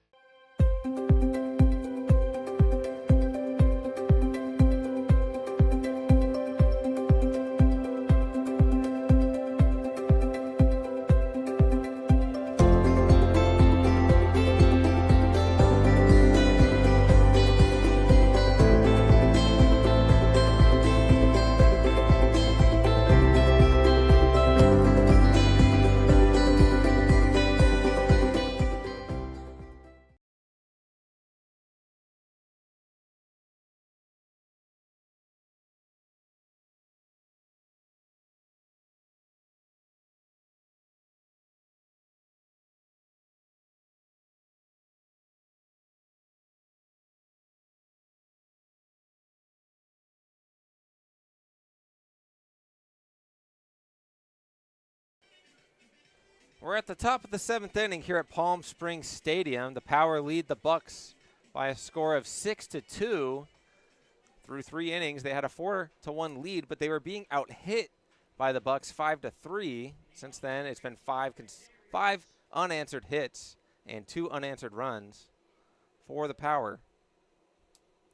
We're at the top of the 7th inning here at Palm Springs Stadium. The Power lead the Bucs by a score of 6-2. Through 3 innings, they had a 4-1 lead, but they were being out-hit by the Bucs 5-3. Since then, it's been 5 unanswered hits and 2 unanswered runs for the Power.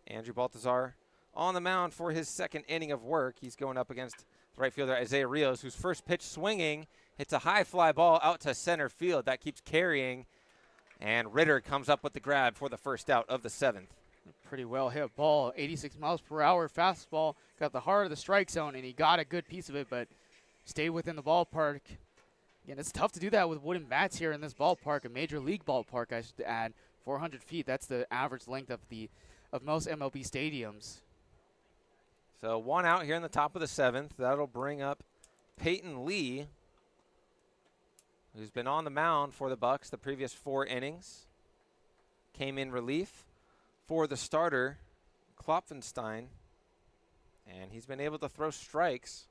Andrew Baltazar on the mound for his 2nd inning of work. He's going up against right fielder Isaiah Rios, whose first pitch swinging hits a high fly ball out to center field. That keeps carrying, and Ritter comes up with the grab for the first out of the 7th. Pretty well hit ball, 86 miles per hour fastball. Got the heart of the strike zone, and he got a good piece of it, but stayed within the ballpark. Again, it's tough to do that with wooden bats here in this ballpark, a major league ballpark, I should add. 400 feet, that's the average length of most MLB stadiums. So 1 out here in the top of the 7th. That'll bring up Peyton Lee, who's been on the mound for the Bucs the previous 4 innings. Came in relief for the starter, Klopfenstein, and he's been able to throw strikes.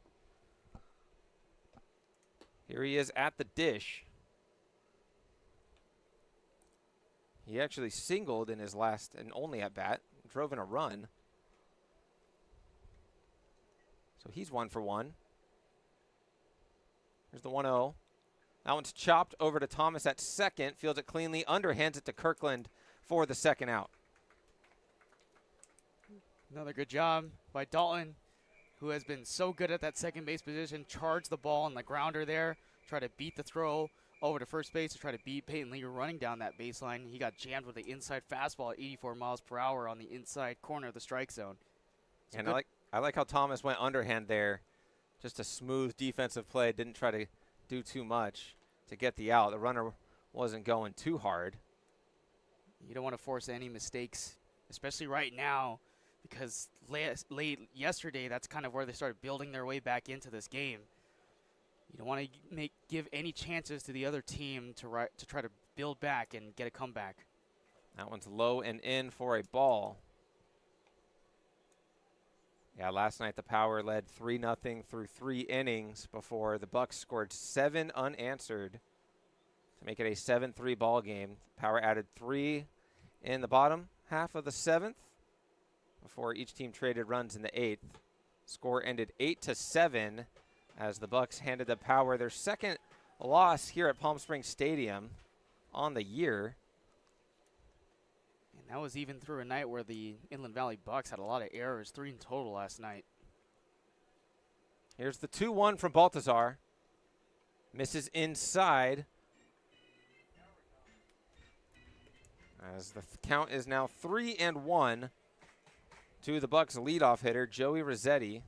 Here he is at the dish. He actually singled in his last and only at bat, drove in a run. So he's 1 for 1. Here's the 1-0. That one's chopped over to Thomas at second. Fields it cleanly, underhands it to Kirkland for the 2nd out. Another good job by Dalton. who has been so good at that second base position, charge the ball on the grounder there, try to beat the throw over to first base to try to beat Peyton Lee running down that baseline. He got jammed with the inside fastball at 84 miles per hour on the inside corner of the strike zone. And I like how Thomas went underhand there. Just a smooth defensive play. Didn't try to do too much to get the out. The runner wasn't going too hard. You don't want to force any mistakes, especially right now, because late yesterday, that's kind of where they started building their way back into this game. You don't want to give any chances to the other team to try to build back and get a comeback. That one's low and in for a ball. Yeah, last night the Power led 3-0 through 3 innings before the Bucs scored 7 unanswered to make it a 7-3 ball game. Power added 3 in the bottom half of the 7th before each team traded runs in the 8th. Score ended 8-7 as the Bucs handed the Power their second loss here at Palm Springs Stadium on the year. And that was even through a night where the Inland Valley Bucs had a lot of errors, 3 in total last night. Here's the 2-1 from Baltazar. Misses inside. As the count is now 3-1 to the Bucs leadoff hitter, Joey Rossetti.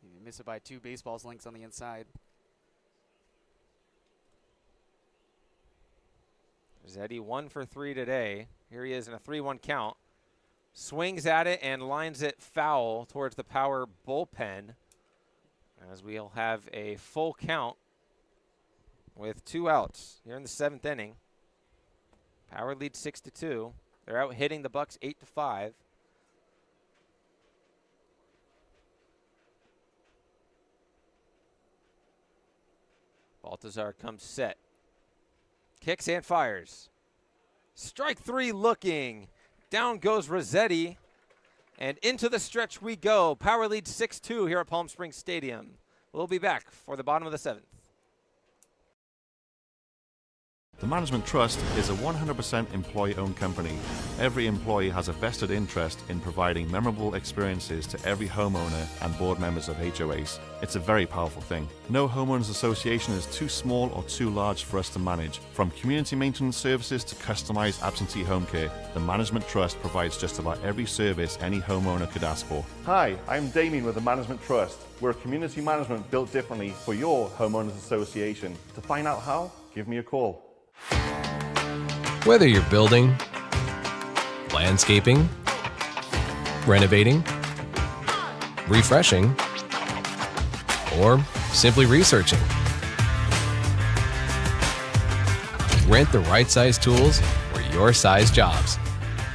He missed it by 2 baseballs lengths on the inside. Rossetti 1 for 3 today. Here he is in a 3-1 count. Swings at it and lines it foul towards the Power bullpen, as we'll have a full count with 2 outs here in the 7th inning. Power leads 6-2. They're out hitting the Bucs 8-5. Baltazar comes set. Kicks and fires. Strike 3 looking. Down goes Rossetti. And into the stretch we go. Power leads 6-2 here at Palm Springs Stadium. We'll be back for the bottom of the 7th. The Management Trust is a 100% employee-owned company. Every employee has a vested interest in providing memorable experiences to every homeowner and board members of HOAs. It's a very powerful thing. No homeowners association is too small or too large for us to manage. From community maintenance services to customized absentee home care, the Management Trust provides just about every service any homeowner could ask for. Hi, I'm Damien with the Management Trust. We're a community management built differently for your homeowners association. To find out how, give me a call. Whether you're building, landscaping, renovating, refreshing, or simply researching, rent the right size tools for your size jobs.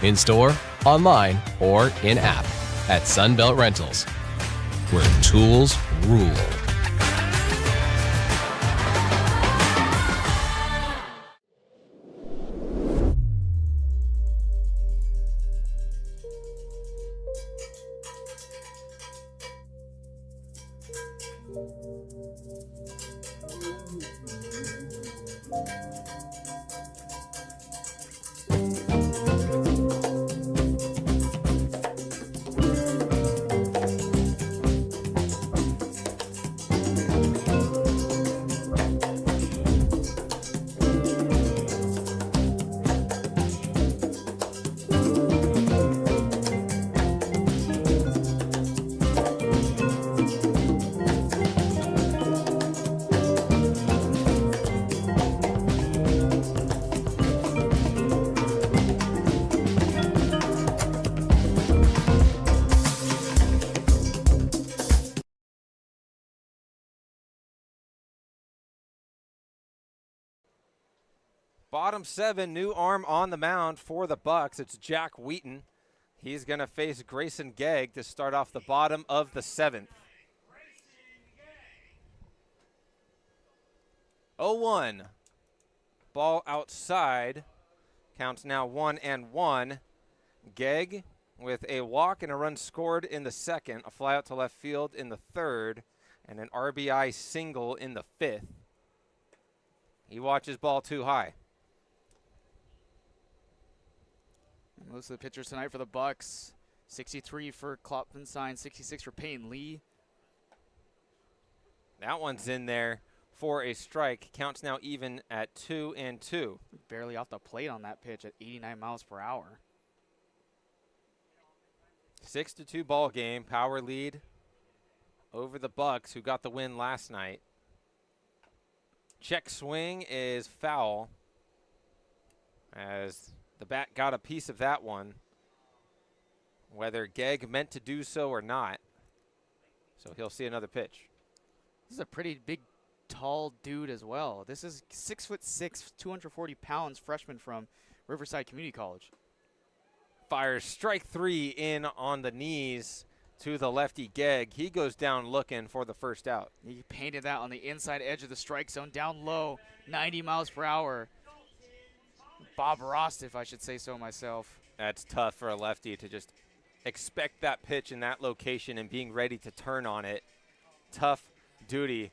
In store, online, or in-app at Sunbelt Rentals, where tools rule. Bottom 7, new arm on the mound for the Bucs. It's Jack Wheaton. He's going to face Grayson Gegg to start off the bottom of the 7th. 0-1. Ball outside. Counts now 1-1. Gegg with a walk and a run scored in the 2nd, a fly out to left field in the 3rd, and an RBI single in the 5th. He watches ball too high. Most of the pitchers tonight for the Bucs: 63 for Klopfenstein, 66 for Peyton Lee. That one's in there for a strike. Counts now even at 2-2. Barely off the plate on that pitch at 89 miles per hour. 6-2 ball game. Power lead over the Bucs, who got the win last night. Check swing is foul, as the bat got a piece of that one, whether Gegg meant to do so or not. So he'll see another pitch. This is a pretty big, tall dude as well. This is 6'6", 240 pounds, freshman from Riverside Community College. Fires strike 3 in on the knees to the lefty Gegg. He goes down looking for the first out. He painted that on the inside edge of the strike zone, down low, 90 miles per hour. Bob Rost, if I should say so myself. That's tough for a lefty to just expect that pitch in that location and being ready to turn on it. Tough duty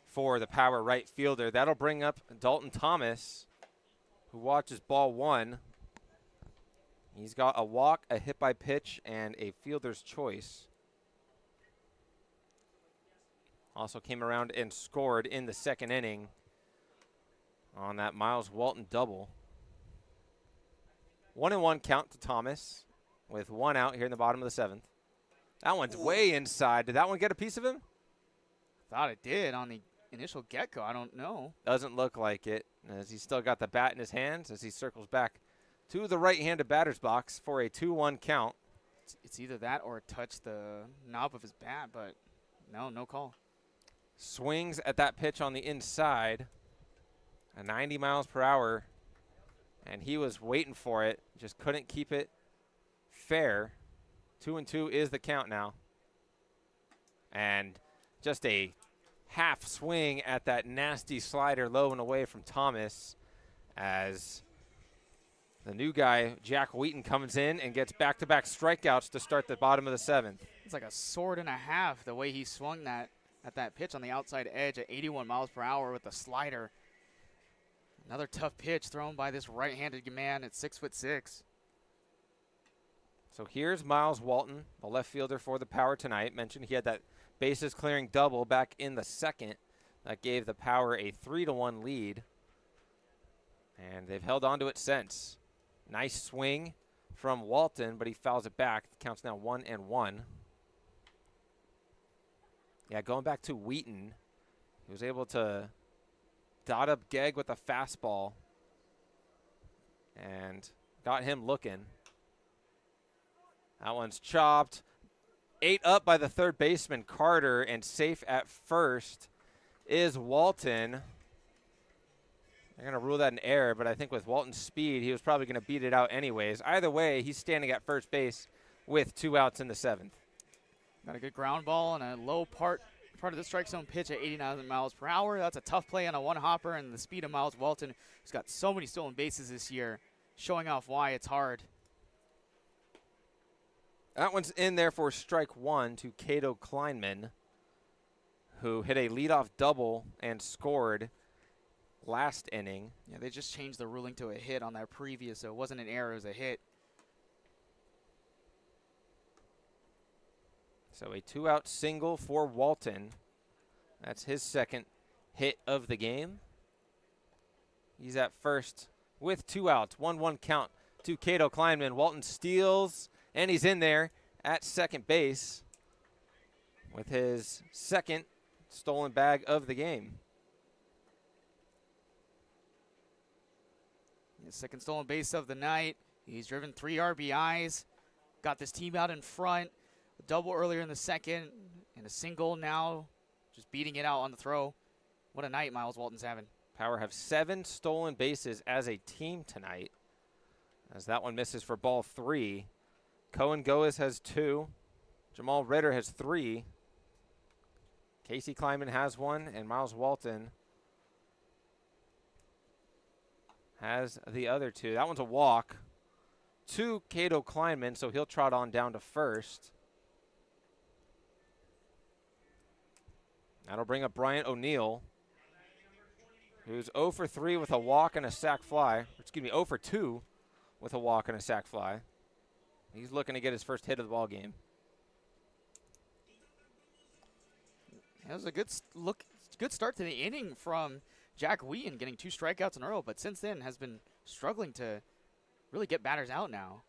for the power right fielder. That'll bring up Dalton Thomas, who watches ball 1. He's got a walk, a hit by pitch, and a fielder's choice. Also came around and scored in the second inning on that Miles Walton double. 1-1 count to Thomas with 1 out here in the bottom of the 7th. That one's way inside. Did that one get a piece of him? Thought it did on the initial get-go. I don't know. Doesn't look like it, as he's still got the bat in his hands as he circles back to the right-handed batter's box for a 2-1 count. It's either that or it touched the knob of his bat, but no call. Swings at that pitch on the inside, at 90 miles per hour, and he was waiting for it, just couldn't keep it fair. 2-2 is the count now. And just a half swing at that nasty slider low and away from Thomas, as the new guy, Jack Wheaton, comes in and gets back-to-back strikeouts to start the bottom of the 7th. It's like a sword and a half the way he swung that at that pitch on the outside edge at 81 miles per hour with the slider. Another tough pitch thrown by this right-handed man at 6'6". So here's Miles Walton, the left fielder for the Power tonight. Mentioned he had that bases clearing double back in the 2nd. That gave the Power a 3-1 lead. And they've held on to it since. Nice swing from Walton, but he fouls it back. The count's now 1-1. Yeah, going back to Wheaton, he was able to dot up Gegg with a fastball and got him looking. That one's chopped. 8 up by the third baseman, Carter, and safe at first is Walton. They're going to rule that an error, but I think with Walton's speed, he was probably going to beat it out anyways. Either way, he's standing at first base with 2 outs in the 7th. Got a good ground ball and a low part of the strike zone pitch at 89 miles per hour. That's a tough play on a one-hopper, and the speed of Miles Walton, who's got so many stolen bases this year, showing off why it's hard. That one's in there for strike 1 to Cato Kleinman, who hit a leadoff double and scored last inning. Yeah, they just changed the ruling to a hit on that previous, so it wasn't an error, it was a hit. So a 2-out single for Walton. That's his 2nd hit of the game. He's at first with 2 outs. 1-1 count to Cato Kleinman. Walton steals, and he's in there at second base with his 2nd stolen bag of the game. His 2nd stolen base of the night. He's driven 3 RBIs, got this team out in front. A double earlier in the 2nd, and a single now, just beating it out on the throw. What a night Miles Walton's having. Power have 7 stolen bases as a team tonight, as that one misses for ball 3. Cohen Goes has 2. Jamal Ritter has 3. Casey Kleinman has 1, and Miles Walton has the other 2. That one's a walk to Cato Kleinman, so he'll trot on down to first. That'll bring up Bryant O'Neill, who's 0 for 3 with a walk and a sac fly. Excuse me, 0 for 2 with a walk and a sac fly. He's looking to get his first hit of the ball game. It was a good start to the inning from Jack Wheaton, getting 2 strikeouts in a row, but since then has been struggling to really get batters out now.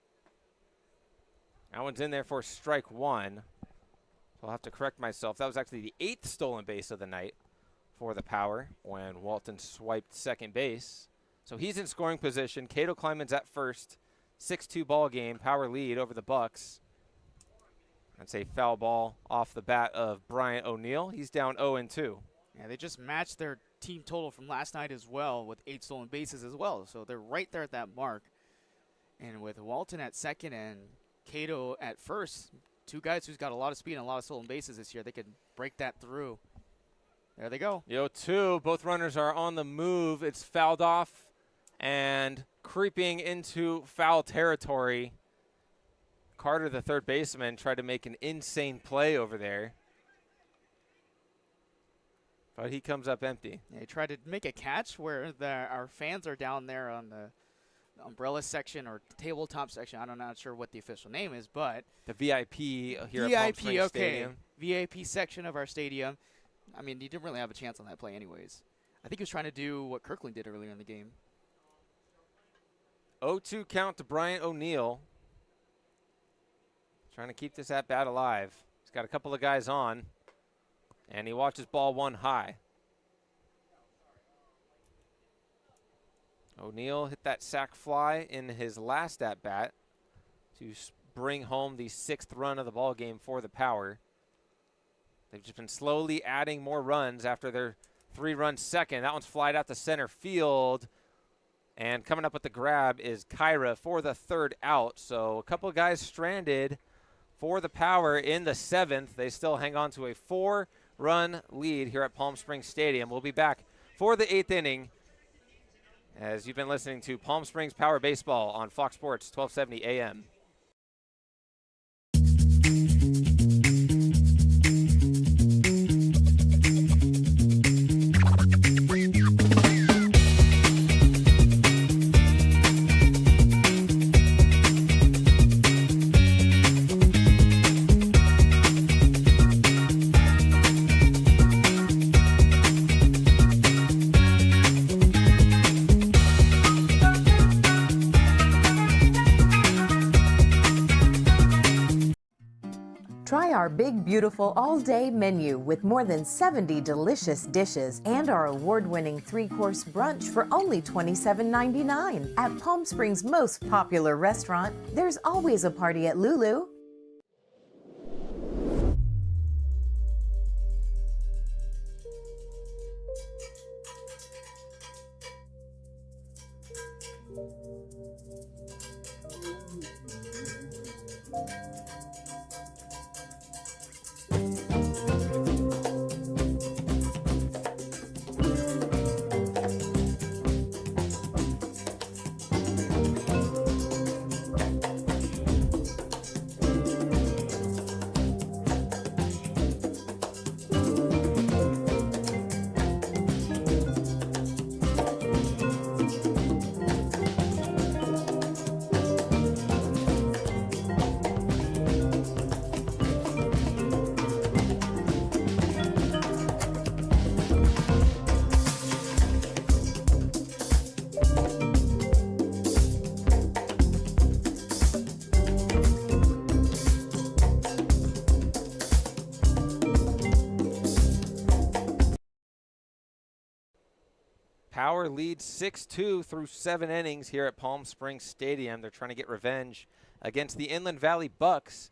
That one's in there for strike 1. So I'll have to correct myself. That was actually the 8th stolen base of the night for the Power when Walton swiped second base. So he's in scoring position. Cato Kleiman's at first. 6-2 ball game. Power lead over the Bucs. That's a foul ball off the bat of Bryant O'Neill. He's down 0-2. Yeah, they just matched their team total from last night as well with 8 stolen bases as well. So they're right there at that mark. And with Walton at second and Cato at first, 2 guys who's got a lot of speed and a lot of stolen bases this year, they could break that through. There they go. 0-2. Both runners are on the move. It's fouled off and creeping into foul territory. Carter, the third baseman, tried to make an insane play over there. But he comes up empty. Yeah, he tried to make a catch where our fans are down there on the umbrella section or tabletop section. I'm not sure what the official name is, but the VIP here at Palm Springs Stadium. VIP section of our stadium. I mean, he didn't really have a chance on that play anyways. I think he was trying to do what Kirkland did earlier in the game. 0-2 count to Bryant O'Neill. Trying to keep this at-bat alive. He's got a couple of guys on, and he watches ball 1 high. O'Neill hit that sac fly in his last at-bat to bring home the 6th run of the ball game for the Power. They've just been slowly adding more runs after their 3-run second. That one's flied out to center field. And coming up with the grab is Kyra for the 3rd out. So a couple of guys stranded for the Power in the 7th. They still hang on to a 4-run lead here at Palm Springs Stadium. We'll be back for the 8th inning as you've been listening to Palm Springs Power Baseball on Fox Sports 1270 AM. Try our big, beautiful all-day menu with more than 70 delicious dishes and our award-winning 3-course brunch for only $27.99. At Palm Springs' most popular restaurant, there's always a party at Lulu. Power leads 6-2 through 7 innings here at Palm Springs Stadium. They're trying to get revenge against the Inland Valley Bucs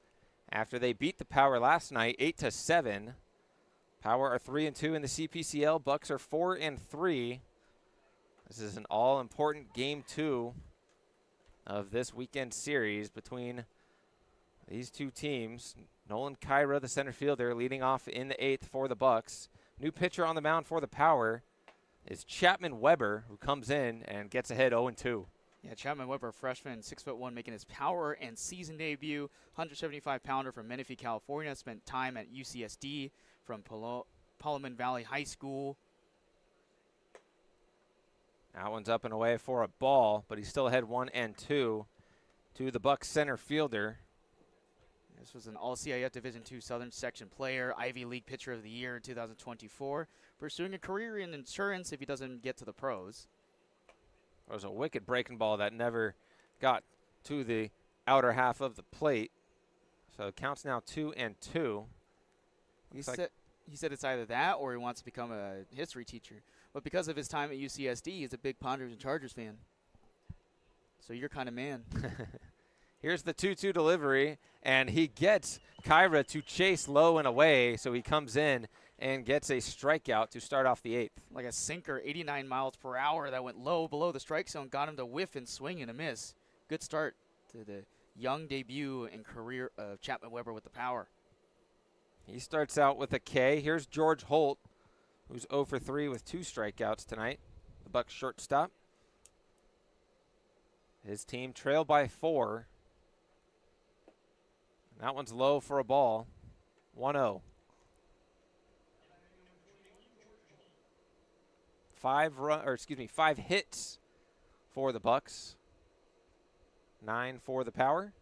after they beat the Power last night 8-7. Power are 3-2 in the CPCL. Bucs are 4-3. This is an all-important game 2 of this weekend series between these two teams. Nolan Kyra, the center fielder, leading off in the 8th for the Bucs. New pitcher on the mound for the Power is Chapman Weber, who comes in and gets ahead 0-2. Yeah, Chapman Weber, freshman, 6'1", making his Power and season debut. 175-pounder from Menifee, California. Spent time at UCSD from Palomar Valley High School. That one's up and away for a ball, but he's still ahead 1-2 to the Bucs center fielder. This was an All-CIF Division II Southern Section player, Ivy League Pitcher of the Year in 2024, pursuing a career in insurance if he doesn't get to the pros. It was a wicked breaking ball that never got to the outer half of the plate. So it counts now 2-2. He said it's either that or he wants to become a history teacher. But because of his time at UCSD, he's a big Ponders and Chargers fan. So you're kind of man. Here's the 2-2 delivery, and he gets Kyra to chase low and away, so he comes in and gets a strikeout to start off the 8th. Like a sinker, 89 miles per hour that went low below the strike zone, got him to whiff and swing and a miss. Good start to the young debut and career of Chapman Weber with the power. He starts out with a K. Here's George Holt, who's 0 for 3 with 2 strikeouts tonight, the Bucs shortstop. His team trailed by 4. That one's low for a ball. 1-0. 5 hits for the Bucs. 9 for the Power.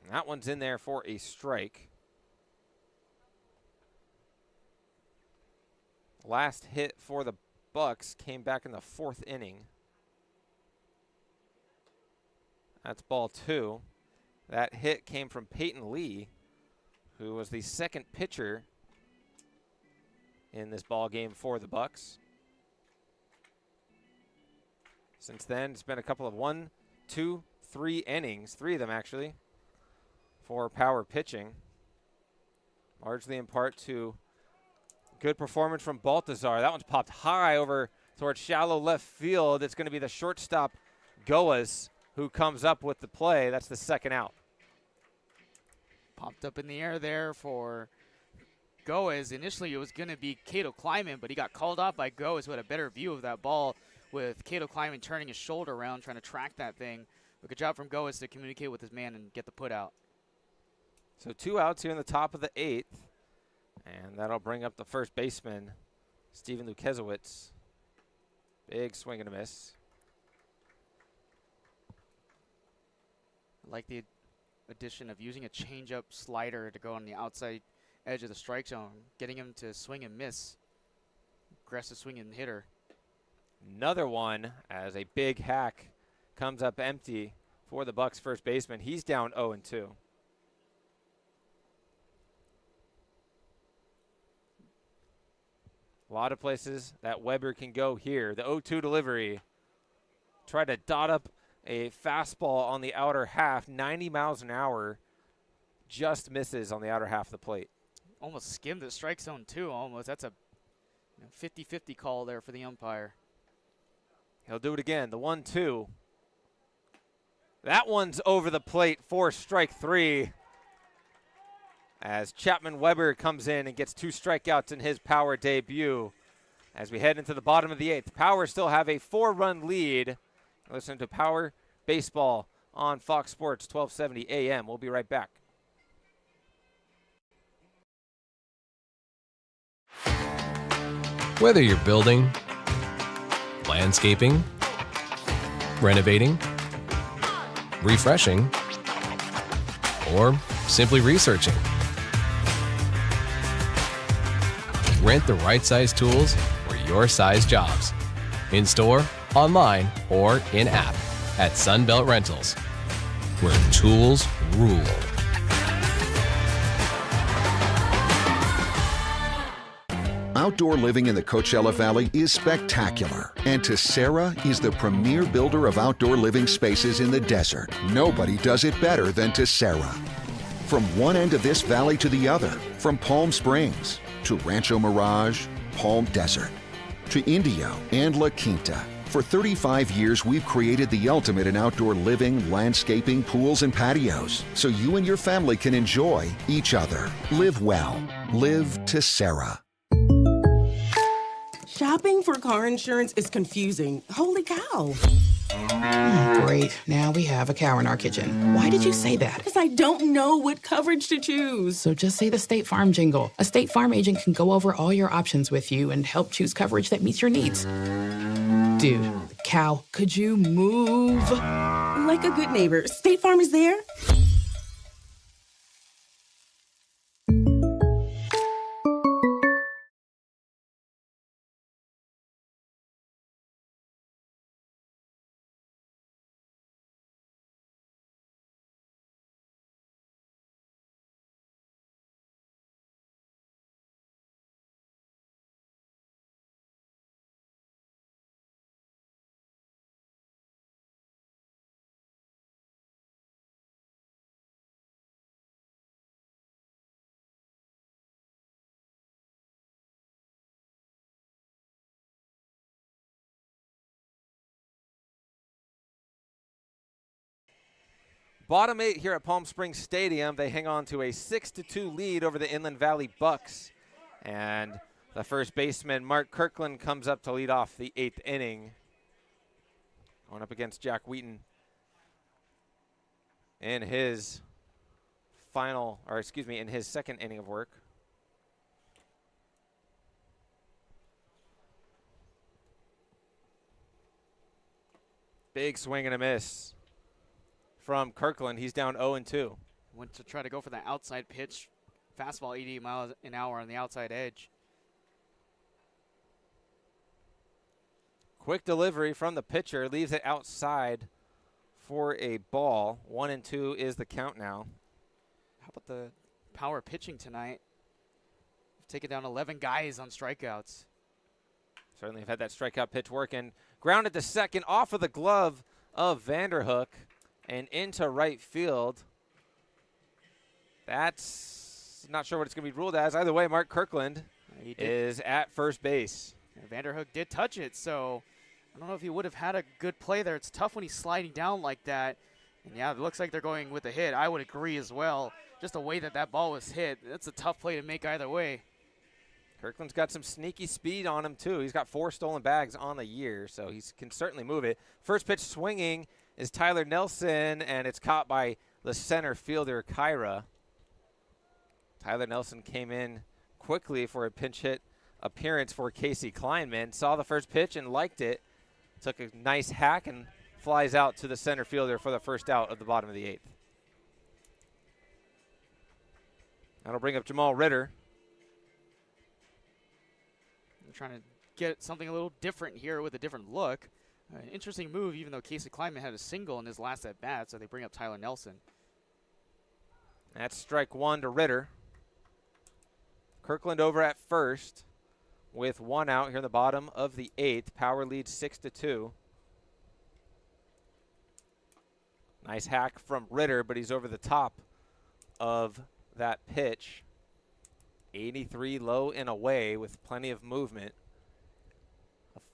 And that one's in there for a strike. Last hit for the Bucs came back in the 4th inning. That's ball 2. That hit came from Peyton Lee, who was the second pitcher in this ball game for the Bucs. Since then, it's been a couple of 1, 2, 3 innings, 3 of them actually, for Power pitching, largely in part to good performance from Baltazar. That one's popped high over towards shallow left field. It's going to be the shortstop, Goas, who comes up with the play. That's the second out. Popped up in the air there for Goas. Initially, it was going to be Cato Kleiman, but he got called off by Goas, who had a better view of that ball, with Cato Kleiman turning his shoulder around, trying to track that thing. But good job from Goas to communicate with his man and get the put out. So 2 outs here in the top of the 8th. And that'll bring up the first baseman, Steven Lukesiewicz. Big swing and a miss. I like the addition of using a changeup slider to go on the outside edge of the strike zone, getting him to swing and miss. Aggressive swinging hitter. Another one as a big hack comes up empty for the Bucs first baseman. He's down 0-2. A lot of places that Weber can go here. The 0-2 delivery. Try to dot up a fastball on the outer half, 90 miles an hour. Just misses on the outer half of the plate. Almost skimmed the strike zone too, almost. That's a 50-50 call there for the umpire. He'll do it again. The 1-2. That one's over the plate for strike 3. As Chapman Weber comes in and gets 2 strikeouts in his Power debut. As we head into the bottom of the 8th, Power still have a 4-run lead. Listen to Power Baseball on Fox Sports 1270 AM. We'll be right back. Whether you're building, landscaping, renovating, refreshing, or simply researching, rent the right size tools for your size jobs. In store, online, or in-app at Sunbelt Rentals, where tools rule. Outdoor living in the Coachella Valley is spectacular, and Tessera is the premier builder of outdoor living spaces in the desert. Nobody does it better than Tessera. From one end of this valley to the other, from Palm Springs to Rancho Mirage, Palm Desert, to Indio and La Quinta. For 35 years, we've created the ultimate in outdoor living, landscaping, pools, and patios, so you and your family can enjoy each other. Live well. Live Tessera. Shopping for car insurance is confusing. Holy cow. Great. Now we have a cow in our kitchen. Why did you say that? Because I don't know what coverage to choose. So just say the State Farm jingle. A State Farm agent can go over all your options with you and help choose coverage that meets your needs. Dude, cow, could you move? Like a good neighbor, State Farm is there. Bottom 8 here at Palm Springs Stadium. They hang on to a 6-2 lead over the Inland Valley Bucs. And the first baseman, Mark Kirkland, comes up to lead off the 8th inning. Going up against Jack Wheaton in his in his second inning of work. Big swing and a miss from Kirkland. He's down 0-2. Went to try to go for that outside pitch. Fastball 80 miles an hour on the outside edge. Quick delivery from the pitcher. Leaves it outside for a ball. 1-2 is the count now. How about the power pitching tonight? Taking down 11 guys on strikeouts. Certainly have had that strikeout pitch working. Grounded to second off of the glove of Vanderhook and into right field. That's not sure what it's going to be ruled as. Either way, Mark Kirkland is at first base. Yeah, Vanderhook did touch it, so I don't know if he would have had a good play there. It's tough when he's sliding down like that. And yeah, it looks like they're going with a hit. I would agree as well. Just the way that that ball was hit, that's a tough play to make either way. Kirkland's got some sneaky speed on him, too. He's got 4 stolen bags on the year, so he can certainly move it. First pitch swinging is Tyler Nelson, and it's caught by the center fielder, Kyra. Tyler Nelson came in quickly for a pinch hit appearance for Casey Kleinman. Saw the first pitch and liked it. Took a nice hack and flies out to the center fielder for the first out of the bottom of the 8th. That'll bring up Jamal Ritter. They're trying to get something a little different here with a different look. An interesting move, even though Casey Kleinman had a single in his last at-bat, so they bring up Tyler Nelson. That's strike 1 to Ritter. Kirkland over at first with 1 out here in the bottom of the 8th. Power leads 6-2. Nice hack from Ritter, but he's over the top of that pitch. 83 low and away with plenty of movement.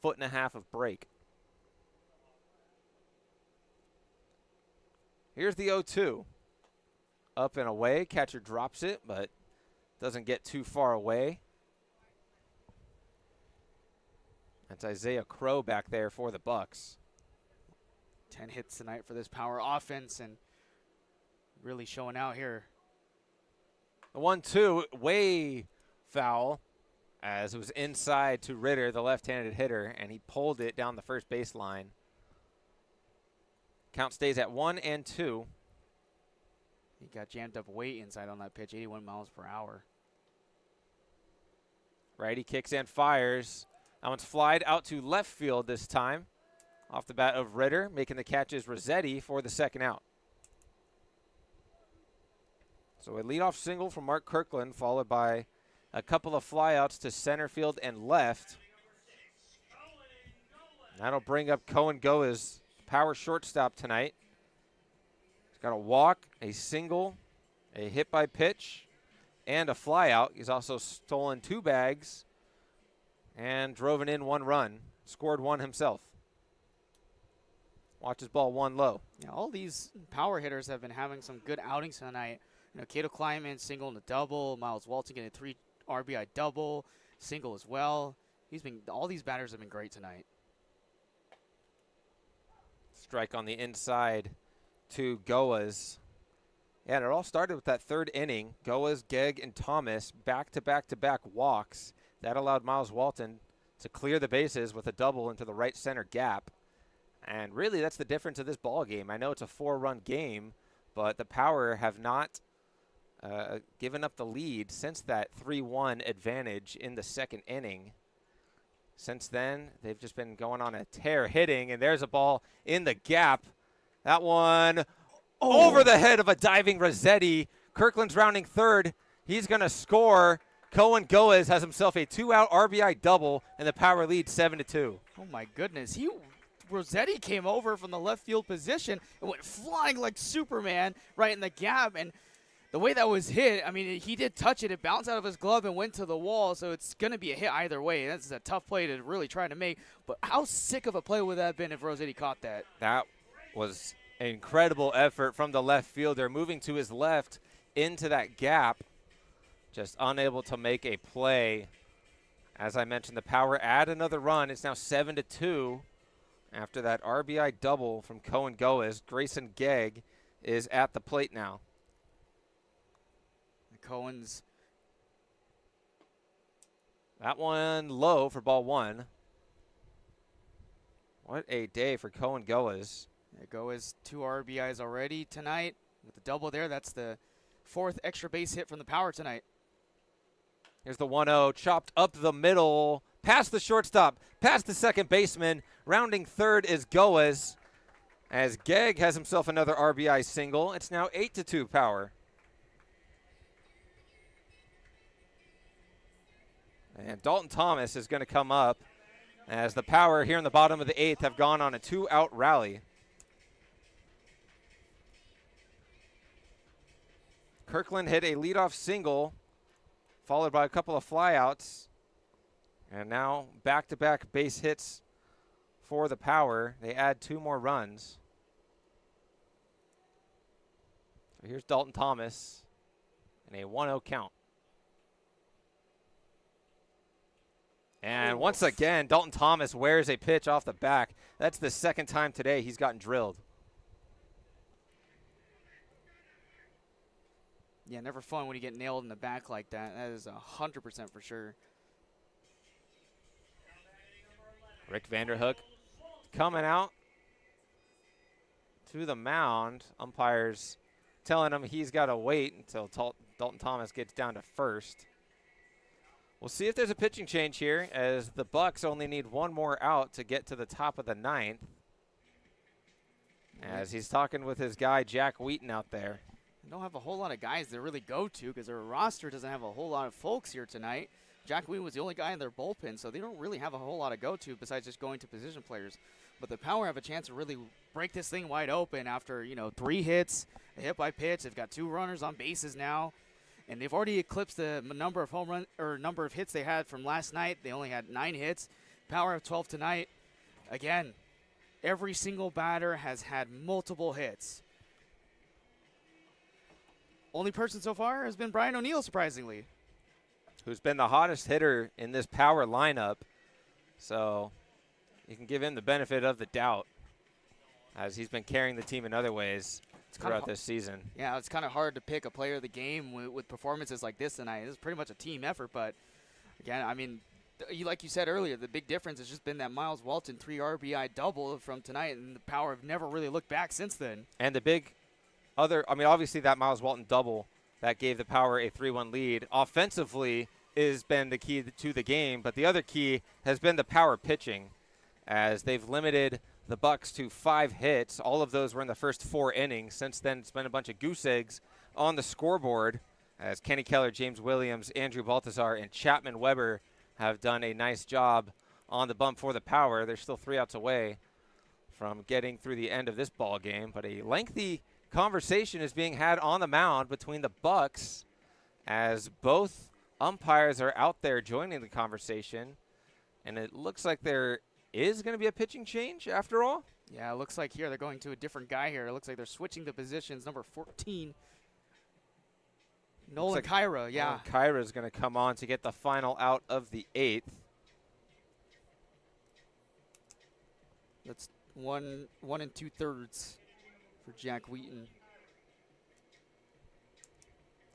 1.5 feet of break. Here's the 0-2. Up and away. Catcher drops it, but doesn't get too far away. That's Isaiah Crow back there for the Bucs. 10 hits tonight for this power offense and really showing out here. The 1-2, way foul, as it was inside to Ritter, the left-handed hitter, and he pulled it down the first baseline. Count stays at 1-2. He got jammed up way inside on that pitch, 81 miles per hour. Righty kicks and fires. That one's flied out to left field this time. Off the bat of Ritter, making the catch is Rossetti for the second out. So a leadoff single from Mark Kirkland, followed by a couple of flyouts to center field and left. That'll bring up Cohen Goa's power shortstop tonight. He's got a walk, a single, a hit by pitch, and a flyout. He's also stolen 2 bags and drove in 1 run, scored 1 himself. Watch his ball 1 low. Yeah, all these power hitters have been having some good outings tonight. You know, Cato Kleinman single and a double. Miles Walton getting a 3 RBI double, single as well. All these batters have been great tonight. Strike on the inside to Goas. Yeah, and it all started with that 3rd inning. Goas, Gegg, and Thomas back-to-back-to-back walks. That allowed Miles Walton to clear the bases with a double into the right center gap. And really, that's the difference of this ball game. I know it's a 4-run game, but the Power have not given up the lead since that 3-1 advantage in the 2nd inning. Since then, they've just been going on a tear hitting, and there's a ball in the gap. That one over the head of a diving Rossetti. Kirkland's rounding 3rd. He's going to score. Cohen Goes has himself a 2-out RBI double, and the Power leads 7-2. Oh, my goodness. Rossetti came over from the left field position and went flying like Superman right in the gap. And the way that was hit, I mean, he did touch it. It bounced out of his glove and went to the wall, so it's going to be a hit either way. That's a tough play to really try to make. But how sick of a play would that have been if Rossetti caught that? That was Incredible effort from the left fielder, moving to his left into that gap. Just unable to make a play. As I mentioned, the Power add another run. It's now 7-2 after that RBI double from Cohen Goes. Grayson Gegg is at the plate now. Cohen's. That one low for ball one. What a day for Cohen Goes. Yeah, Goes 2 RBIs already tonight. With the double there, that's the 4th extra base hit from the Power tonight. Here's the 1-0, chopped up the middle, past the shortstop, past the second baseman. Rounding third is Goes, as Gegg has himself another RBI single. It's now 8-2 Power. And Dalton Thomas is going to come up as the Power here in the bottom of the 8th have gone on a 2-out rally. Kirkland hit a leadoff single, followed by a couple of flyouts. And now back-to-back base hits for the Power. They add 2 more runs. So here's Dalton Thomas in a 1-0 count. And once again, Dalton Thomas wears a pitch off the back. That's the second time today he's gotten drilled. Yeah, never fun when you get nailed in the back like that. That is 100% for sure. Rick Vanderhook coming out to the mound. Umpires telling him he's got to wait until Dalton Thomas gets down to first. We'll see if there's a pitching change here, as the Bucs only need 1 more out to get to the top of the 9th. As he's talking with his guy, Jack Wheaton, out there. They don't have a whole lot of guys to really go to because their roster doesn't have a whole lot of folks here tonight. Jack Wheaton was the only guy in their bullpen, so they don't really have a whole lot to go to besides just going to position players. But the Power have a chance to really break this thing wide open after, 3 hits, a hit by pitch. They've got 2 runners on bases now. And they've already eclipsed the number of home run or number of hits they had from last night. They only had 9 hits. Power have 12 tonight. Again, every single batter has had multiple hits. Only person so far has been Brian O'Neill, surprisingly. Who's been the hottest hitter in this Power lineup. So you can give him the benefit of the doubt, as he's been carrying the team in other ways throughout this season. Yeah, it's kind of hard to pick a player of the game with performances like this tonight. This is pretty much a team effort, but again, I mean, like you said earlier, the big difference has just been that Miles Walton 3 RBI double from tonight, and the Power have never really looked back since then. And the big other, I mean, obviously that Miles Walton double that gave the Power a 3-1 lead offensively has been the key to the game, but the other key has been the Power pitching, as they've limited the Bucs to 5 hits. All of those were in the first 4 innings. Since then, it's been a bunch of goose eggs on the scoreboard, as Kenny Keller, James Williams, Andrew Baltazar, and Chapman Weber have done a nice job on the bump for the Power. They're still 3 outs away from getting through the end of this ball game, but a lengthy conversation is being had on the mound between the Bucs, as both umpires are out there joining the conversation, and it looks like there is going to be a pitching change after all. Yeah, it looks like here they're going to a different guy here. It looks like they're switching the positions. Number 14, Nolan Kyra. Yeah. Kyra is going to come on to get the final out of the 8th. That's 1 2/3 for Jack Wheaton.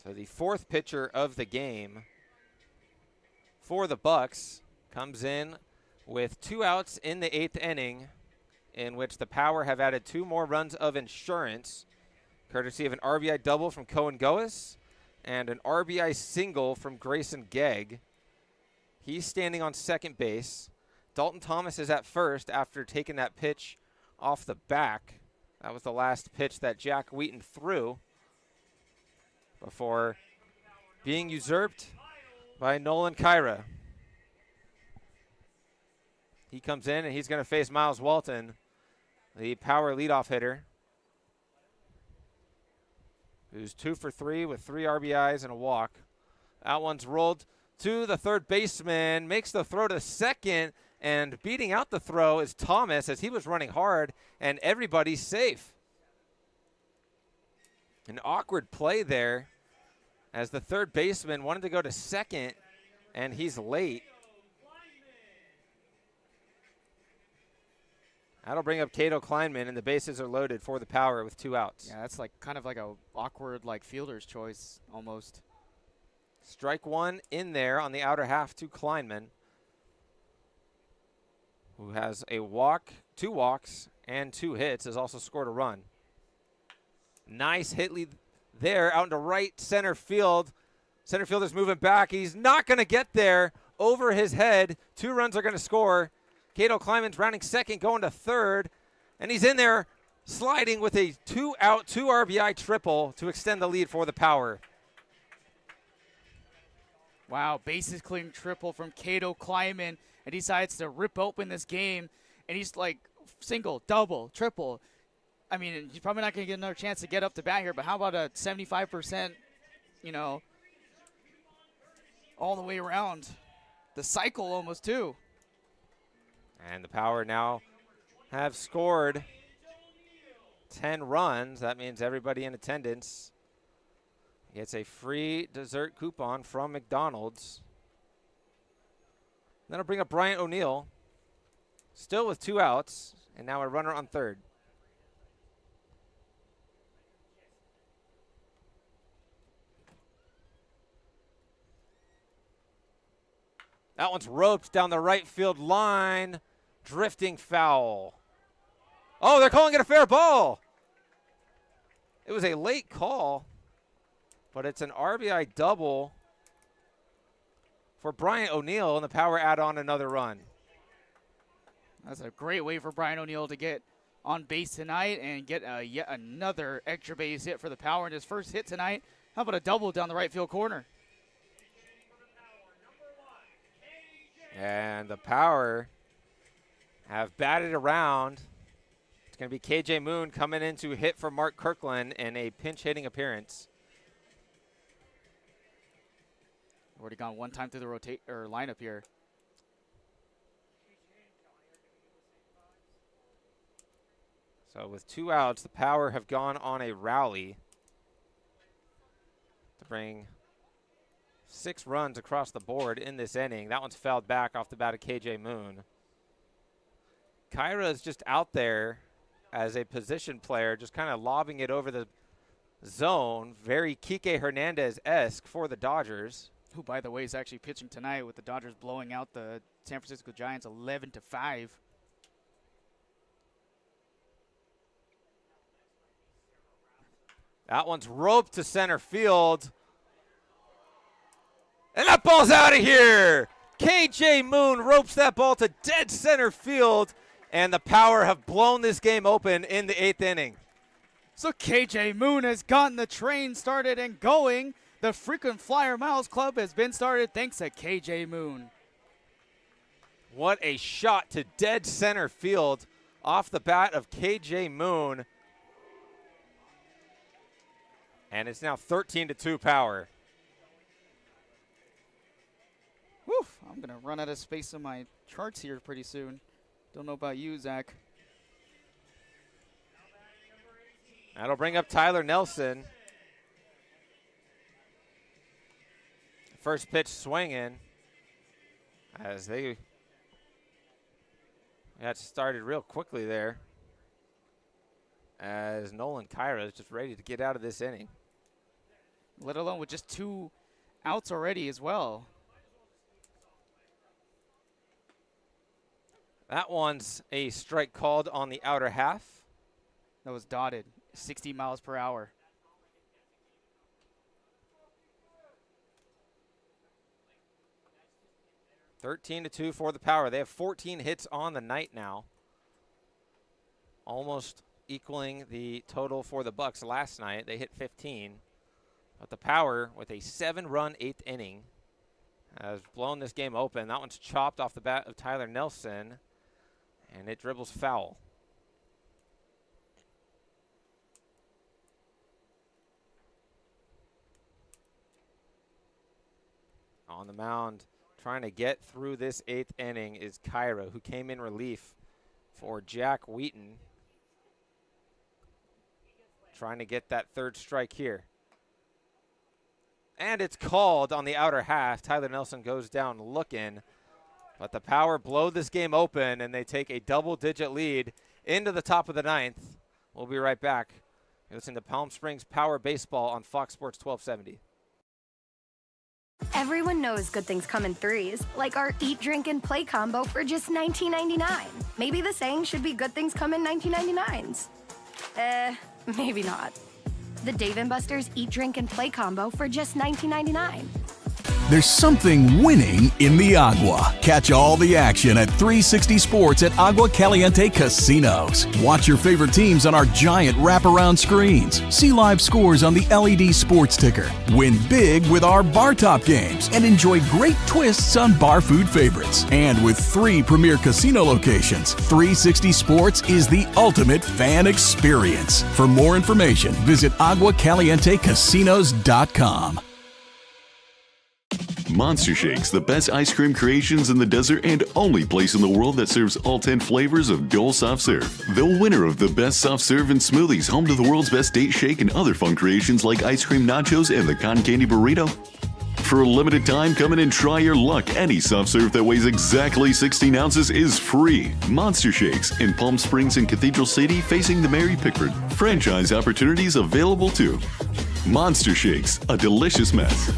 So the 4th pitcher of the game for the Bucs comes in with 2 outs in the 8th inning, in which the Power have added 2 more runs of insurance, courtesy of an RBI double from Cohen Goes and an RBI single from Grayson Gegg. He's standing on second base. Dalton Thomas is at first after taking that pitch off the back. That was the last pitch that Jack Wheaton threw before being usurped by Nolan Kyra. He comes in, and he's going to face Miles Walton, the Power leadoff hitter, who's 2 for 3 with 3 RBIs and a walk. That one's rolled to the third baseman, makes the throw to second, and beating out the throw is Thomas, as he was running hard, and everybody's safe. An awkward play there as the third baseman wanted to go to second, and he's late. That'll bring up Cato Kleinman, and the bases are loaded for the Power with 2 outs. Yeah, that's like kind of like a awkward like fielder's choice almost. Strike one in there on the outer half to Kleinman, who has a walk, 2 walks, and 2 hits, has also scored a run. Nice hit lead there out into right center field. Center fielder's moving back. He's not going to get there. Over his head. 2 runs are going to score. Cato Kleinman's rounding second, going to third. And he's in there sliding with a 2-out, 2 RBI triple to extend the lead for the Power. Wow, bases clearing triple from Cato Kleinman, and he decides to rip open this game. And he's like single, double, triple. I mean, he's probably not going to get another chance to get up to bat here, but how about a 75%, you know, all the way around? The cycle almost, too. And the Power now have scored 10 runs. That means everybody in attendance gets a free dessert coupon from McDonald's. Then I'll bring up Bryant O'Neill, still with 2 outs, and now a runner on third. That one's roped down the right field line. Drifting foul. Oh, they're calling it a fair ball. It was a late call, but it's an RBI double for Bryant O'Neill, and the Power add on another run. That's a great way for Bryant O'Neill to get on base tonight and get yet another extra base hit for the Power in his first hit tonight. How about a double down the right field corner? And the Power have batted around. It's going to be KJ Moon coming in to hit for Mark Kirkland in a pinch hitting appearance. Already gone one time through the lineup here. So with 2 outs, the Power have gone on a rally to bring 6 runs across the board in this inning. That one's fouled back off the bat of KJ Moon. Kyra is just out there as a position player, just kind of lobbing it over the zone. Very Kike Hernandez-esque for the Dodgers. Who, by the way, is actually pitching tonight with the Dodgers blowing out the San Francisco Giants 11-5. That one's roped to center field. And that ball's out of here. KJ Moon ropes that ball to dead center field, and the Power have blown this game open in the 8th inning. So KJ Moon has gotten the train started and going. The Frequent Flyer Miles Club has been started thanks to KJ Moon. What a shot to dead center field off the bat of KJ Moon. And it's now 13-2 Power. Whew, I'm going to run out of space on my charts here pretty soon. Don't know about you, Zach. That'll bring up Tyler Nelson. First pitch swinging as they got started real quickly there, as Nolan Kyra is just ready to get out of this inning. Let alone with just 2 outs already as well. That one's a strike called on the outer half. That was dotted, 60 miles per hour. (13-2) for the Power. They have 14 hits on the night now, almost equaling the total for the Bucs last night. They hit 15, but the Power, with a 7-run 8th inning, has blown this game open. That one's chopped off the bat of Tyler Nelson, and it dribbles foul. On the mound, trying to get through this 8th inning, is Kyra, who came in relief for Jack Wheaton. trying to get that third strike here. And it's called on the outer half. Tyler Nelson goes down looking. But the Power blow this game open, and they take a double-digit lead into the top of the ninth. We'll be right back. You're listening to Palm Springs Power Baseball on Fox Sports 1270. Everyone knows good things come in threes, like our eat, drink, and play combo for just $19.99. Maybe the saying should be good things come in 19.99s. Maybe not. The Dave & Buster's Eat, Drink, and Play combo for just $19.99. There's something winning in the Agua. Catch all the action at 360 Sports at Agua Caliente Casinos. Watch your favorite teams on our giant wraparound screens. See live scores on the LED sports ticker. Win big with our bar top games and enjoy great twists on bar food favorites. And with 3 premier casino locations, 360 Sports is the ultimate fan experience. For more information, visit aguacalientecasinos.com. Monster Shakes, the best ice cream creations in the desert and only place in the world that serves all 10 flavors of Dole Soft Serve. The winner of the best soft serve and smoothies, home to the world's best date shake and other fun creations like ice cream nachos and the cotton candy burrito. For a limited time, come in and try your luck. Any soft serve that weighs exactly 16 ounces is free. Monster Shakes in Palm Springs and Cathedral City facing the Mary Pickford. Franchise opportunities available too. Monster Shakes, a delicious mess.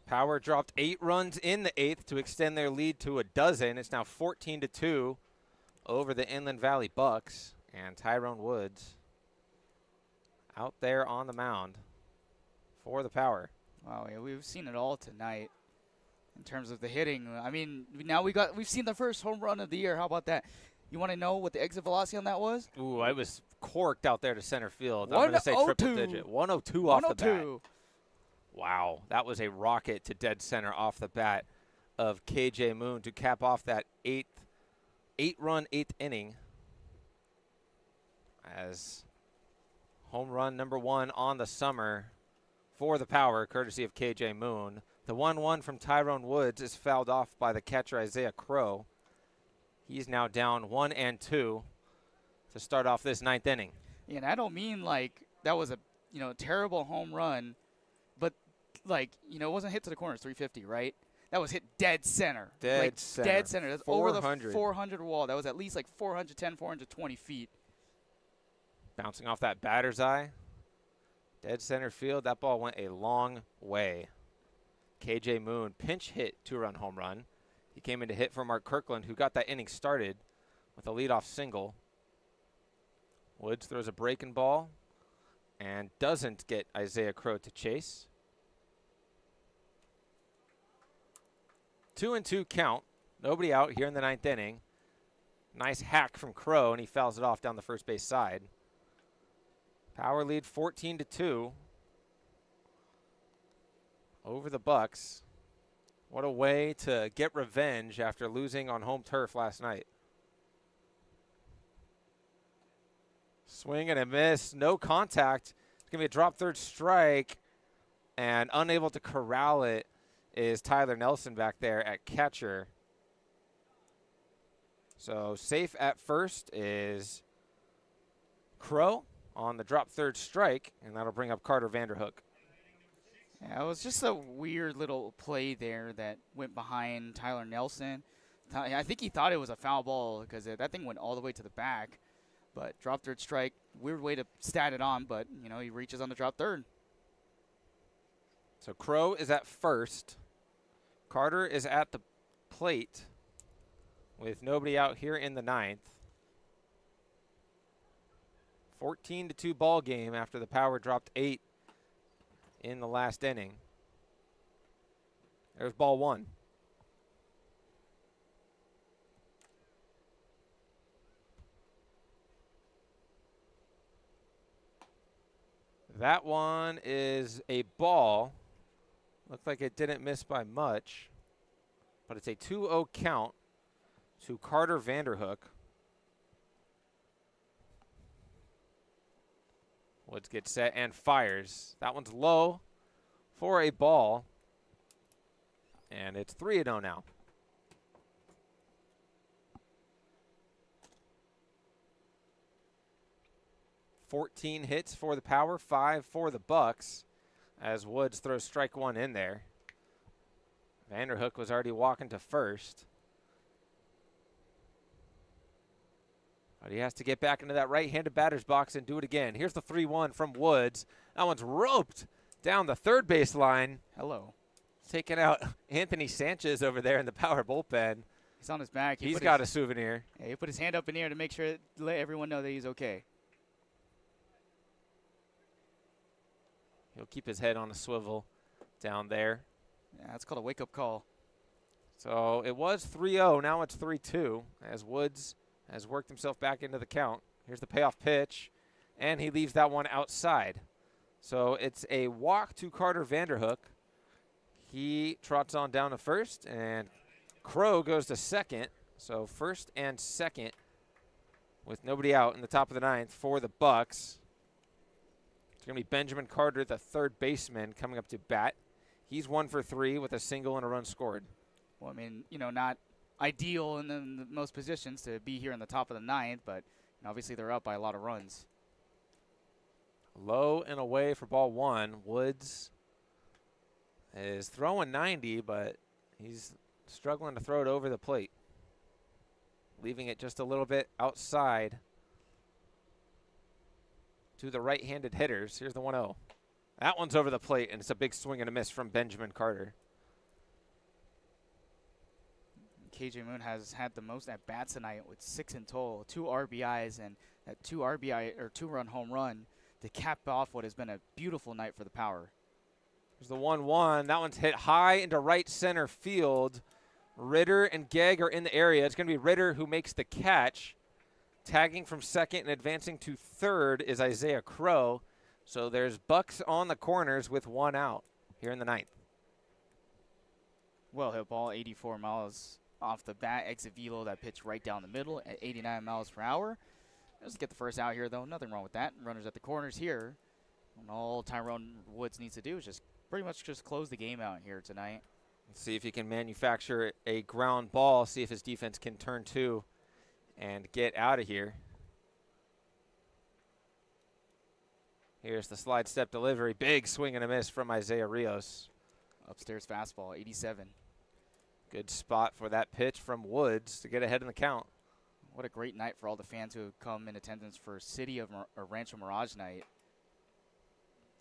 Power dropped 8 runs in the 8th to extend their lead to a dozen. It's now 14-2 over the Inland Valley Bucs. And Tyrone Woods out there on the mound for the Power. Wow, yeah, we've seen it all tonight in terms of the hitting. I mean, now we've seen the first home run of the year. How about that? You want to know what the exit velocity on that was? Ooh, I was corked out there to center field. I'm going to say triple digit. 102 off the bat. Wow, that was a rocket to dead center off the bat of KJ Moon to cap off that 8-run 8th inning as home run number 1 on the summer for the Power, courtesy of KJ Moon. The 1-1 from Tyrone Woods is fouled off by the catcher Isaiah Crow. He's now down 1-2 to start off this 9th inning. Yeah, and I don't mean like that was a terrible home run, but like it wasn't hit to the corner. It's 350, right? That was hit dead center. Dead center. Dead center. That's over the 400 wall. That was at least like 410, 420 feet. Bouncing off that batter's eye. Dead center field. That ball went a long way. KJ Moon pinch hit 2-run home run. He came in to hit for Mark Kirkland, who got that inning started with a leadoff single. Woods throws a breaking ball and doesn't get Isaiah Crow to chase. 2-2 count. Nobody out here in the 9th inning. Nice hack from Crow, and he fouls it off down the first base side. Power lead 14-2 over the Bucs. What a way to get revenge after losing on home turf last night. Swing and a miss, no contact. It's going to be a drop third strike, and unable to corral it is Tyler Nelson back there at catcher. So safe at first is Crow on the drop third strike, and that'll bring up Carter Vanderhook. Yeah, it was just a weird little play there that went behind Tyler Nelson. I think he thought it was a foul ball because that thing went all the way to the back. But drop third strike, weird way to stat it on, but, you know, he reaches on the drop third. So Crow is at first. Carter is at the plate with nobody out here in the ninth. 14-2 ball game after the Power dropped 8 in the last inning. There's ball one. That one is a ball. Looks like it didn't miss by much, but it's a 2-0 count to Carter Vanderhook. Woods gets set and fires. That one's low for a ball, and it's 3-0 now. $14 hits for the Power, 5 for the Bucs, as Woods throws strike one in there. Vanderhook was already walking to first. But he has to get back into that right-handed batter's box and do it again. Here's the 3-1 from Woods. That one's roped down the third base line. Hello. Taking out Anthony Sanchez over there in the Power bullpen. He's on his back. He's got a souvenir. Yeah, he put his hand up in the air to make sure, let everyone know that he's okay. He'll keep his head on a swivel down there. Yeah, that's called a wake-up call. So it was 3-0. Now it's 3-2 as Woods has worked himself back into the count. Here's the payoff pitch, and he leaves that one outside. So it's a walk to Carter Vanderhook. He trots on down to first, and Crow goes to second. So first and second with nobody out in the top of the ninth for the Bucs. It's going to be Benjamin Carter, the third baseman, coming up to bat. He's 1 for 3 with a single and a run scored. Well, I mean, you know, not ideal in the most positions to be here in the top of the ninth, but obviously they're up by a lot of runs. Low and away for ball one. Woods is throwing 90, but he's struggling to throw it over the plate, leaving it just a little bit outside to the right-handed hitters. Here's the 1-0. That one's over the plate, and it's a big swing and a miss from Benjamin Carter. KJ Moon has had the most at-bats tonight with 6 in total, 2 RBIs, and that 2-run home run to cap off what has been a beautiful night for the Power. There's the 1-1. That one's hit high into right center field. Ritter and Gegg are in the area. It's going to be Ritter who makes the catch. Tagging from second and advancing to third is Isaiah Crow. So there's Bucs on the corners with 1 out here in the ninth. Well hit ball, 84 miles off the bat. Exit velo, that pitch right down the middle at 89 miles per hour. Let's get the first out here, though. Nothing wrong with that. Runners at the corners here. And all Tyrone Woods needs to do is just pretty much just close the game out here tonight. Let's see if he can manufacture a ground ball, see if his defense can turn two and get out of here. Here's the slide step delivery. Big swing and a miss from Isaiah Rios. Upstairs fastball, 87. Good spot for that pitch from Woods to get ahead in the count. What a great night for all the fans who have come in attendance for City of Rancho Mirage night.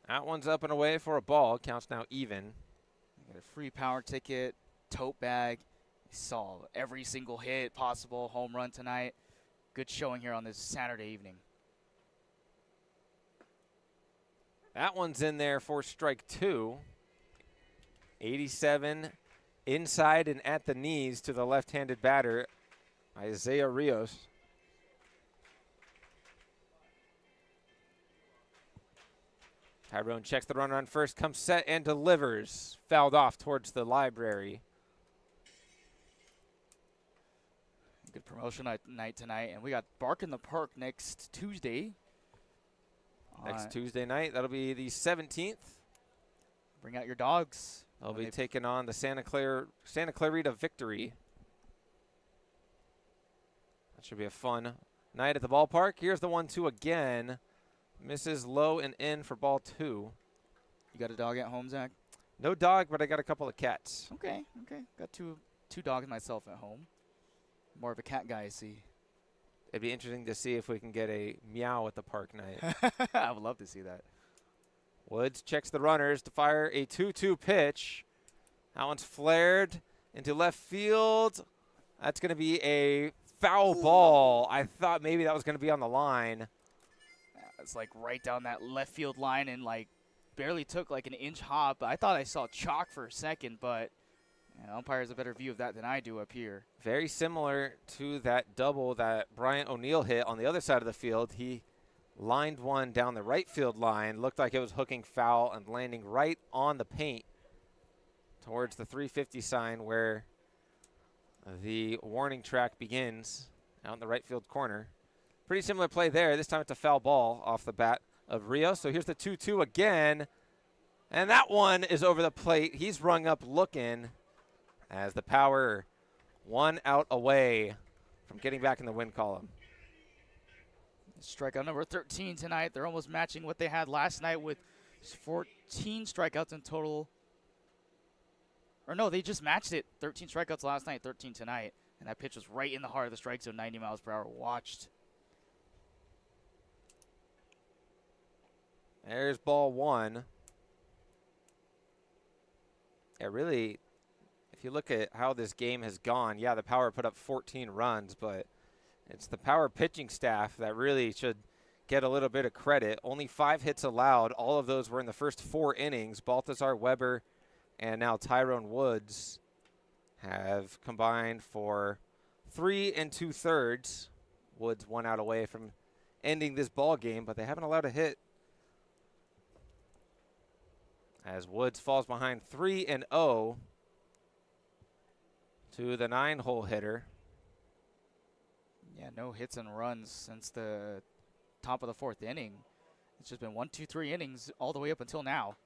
That one's up and away for a ball. Counts now even. You got a free power ticket, tote bag. You saw every single hit possible, home run tonight. Good showing here on this Saturday evening. That one's in there for strike 2. 87 inside and at the knees to the left-handed batter, Isaiah Rios. Tyrone checks the runner on first, comes set and delivers. Fouled off towards the library. Good promotion night tonight, and we got Bark in the Park next Tuesday. Next Tuesday night, that'll be the 17th. Bring out your dogs. They'll be taking on the Santa Clarita Victory. That should be a fun night at the ballpark. Here's the 1-2 again. Misses low and in for ball 2. You got a dog at home, Zach? No dog, but I got a couple of cats. Okay. Got two dogs myself at home. More of a cat guy, I see. It'd be interesting to see if we can get a meow at the park night. I would love to see that. Woods checks the runners to fire a 2-2 pitch. That one's flared into left field. That's going to be a foul ball. I thought maybe that was going to be on the line. It's like right down that left field line and like barely took like an inch hop. I thought I saw chalk for a second, but umpire has a better view of that than I do up here. Very similar to that double that Bryant O'Neill hit on the other side of the field. He lined one down the right field line. Looked like it was hooking foul and landing right on the paint towards the 350 sign where the warning track begins out in the right field corner. Pretty similar play there. This time it's a foul ball off the bat of Rio. So here's the 2-2 again. And that one is over the plate. He's rung up looking as the Power 1 out away from getting back in the win column. Strikeout number 13 tonight. They're almost matching what they had last night with 14 strikeouts in total. Or no, they just matched it. 13 strikeouts last night, 13 tonight. And that pitch was right in the heart of the strike zone, 90 miles per hour. Watched. There's ball one. Yeah, really, if you look at how this game has gone, yeah, the Power put up 14 runs, but it's the Power pitching staff that really should get a little bit of credit. Only 5 hits allowed. All of those were in the first 4 innings. Baltazar Weber and now Tyrone Woods have combined for 3 2/3. Woods 1 out away from ending this ball game, but they haven't allowed a hit. As Woods falls behind 3-0 to the 9-hole hitter. Yeah, no hits and runs since the top of the 4th inning. It's just been 1, 2, 3 innings all the way up until now.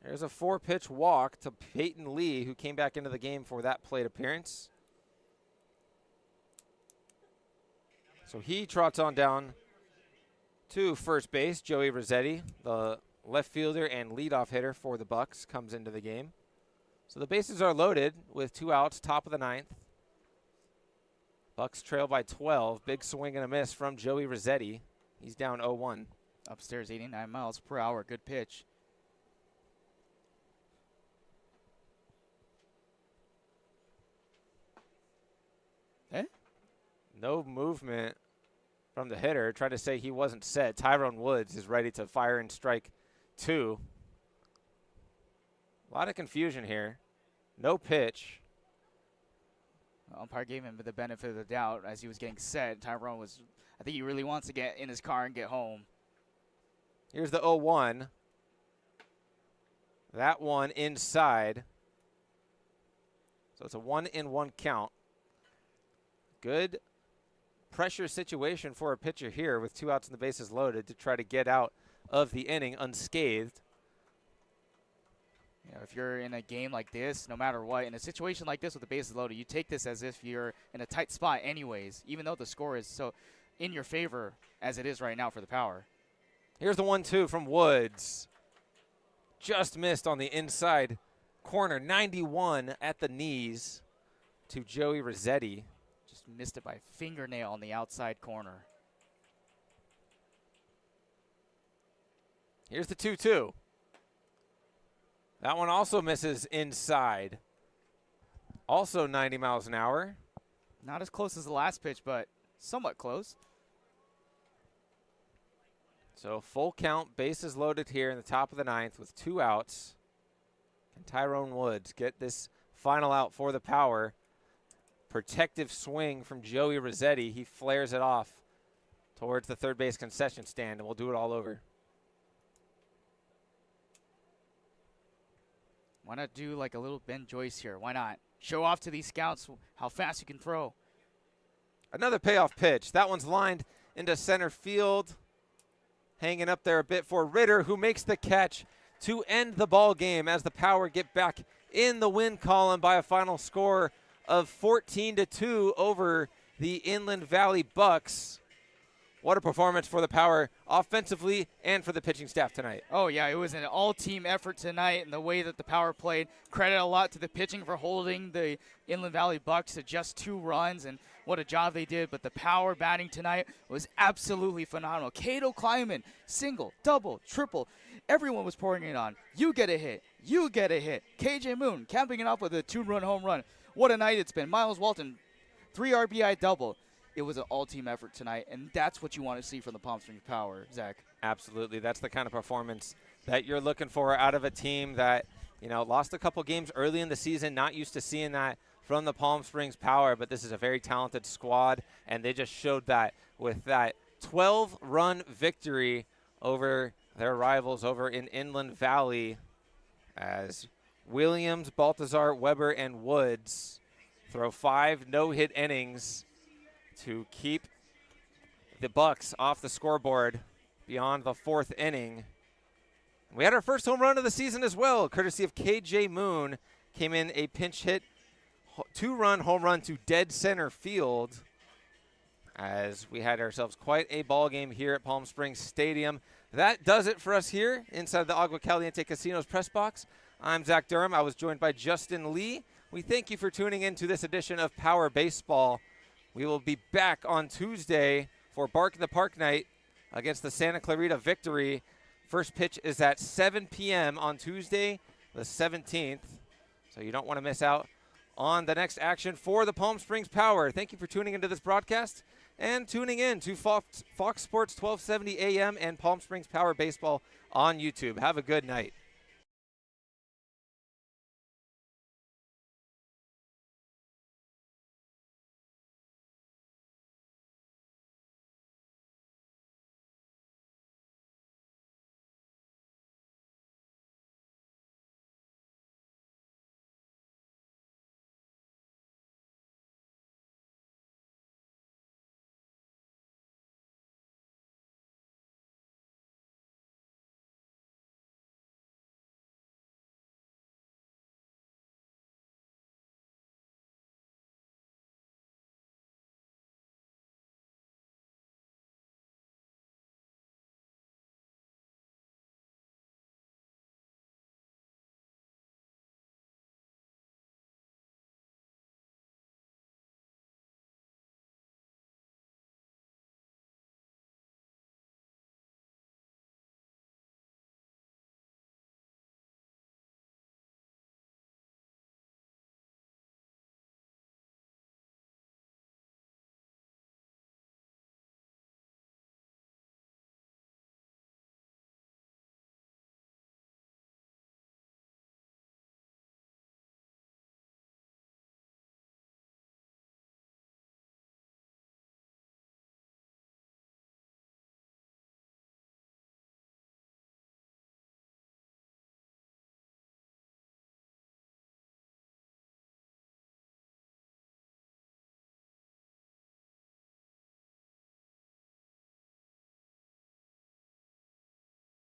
There's a 4-pitch walk to Peyton Lee, who came back into the game for that plate appearance. So he trots on down to first base. Joey Rossetti, the left fielder and leadoff hitter for the Bucs, comes into the game. So the bases are loaded with 2 outs, top of the 9th. Bucs trail by 12. Big swing and a miss from Joey Rossetti. He's down 0-1. Upstairs, 89 miles per hour. Good pitch. No movement from the hitter. Tried to say he wasn't set. Tyrone Woods is ready to fire and strike 2. A lot of confusion here. No pitch. Umpire gave him the benefit of the doubt as he was getting set. Tyrone was, I think he really wants to get in his car and get home. Here's the 0-1. That one inside. So it's a 1-1 count. Good pressure situation for a pitcher here with 2 outs and the bases loaded to try to get out of the inning unscathed. You know, if you're in a game like this, no matter what, in a situation like this with the bases loaded, you take this as if you're in a tight spot anyways, even though the score is so in your favor as it is right now for the Power. Here's the 1-2 from Woods. Just missed on the inside corner. 91 at the knees to Joey Rossetti. Just missed it by a fingernail on the outside corner. Here's the 2-2. That one also misses inside. Also 90 miles an hour. Not as close as the last pitch, but somewhat close. So full count, bases loaded here in the top of the 9th with 2 outs. Can Tyrone Woods get this final out for the Power? Protective swing from Joey Rossetti. He flares it off towards the third base concession stand, and we'll do it all over. Why not do like a little Ben Joyce here? Why not? Show off to these scouts how fast you can throw. Another payoff pitch. That one's lined into center field. Hanging up there a bit for Ritter, who makes the catch to end the ball game as the Power get back in the win column by a final score of 14-2 over the Inland Valley Bucs. what a performance for the Power offensively and for the pitching staff tonight. Oh, yeah, it was an all-team effort tonight, and the way that the Power played. Credit a lot to the pitching for holding the Inland Valley Bucs to just 2 runs, and what a job they did. But the Power batting tonight was absolutely phenomenal. Cato Kleiman, single, double, triple. Everyone was pouring it on. You get a hit. You get a hit. KJ Moon capping it off with a 2-run home run. What a night it's been. Miles Walton, 3 RBI double. It was an all-team effort tonight, and that's what you want to see from the Palm Springs Power, Zach. Absolutely. That's the kind of performance that you're looking for out of a team that, lost a couple games early in the season, not used to seeing that from the Palm Springs Power, but this is a very talented squad, and they just showed that with that 12-run victory over their rivals over in Inland Valley as Williams, Baltazar, Weber, and Woods throw 5 no-hit innings to keep the Bucs off the scoreboard beyond the 4th inning. We had our first home run of the season as well, courtesy of KJ Moon. Came in a pinch hit, 2-run home run to dead center field as we had ourselves quite a ball game here at Palm Springs Stadium. That does it for us here inside the Agua Caliente Casino's press box. I'm Zach Durham. I was joined by Justin Lee. We thank you for tuning in to this edition of Power Baseball. We will be back on Tuesday for Bark in the Park night against the Santa Clarita Victory. First pitch is at 7 p.m. on Tuesday, the 17th. So you don't want to miss out on the next action for the Palm Springs Power. Thank you for tuning into this broadcast and tuning in to Fox Sports 1270 AM and Palm Springs Power Baseball on YouTube. Have a good night.